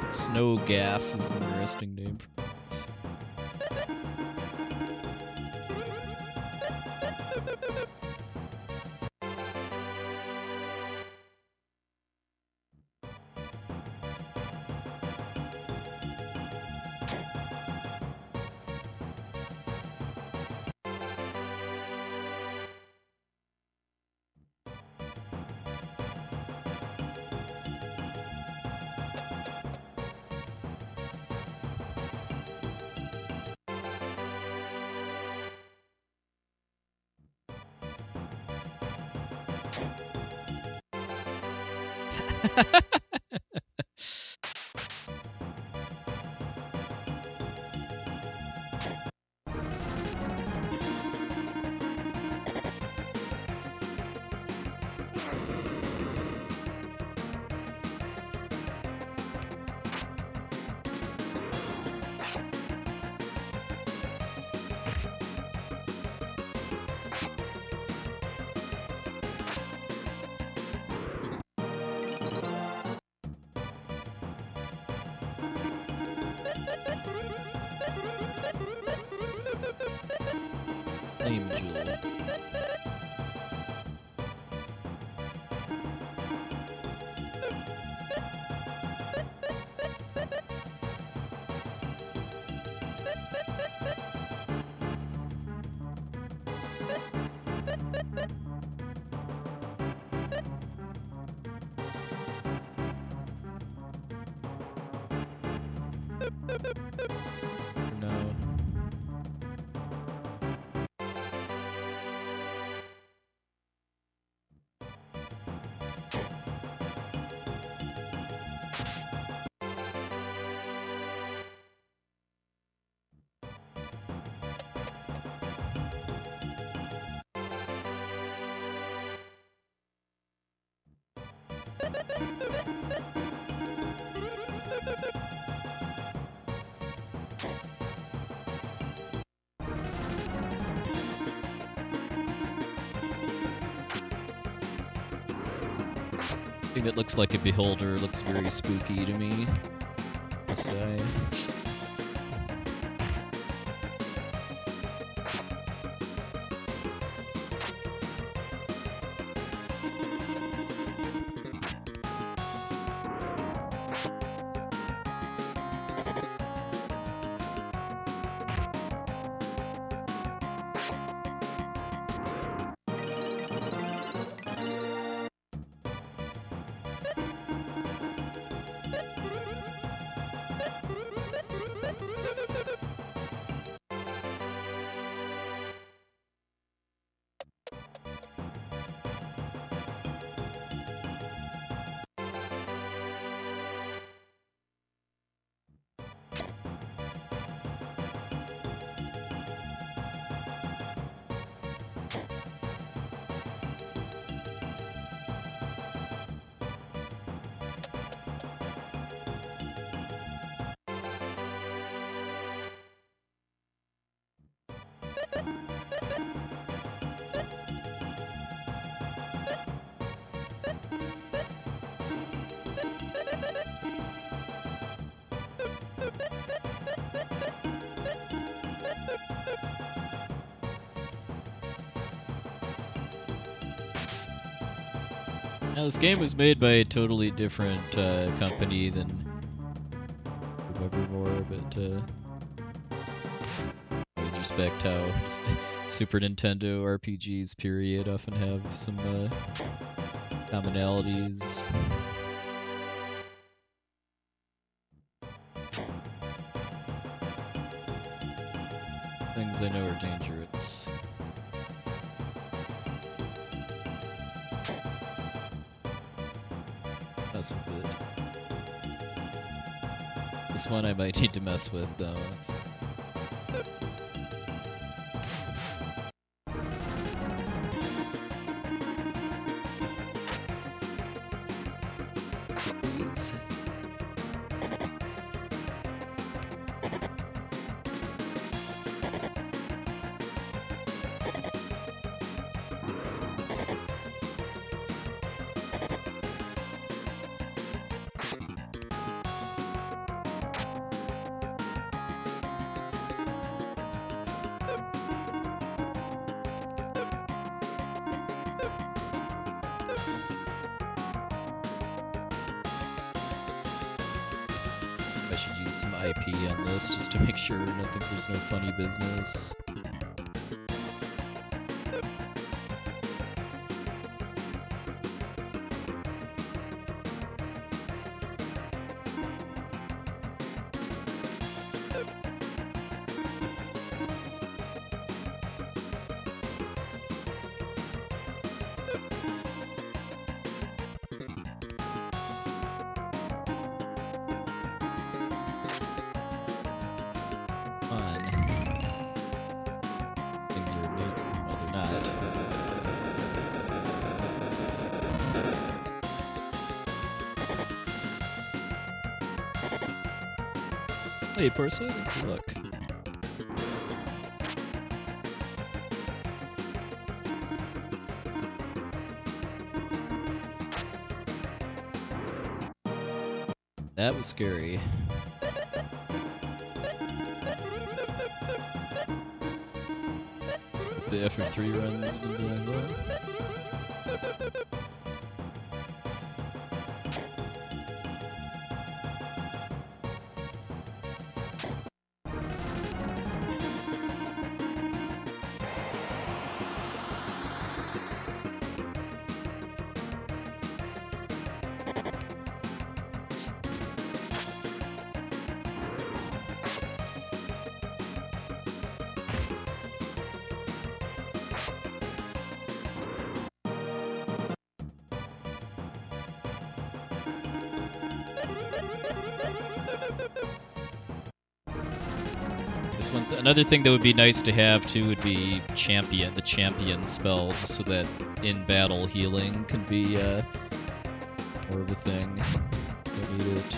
S1: Snow gas is an interesting name for this. Angel. No. Thing that looks like a beholder looks very spooky to me. This guy. Now, this game was made by a totally different company than Evermore, but I always respect how Super Nintendo RPGs, period, often have some commonalities. Things I know are dangerous. Mess with it. This one I might need to mess with though. Please. I should use some IP on this just to make sure I think there's no funny business. Hey, Parsa, thanks for luck. That was scary. The FF3 runs have been doing well. Another thing that would be nice to have too would be the champion spell, just so that in battle healing can be more of a thing. I need it.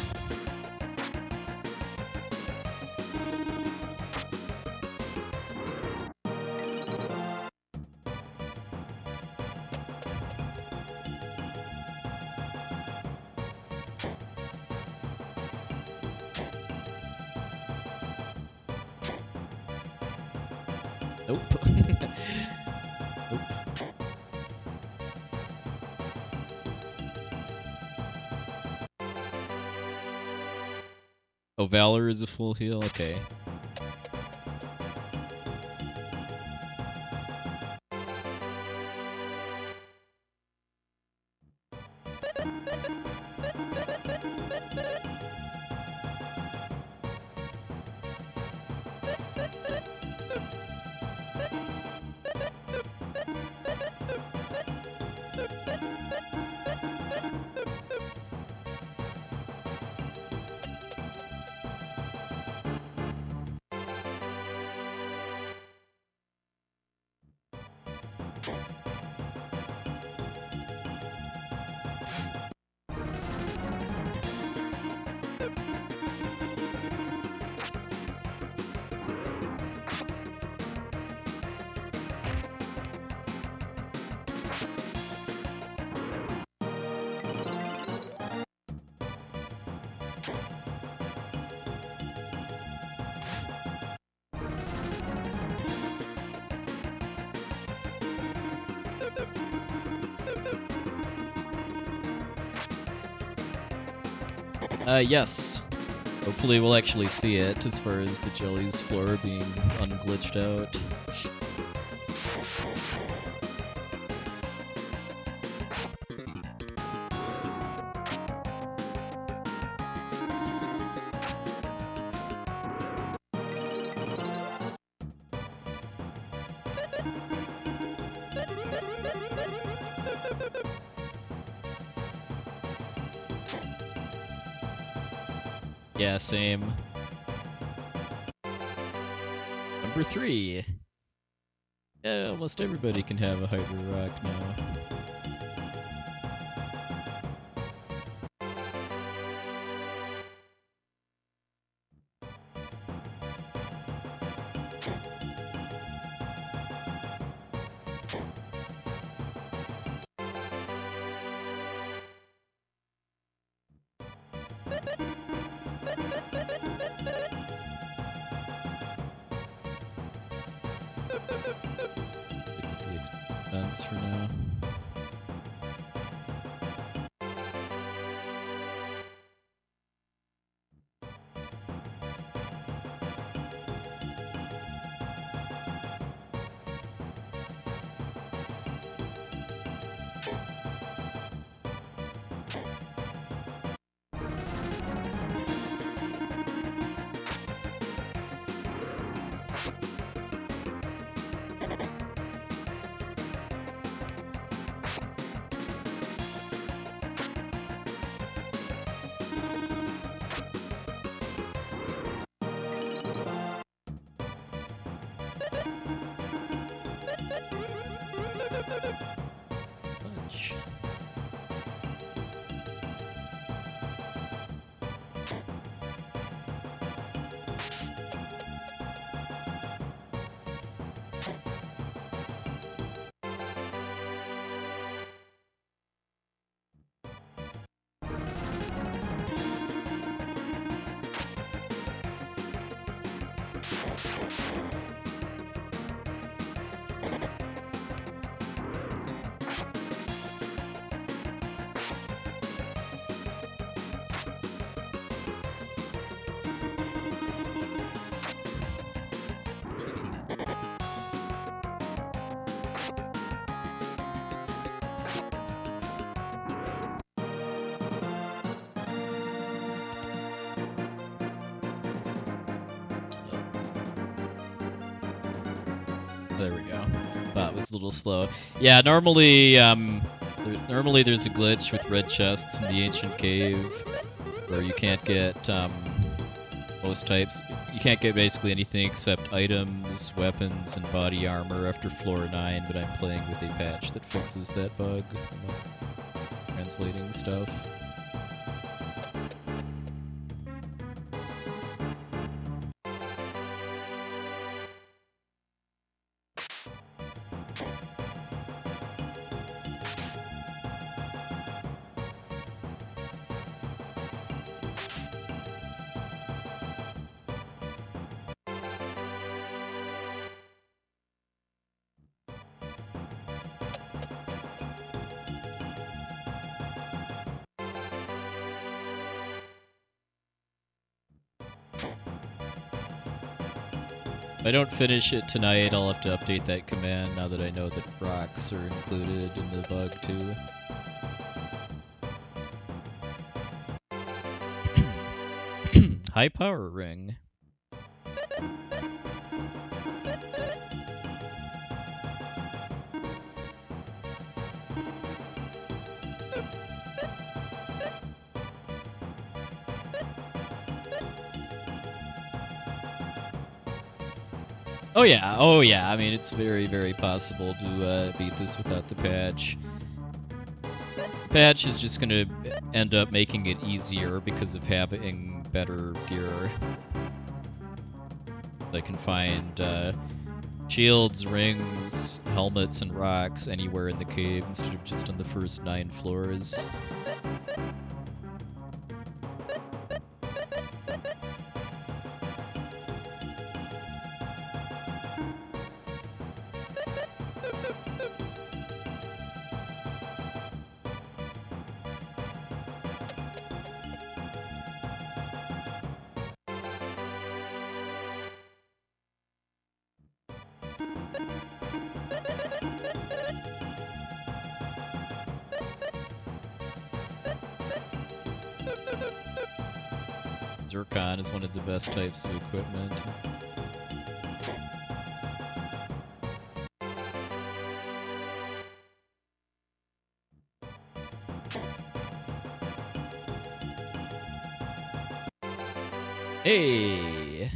S1: Nope. Nope. Oh, Valor is a full heal? Okay. Yes. Hopefully we'll actually see it as far as the Jelly's floor being unglitched out. Yeah, same. Number 3. Yeah, almost everybody can have a Hydro Rock now. For now. There we go. That was a little slow. Yeah, normally there's a glitch with red chests in the ancient cave where you can't get most types. You can't get basically anything except items, weapons, and body armor after floor 9, but I'm playing with a patch that fixes that bug. I'm translating stuff. If I don't finish it tonight, I'll have to update that command now that I know that rocks are included in the bug too. High power ring. Oh yeah, I mean, it's very, very possible to beat this without the patch. The patch is just gonna end up making it easier because of having better gear. I can find shields, rings, helmets, and rocks anywhere in the cave instead of just on the first 9 floors. Zircon is one of the best types of equipment. Hey!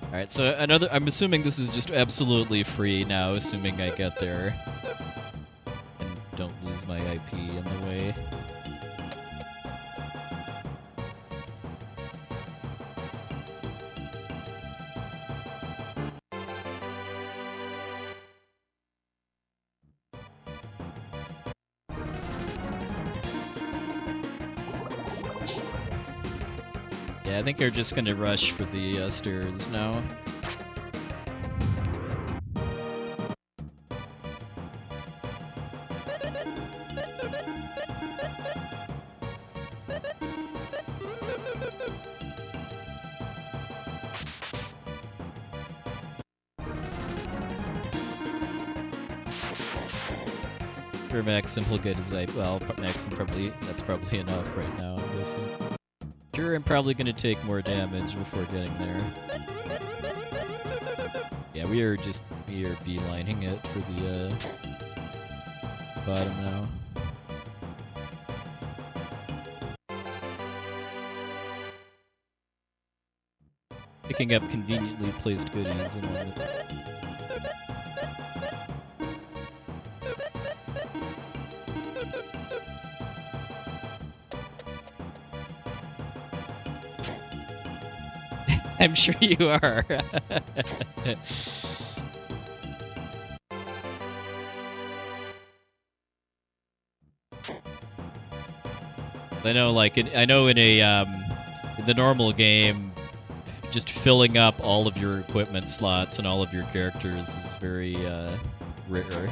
S1: Alright, so I'm assuming this is just absolutely free now, assuming I get there. Don't lose my IP in the way. Yeah, I think they're just gonna rush for the stairs now. Sure, Maxim will get his IP. Well, Maxim that's probably enough right now, I'm guessing. Sure, I'm probably gonna take more damage before getting there. Yeah, we are beelining it for the bottom now. Picking up conveniently placed goodies in one. I'm sure you are. I know, like, in the normal game, just filling up all of your equipment slots and all of your characters is very rare.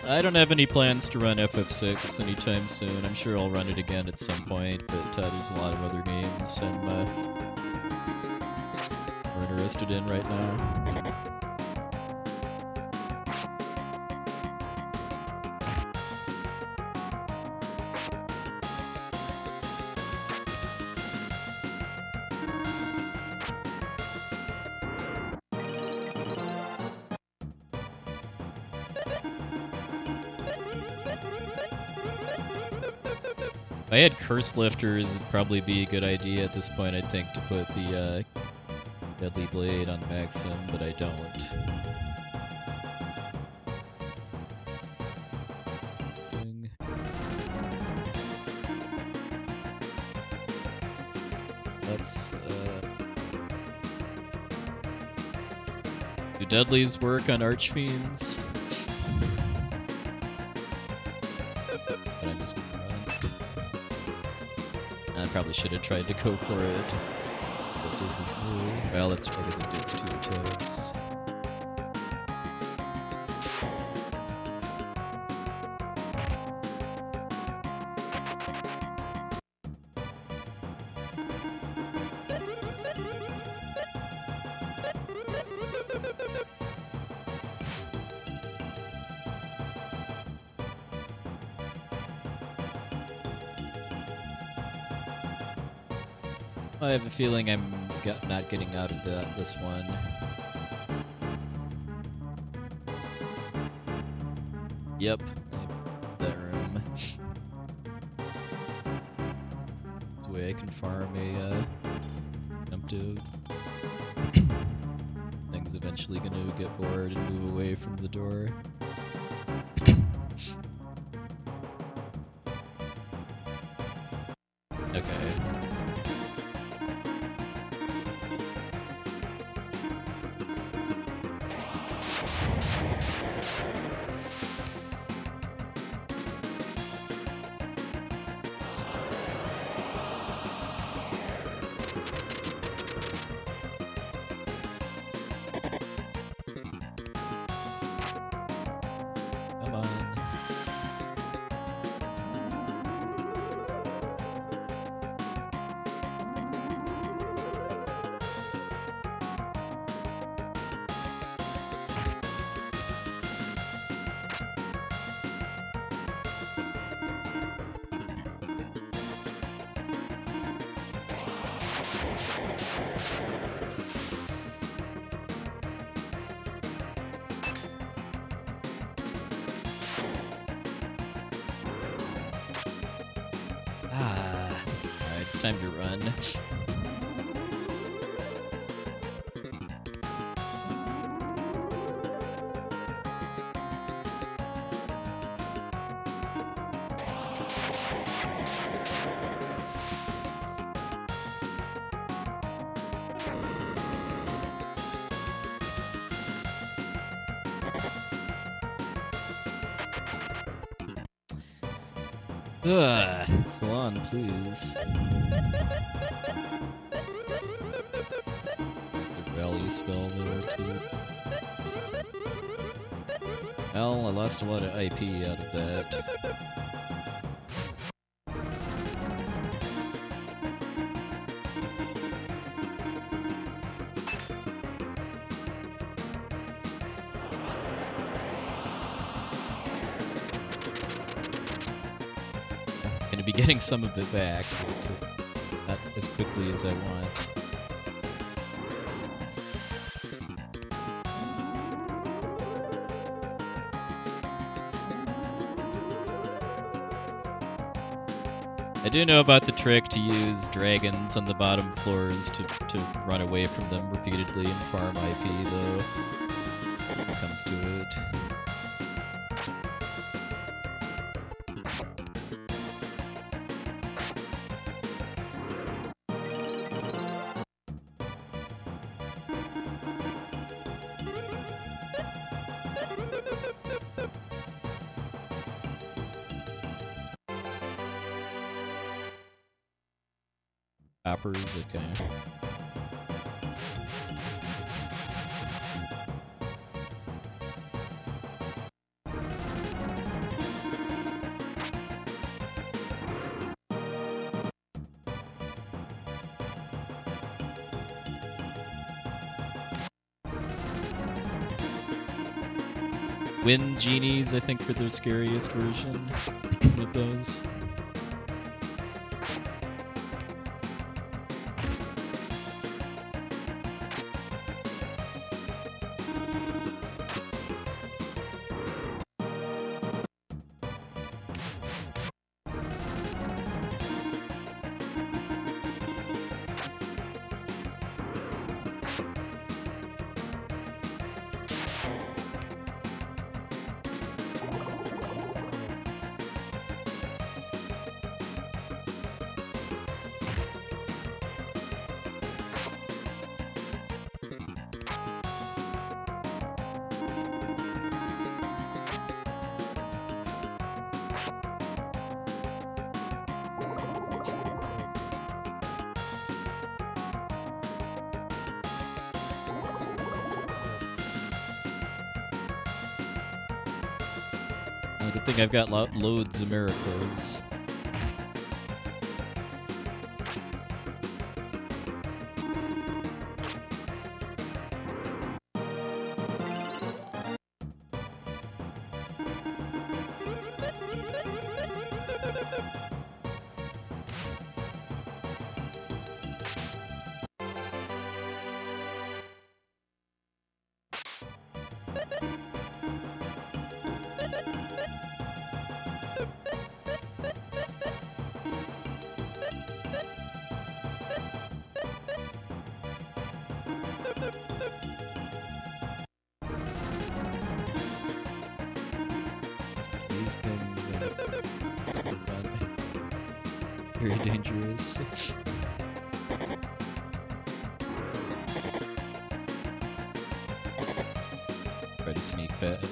S1: I don't have any plans to run FF6 anytime soon. I'm sure I'll run it again at some point, but there's a lot of other games I'm more interested in right now. If I had Curse Lifters, it'd probably be a good idea at this point, I think, to put the Deadly Blade on Maxim, but I don't. Let's do Deadlies work on Archfiends? I probably should have tried to go for it. But it was move. Well, that's because it does 2 attacks. I have a feeling I'm not getting out of this one. Yep, I have that room. This way I can farm a preemptive. Thing's eventually gonna get bored and move away from the door. Okay. Come on. Alright, it's time to run. Salon, please. The rally spell there, too. Well, I lost a lot of IP out of that. Be getting some of it back, but not as quickly as I want. I do know about the trick to use dragons on the bottom floors to run away from them repeatedly and farm IP, though, when it comes to it. Hoppers, okay. Wind genies, I think, are the scariest version of those. Good thing I've got loads of miracles. These things very dangerous. Try to sneak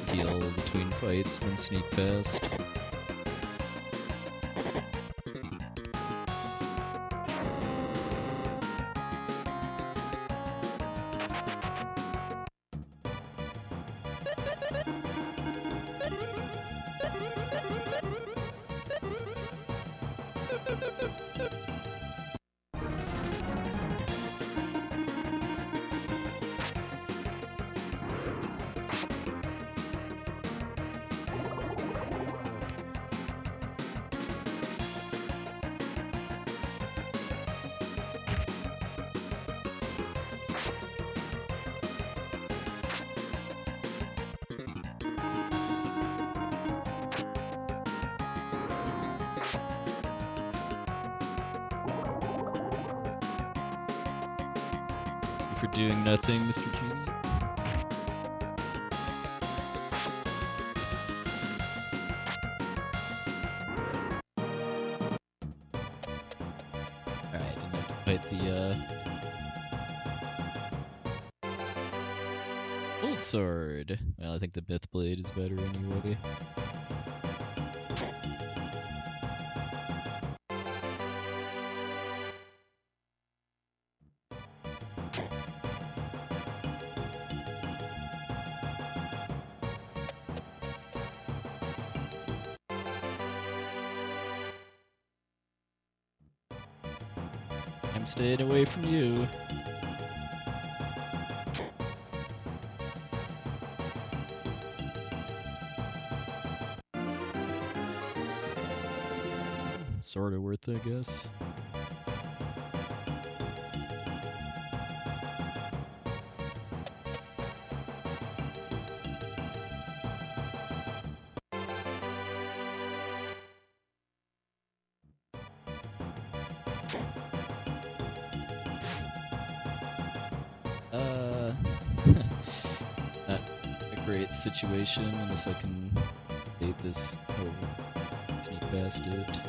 S1: heal between fights, then sneak past. For doing nothing, Mr. Genie. Alright, didn't have to fight the Old Sword. Well, I think the Myth Blade is better anyway. I'm staying away from you. Sorta worth it, I guess. Not a great situation unless I can bait this or sneak past it.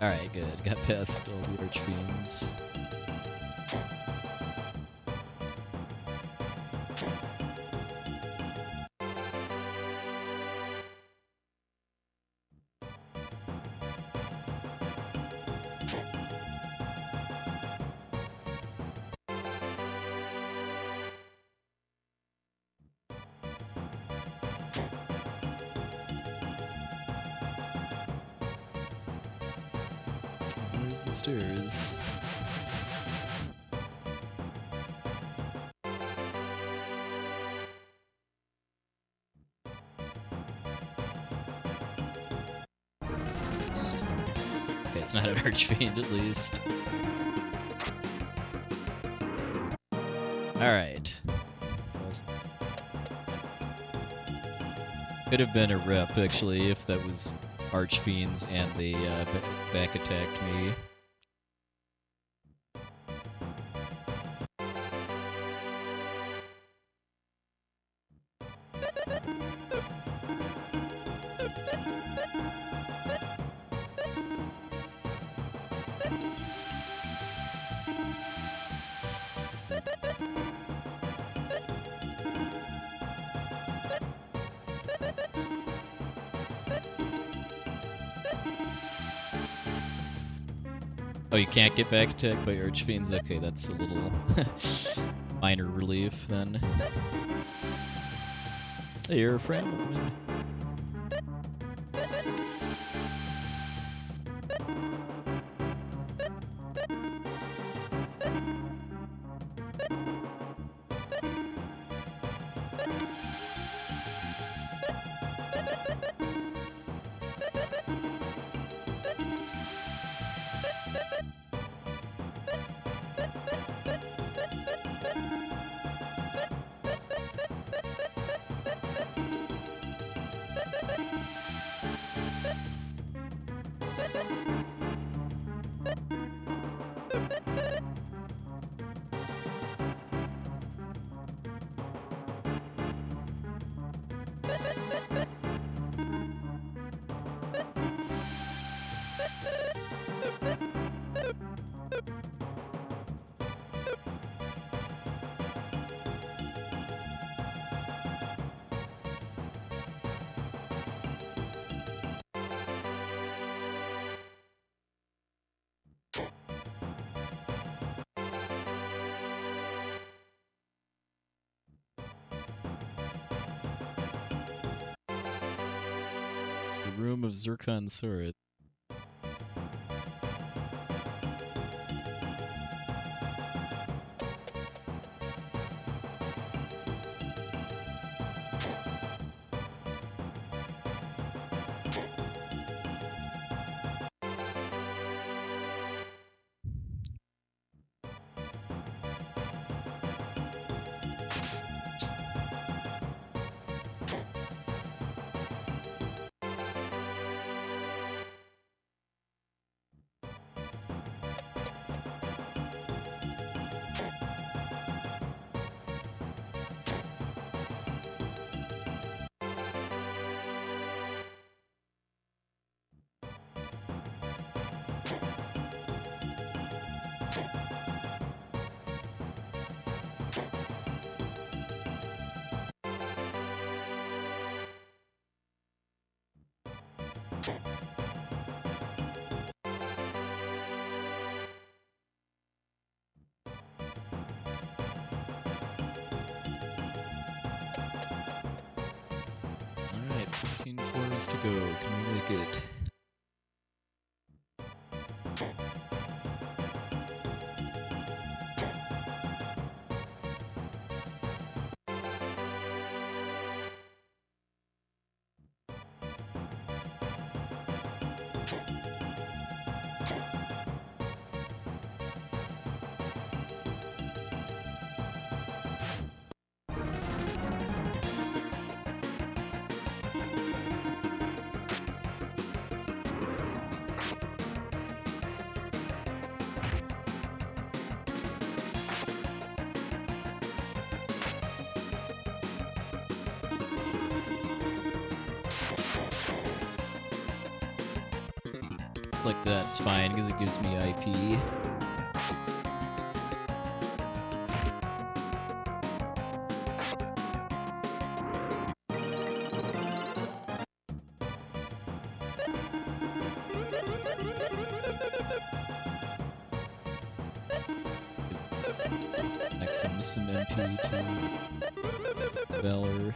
S1: Alright, good. Got past all the Archfiends. stairs. Okay, it's not an Archfiend at least. Alright. Could have been a rep, actually, if that was Archfiends and they back attacked me. Oh, you can't get back attacked by Archfiends? Okay, that's a little minor relief then. Hey, you're a friend. Room of Zircon Sword. Alright, 15 floors to go. Can we make it? Like that's fine because it gives me IP. Next, some MP to Valor.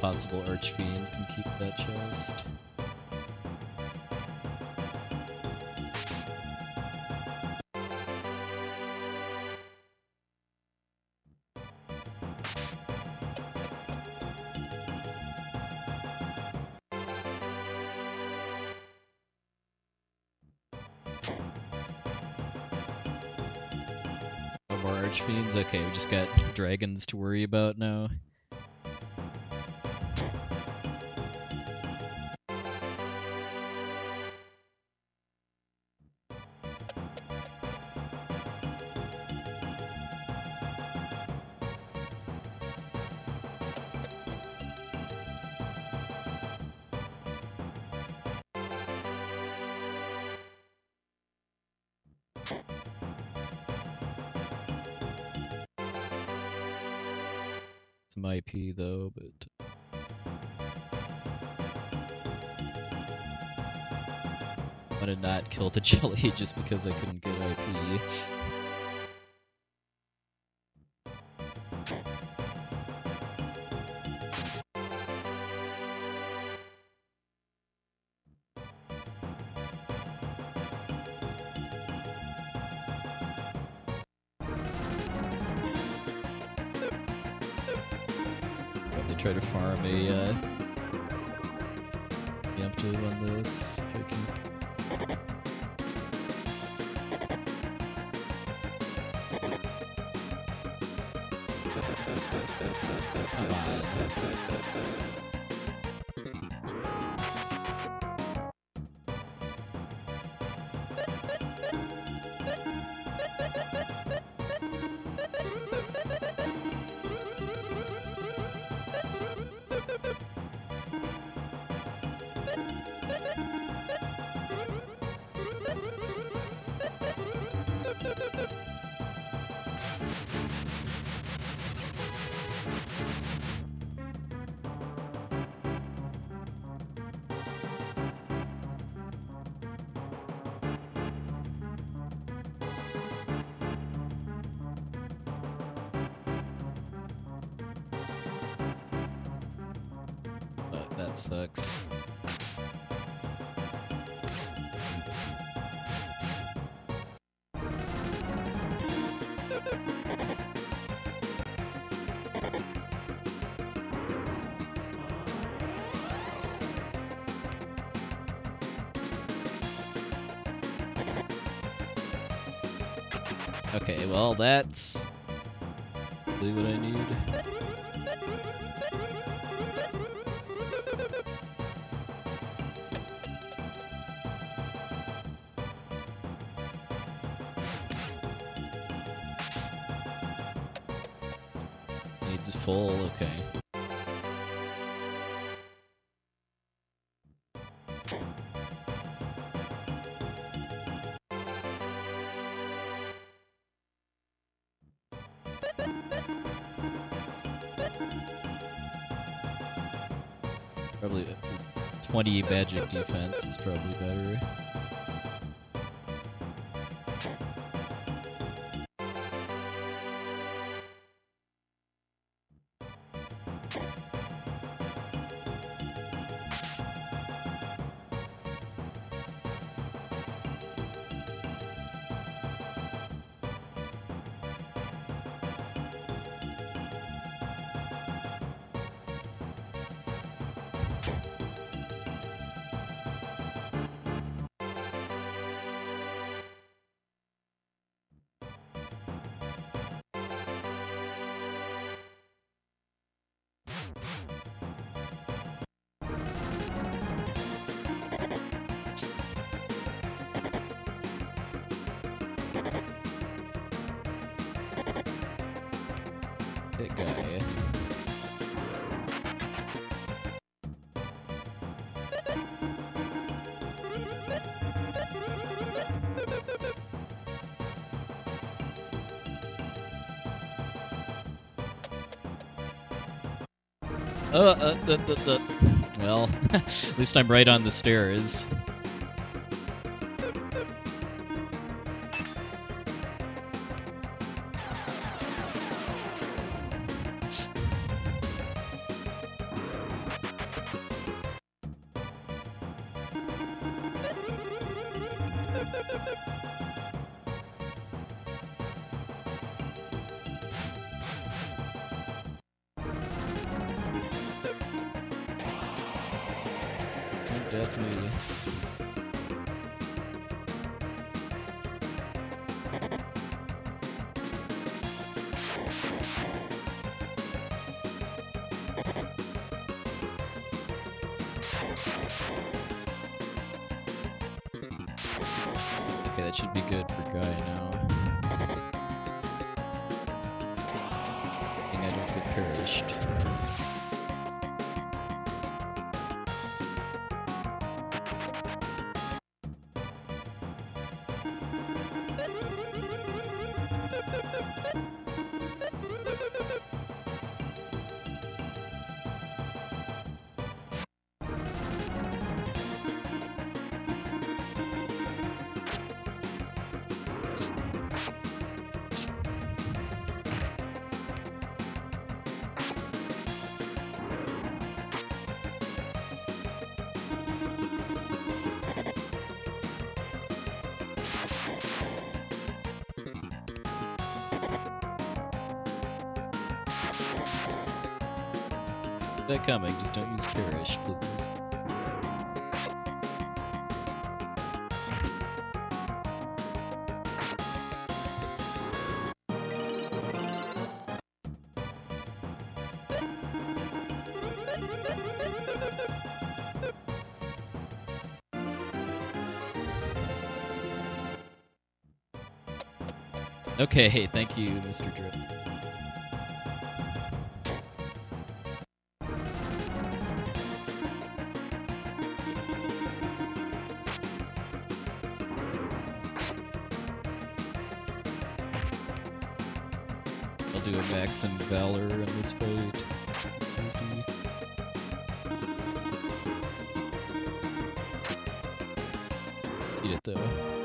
S1: possible Archfiend can keep that chest. No more Archfiends? Okay, we just got dragons to worry about now. Some IP though, but I'm gonna not kill the jelly just because I couldn't get IP. Probably try to farm a preemptive on this if I keep. Come on. That sucks. Okay, well that's really what I need. Needs full, okay. Probably 20 magic defense is probably better. That guy. Well, at least I'm right on the stairs. Definitely. Okay, that should be good for Guy now. I don't get perished. That coming, just don't use Perish, please. Okay, thank you, Mr. Drip. I'll do a Max and Valor in this fight. Eat it though.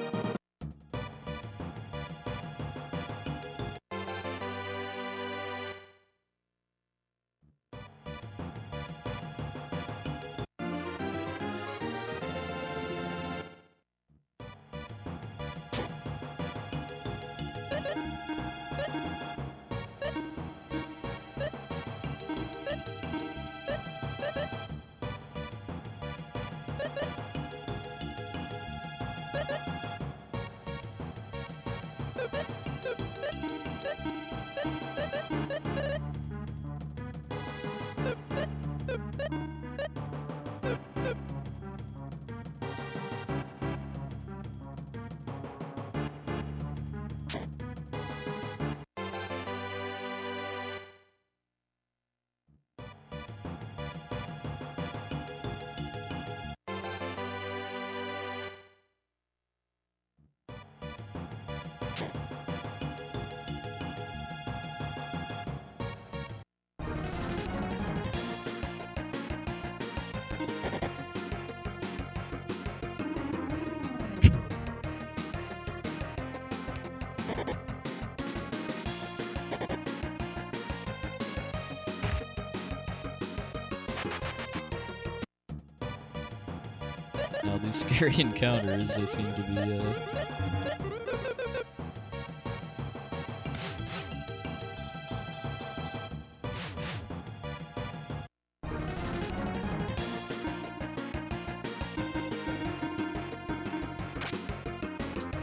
S1: Now these scary encounters, they seem to be,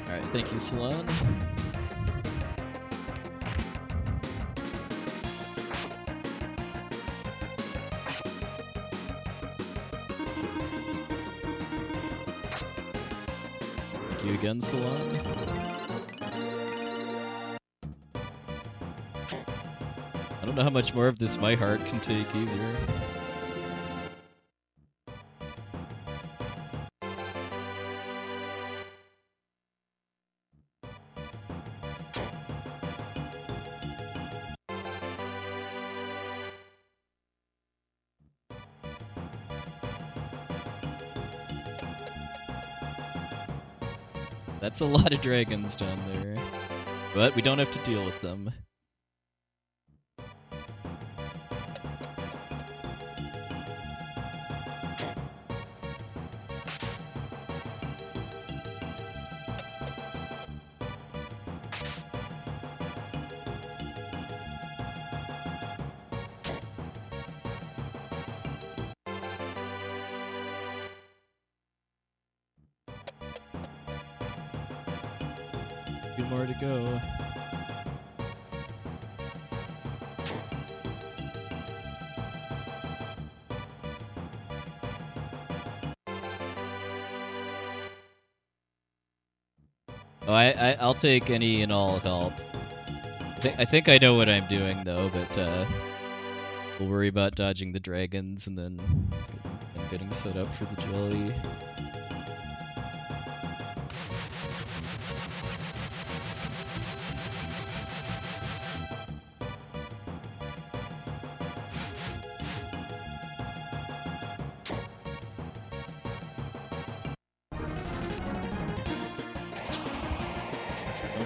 S1: Alright, thank you, Salon. Thank you again, Salon. I don't know how much more of this my heart can take either. That's a lot of dragons down there. But we don't have to deal with them. more to go. Oh, I'll take any and all help. I think I know what I'm doing though, but we'll worry about dodging the dragons and then getting set up for the jelly.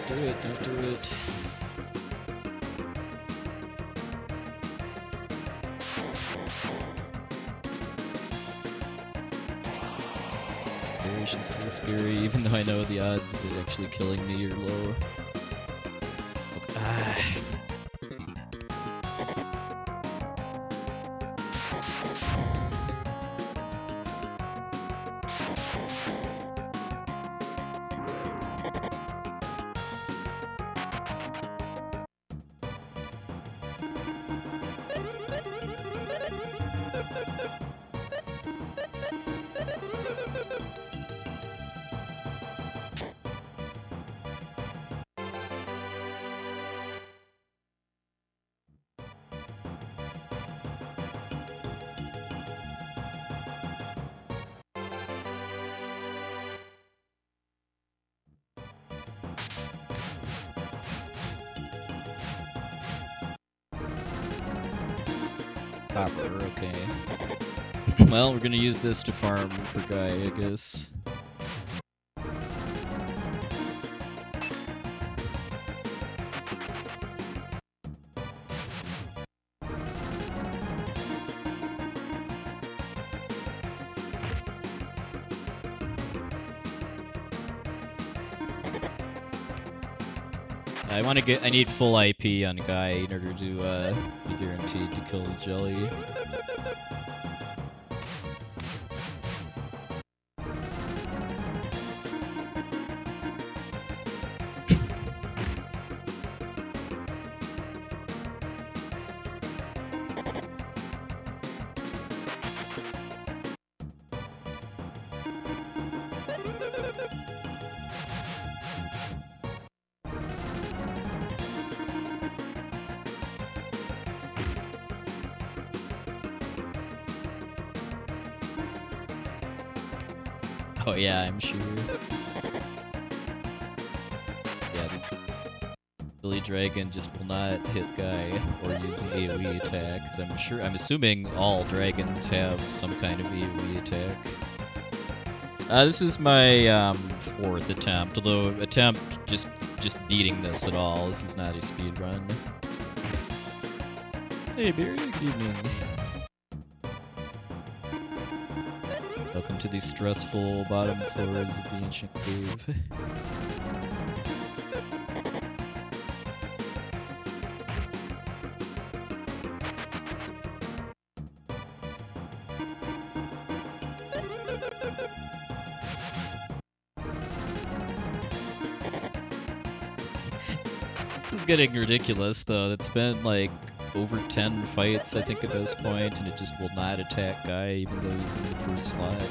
S1: Don't do it, don't do it. Variation's so scary, even though I know the odds of it actually killing me are low. Okay. Ah. Copper, okay. Well, we're gonna use this to farm for Guy, I guess. I need full IP on Guy in order to be guaranteed to kill the jelly. Oh yeah, I'm sure. Yeah, the Billy Dragon just will not hit Guy or use the AoE attack, because I'm assuming all dragons have some kind of AoE attack. This is my fourth attempt, although just beating this at all. This is not a speed run. Hey Barry, good evening. Welcome to the stressful bottom floors of the ancient cave. This is getting ridiculous though. It's been like over 10 fights I think at this point, and it just will not attack Guy even though he's in the first slot.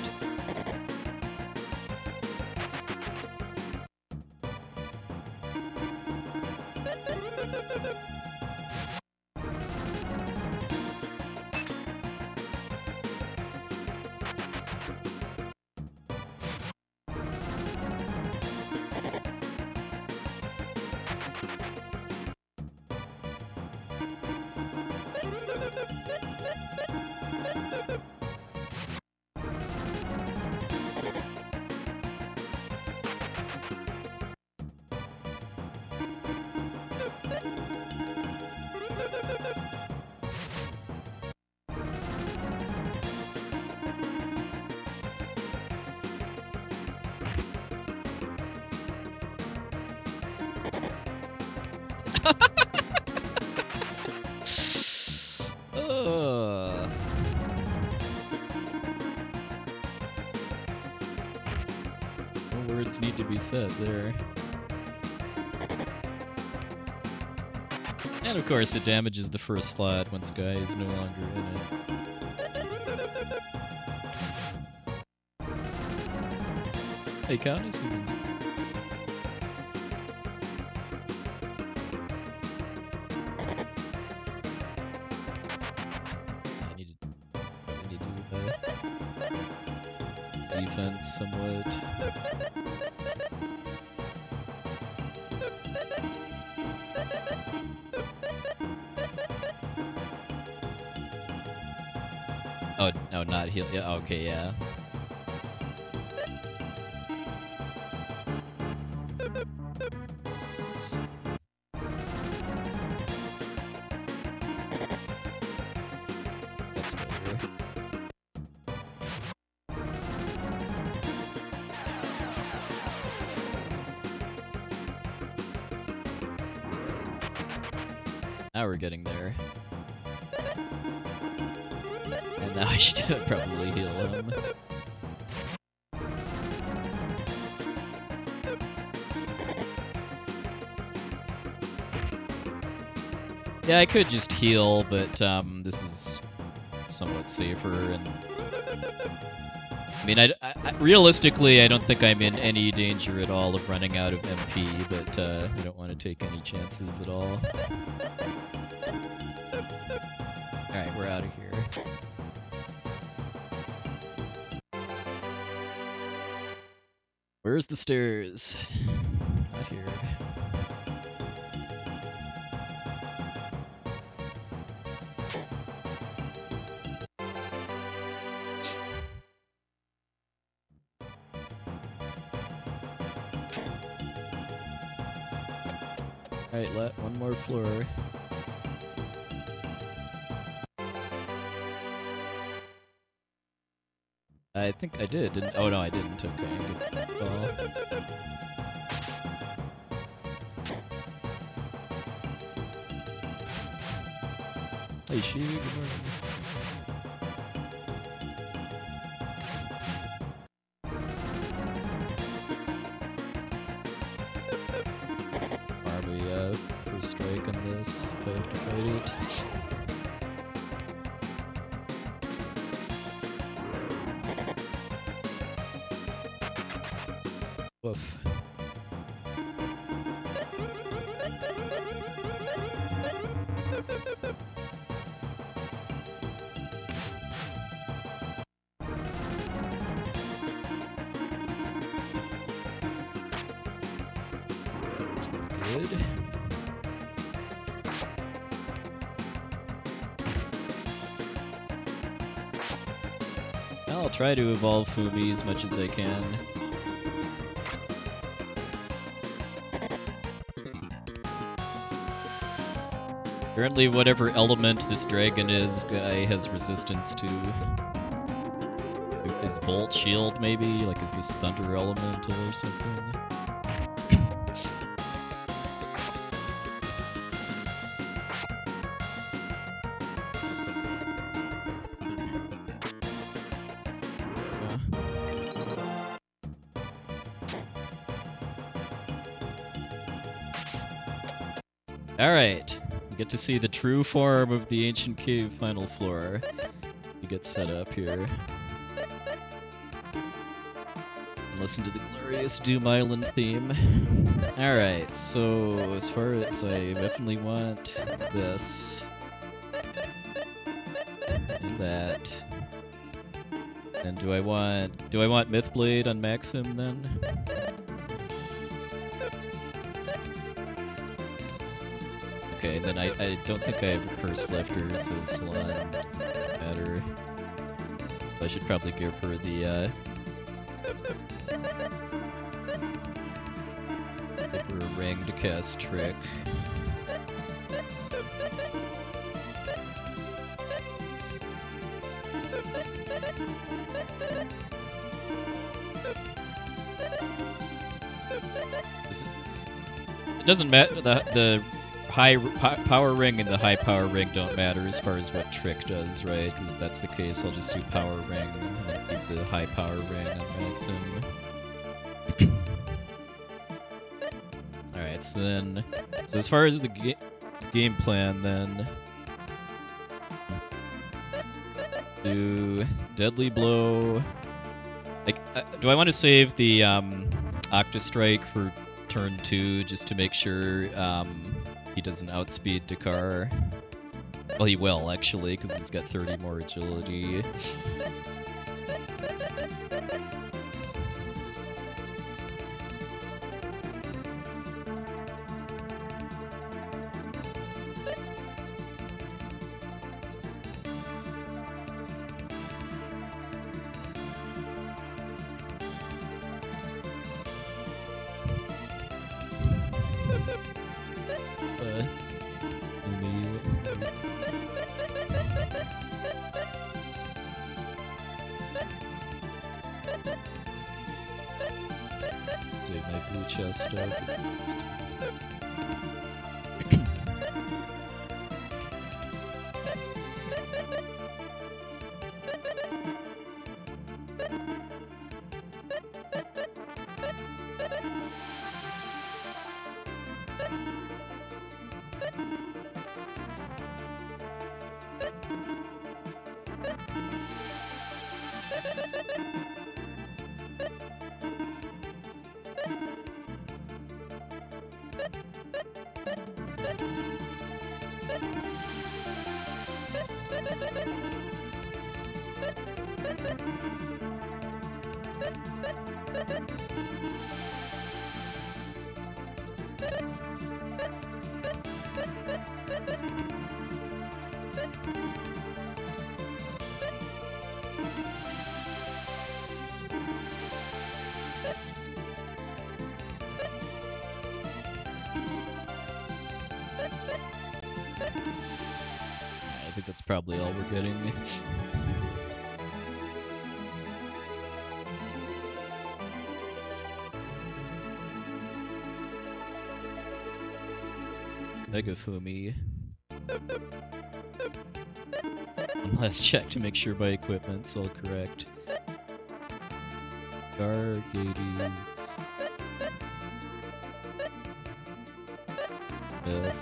S1: No words need to be said there. And of course, it damages the first slot once Guy is no longer in it. Hey, County seems. I need to do the defense somewhat. Oh, no, not heal. Yeah, okay, yeah. That's better. Now we're getting there. And now I should probably heal him. Yeah, I could just heal, but this is somewhat safer. And I mean, realistically, I don't think I'm in any danger at all of running out of MP, but I don't want to take any chances at all. Alright, we're out of here. Where's the stairs? Not here. Alright, let one more floor. I think I did, didn't— oh no, I didn't. Okay, good call. Hey, Shi, good morning. Army, first strike on this, if I have to fight it. Woof. Good. I'll try to evolve Fumi as much as I can. Apparently whatever element this dragon is, Guy has resistance to. Is Bolt Shield maybe? Like, is this Thunder Elemental or something? Alright. We get to see the true form of the Ancient Cave final floor. We get set up here. And listen to the glorious Doom Island theme. Alright, so as far as I definitely want this. And that. And do I want Mythblade on Maxim then? Okay, then I don't think I have a Curse Lifter, so Salon doesn't matter. I should probably give her the, give her a ring to cast Trick. It doesn't matter, the high power ring and the high power ring don't matter as far as what Trick does, right? Because if that's the case, I'll just do power ring and then keep the high power ring on Maxim. Alright, so as far as the game plan then. Do Deadly Blow. Like, do I want to save the Octastrike for turn 2 just to make sure he doesn't outspeed Dakar? Well, he will actually, because he's got 30 more agility. Save my blue chest up. I think that's probably all we're getting. Megafumi. One last check to make sure my equipment's all correct. Gargades. Myth.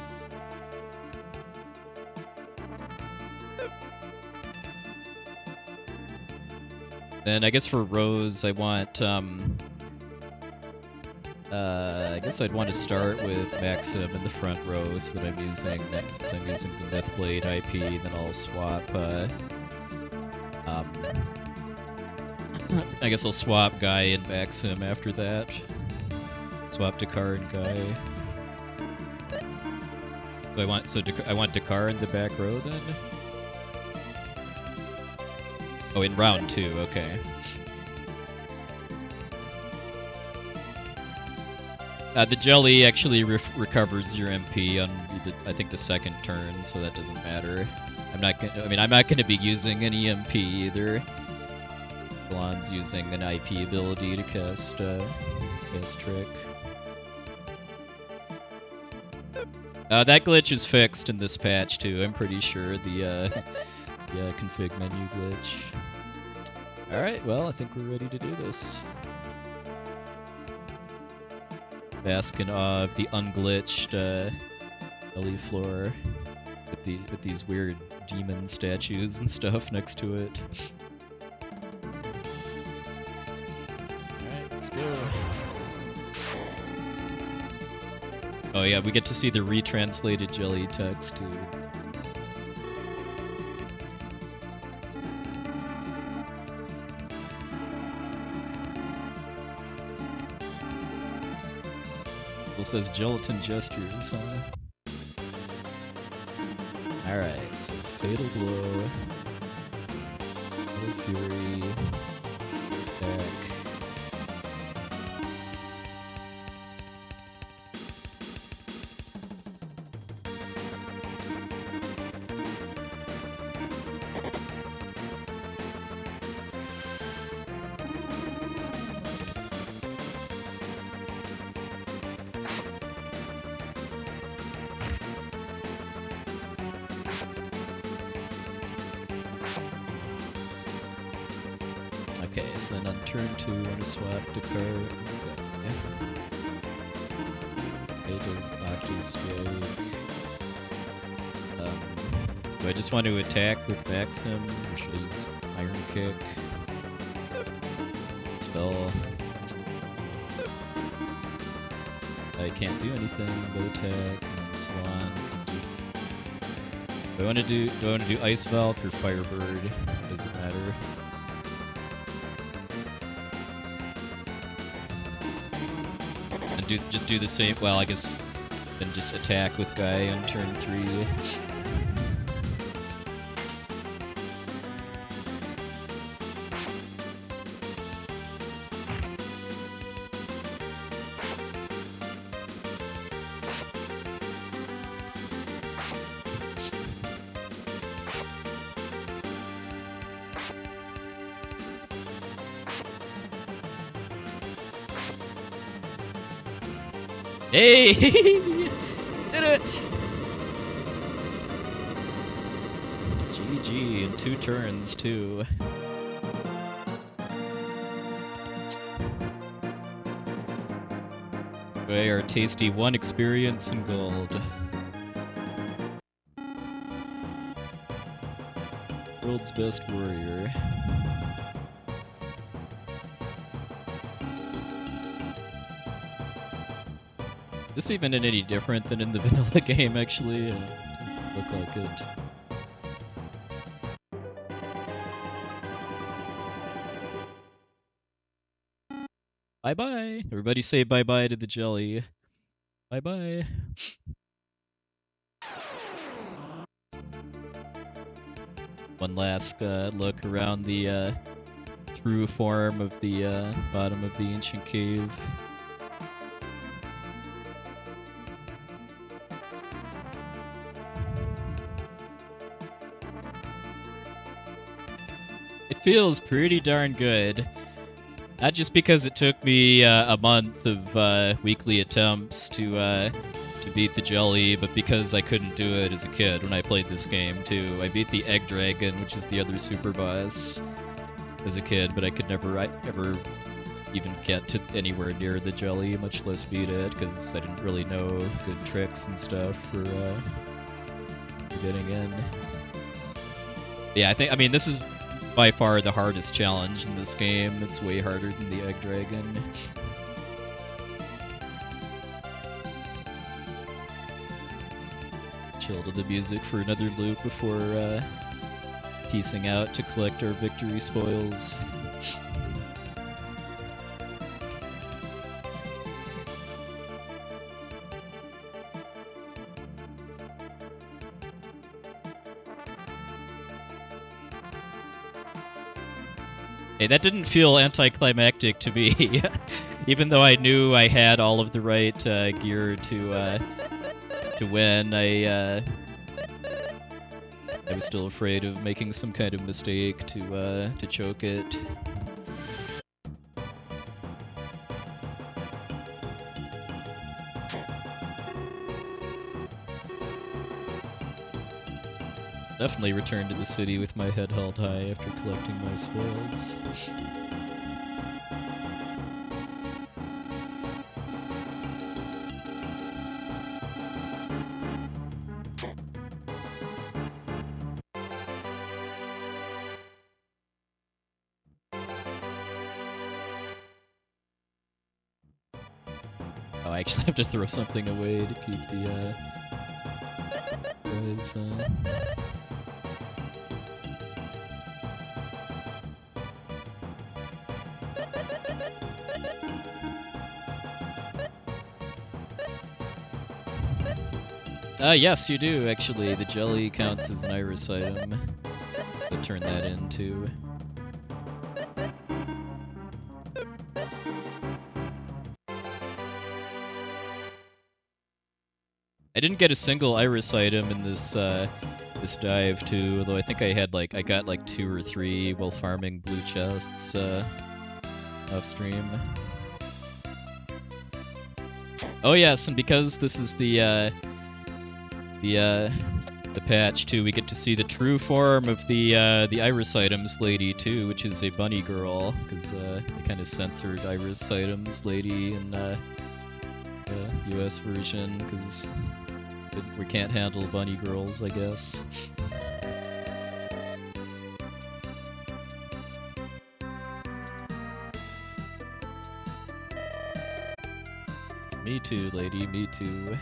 S1: Then I guess for Rose, I want, I guess I'd want to start with Maxim in the front row so that I'm using, since I'm using the Mythblade IP, then I'll swap, I guess I'll swap Guy and Maxim after that. Swap Dakar and Guy. Do I want, so I want Dakar in the back row then? Oh, in round 2, okay. The jelly actually recovers your MP on, I think, the second turn, so that doesn't matter. I'm not gonna be using any MP either. Blonde's using an IP ability to cast Trick. That glitch is fixed in this patch too. I'm pretty sure the config menu glitch. Alright, well, I think we're ready to do this. Bask in awe of the unglitched LE floor with these weird demon statues and stuff next to it. Alright, let's go. Oh yeah, we get to see the retranslated jelly text too. It says gelatin gestures, huh? Alright, so Fatal Blow, Fatal Fury, back. Okay, so then on turn 2, I'm gonna swap Dakar. It does Octastrike. Do I just want to attack with Maxim, or should I use Iron Kick? Spell. I can't do anything, but attack, and Salon can do... Do I want to do Ice Valk or Firebird? Doesn't matter. And just do the same, well I guess, then just attack with Guy on turn 3. Hey! Did it! GG in 2 turns, too. Okay, our tasty 1 experience in gold. World's best warrior. Is this even any different than in the vanilla game, actually? It doesn't look like it. Bye-bye! Everybody say bye-bye to the jelly. Bye-bye. One last look around the true form of the bottom of the ancient cave. It feels pretty darn good. Not just because it took me a month of weekly attempts to beat the jelly, but because I couldn't do it as a kid when I played this game too. I beat the Egg Dragon, which is the other super boss, as a kid, but I could never ever even get to anywhere near the jelly, much less beat it, because I didn't really know good tricks and stuff for getting in. Yeah, I mean, this is by far the hardest challenge in this game. It's way harder than the Egg Dragon. Chill to the music for another loop before piecing out to collect our victory spoils. Hey, that didn't feel anticlimactic to me. Even though I knew I had all of the right gear to win, I was still afraid of making some kind of mistake to choke it. Definitely returned to the city with my head held high after collecting my spoils. Oh, I actually have to throw something away to keep the guys, yes, you do, actually. The jelly counts as an iris item. So turn that into. I didn't get a single iris item in this this dive too, although I think I had I got like 2 or 3 while farming blue chests off stream. Oh yes, and because this is the patch too, we get to see the true form of the Iris Items lady too, which is a bunny girl, because they kind of censored Iris Items lady in the US version, because we can't handle bunny girls, I guess. Me too, lady, me too.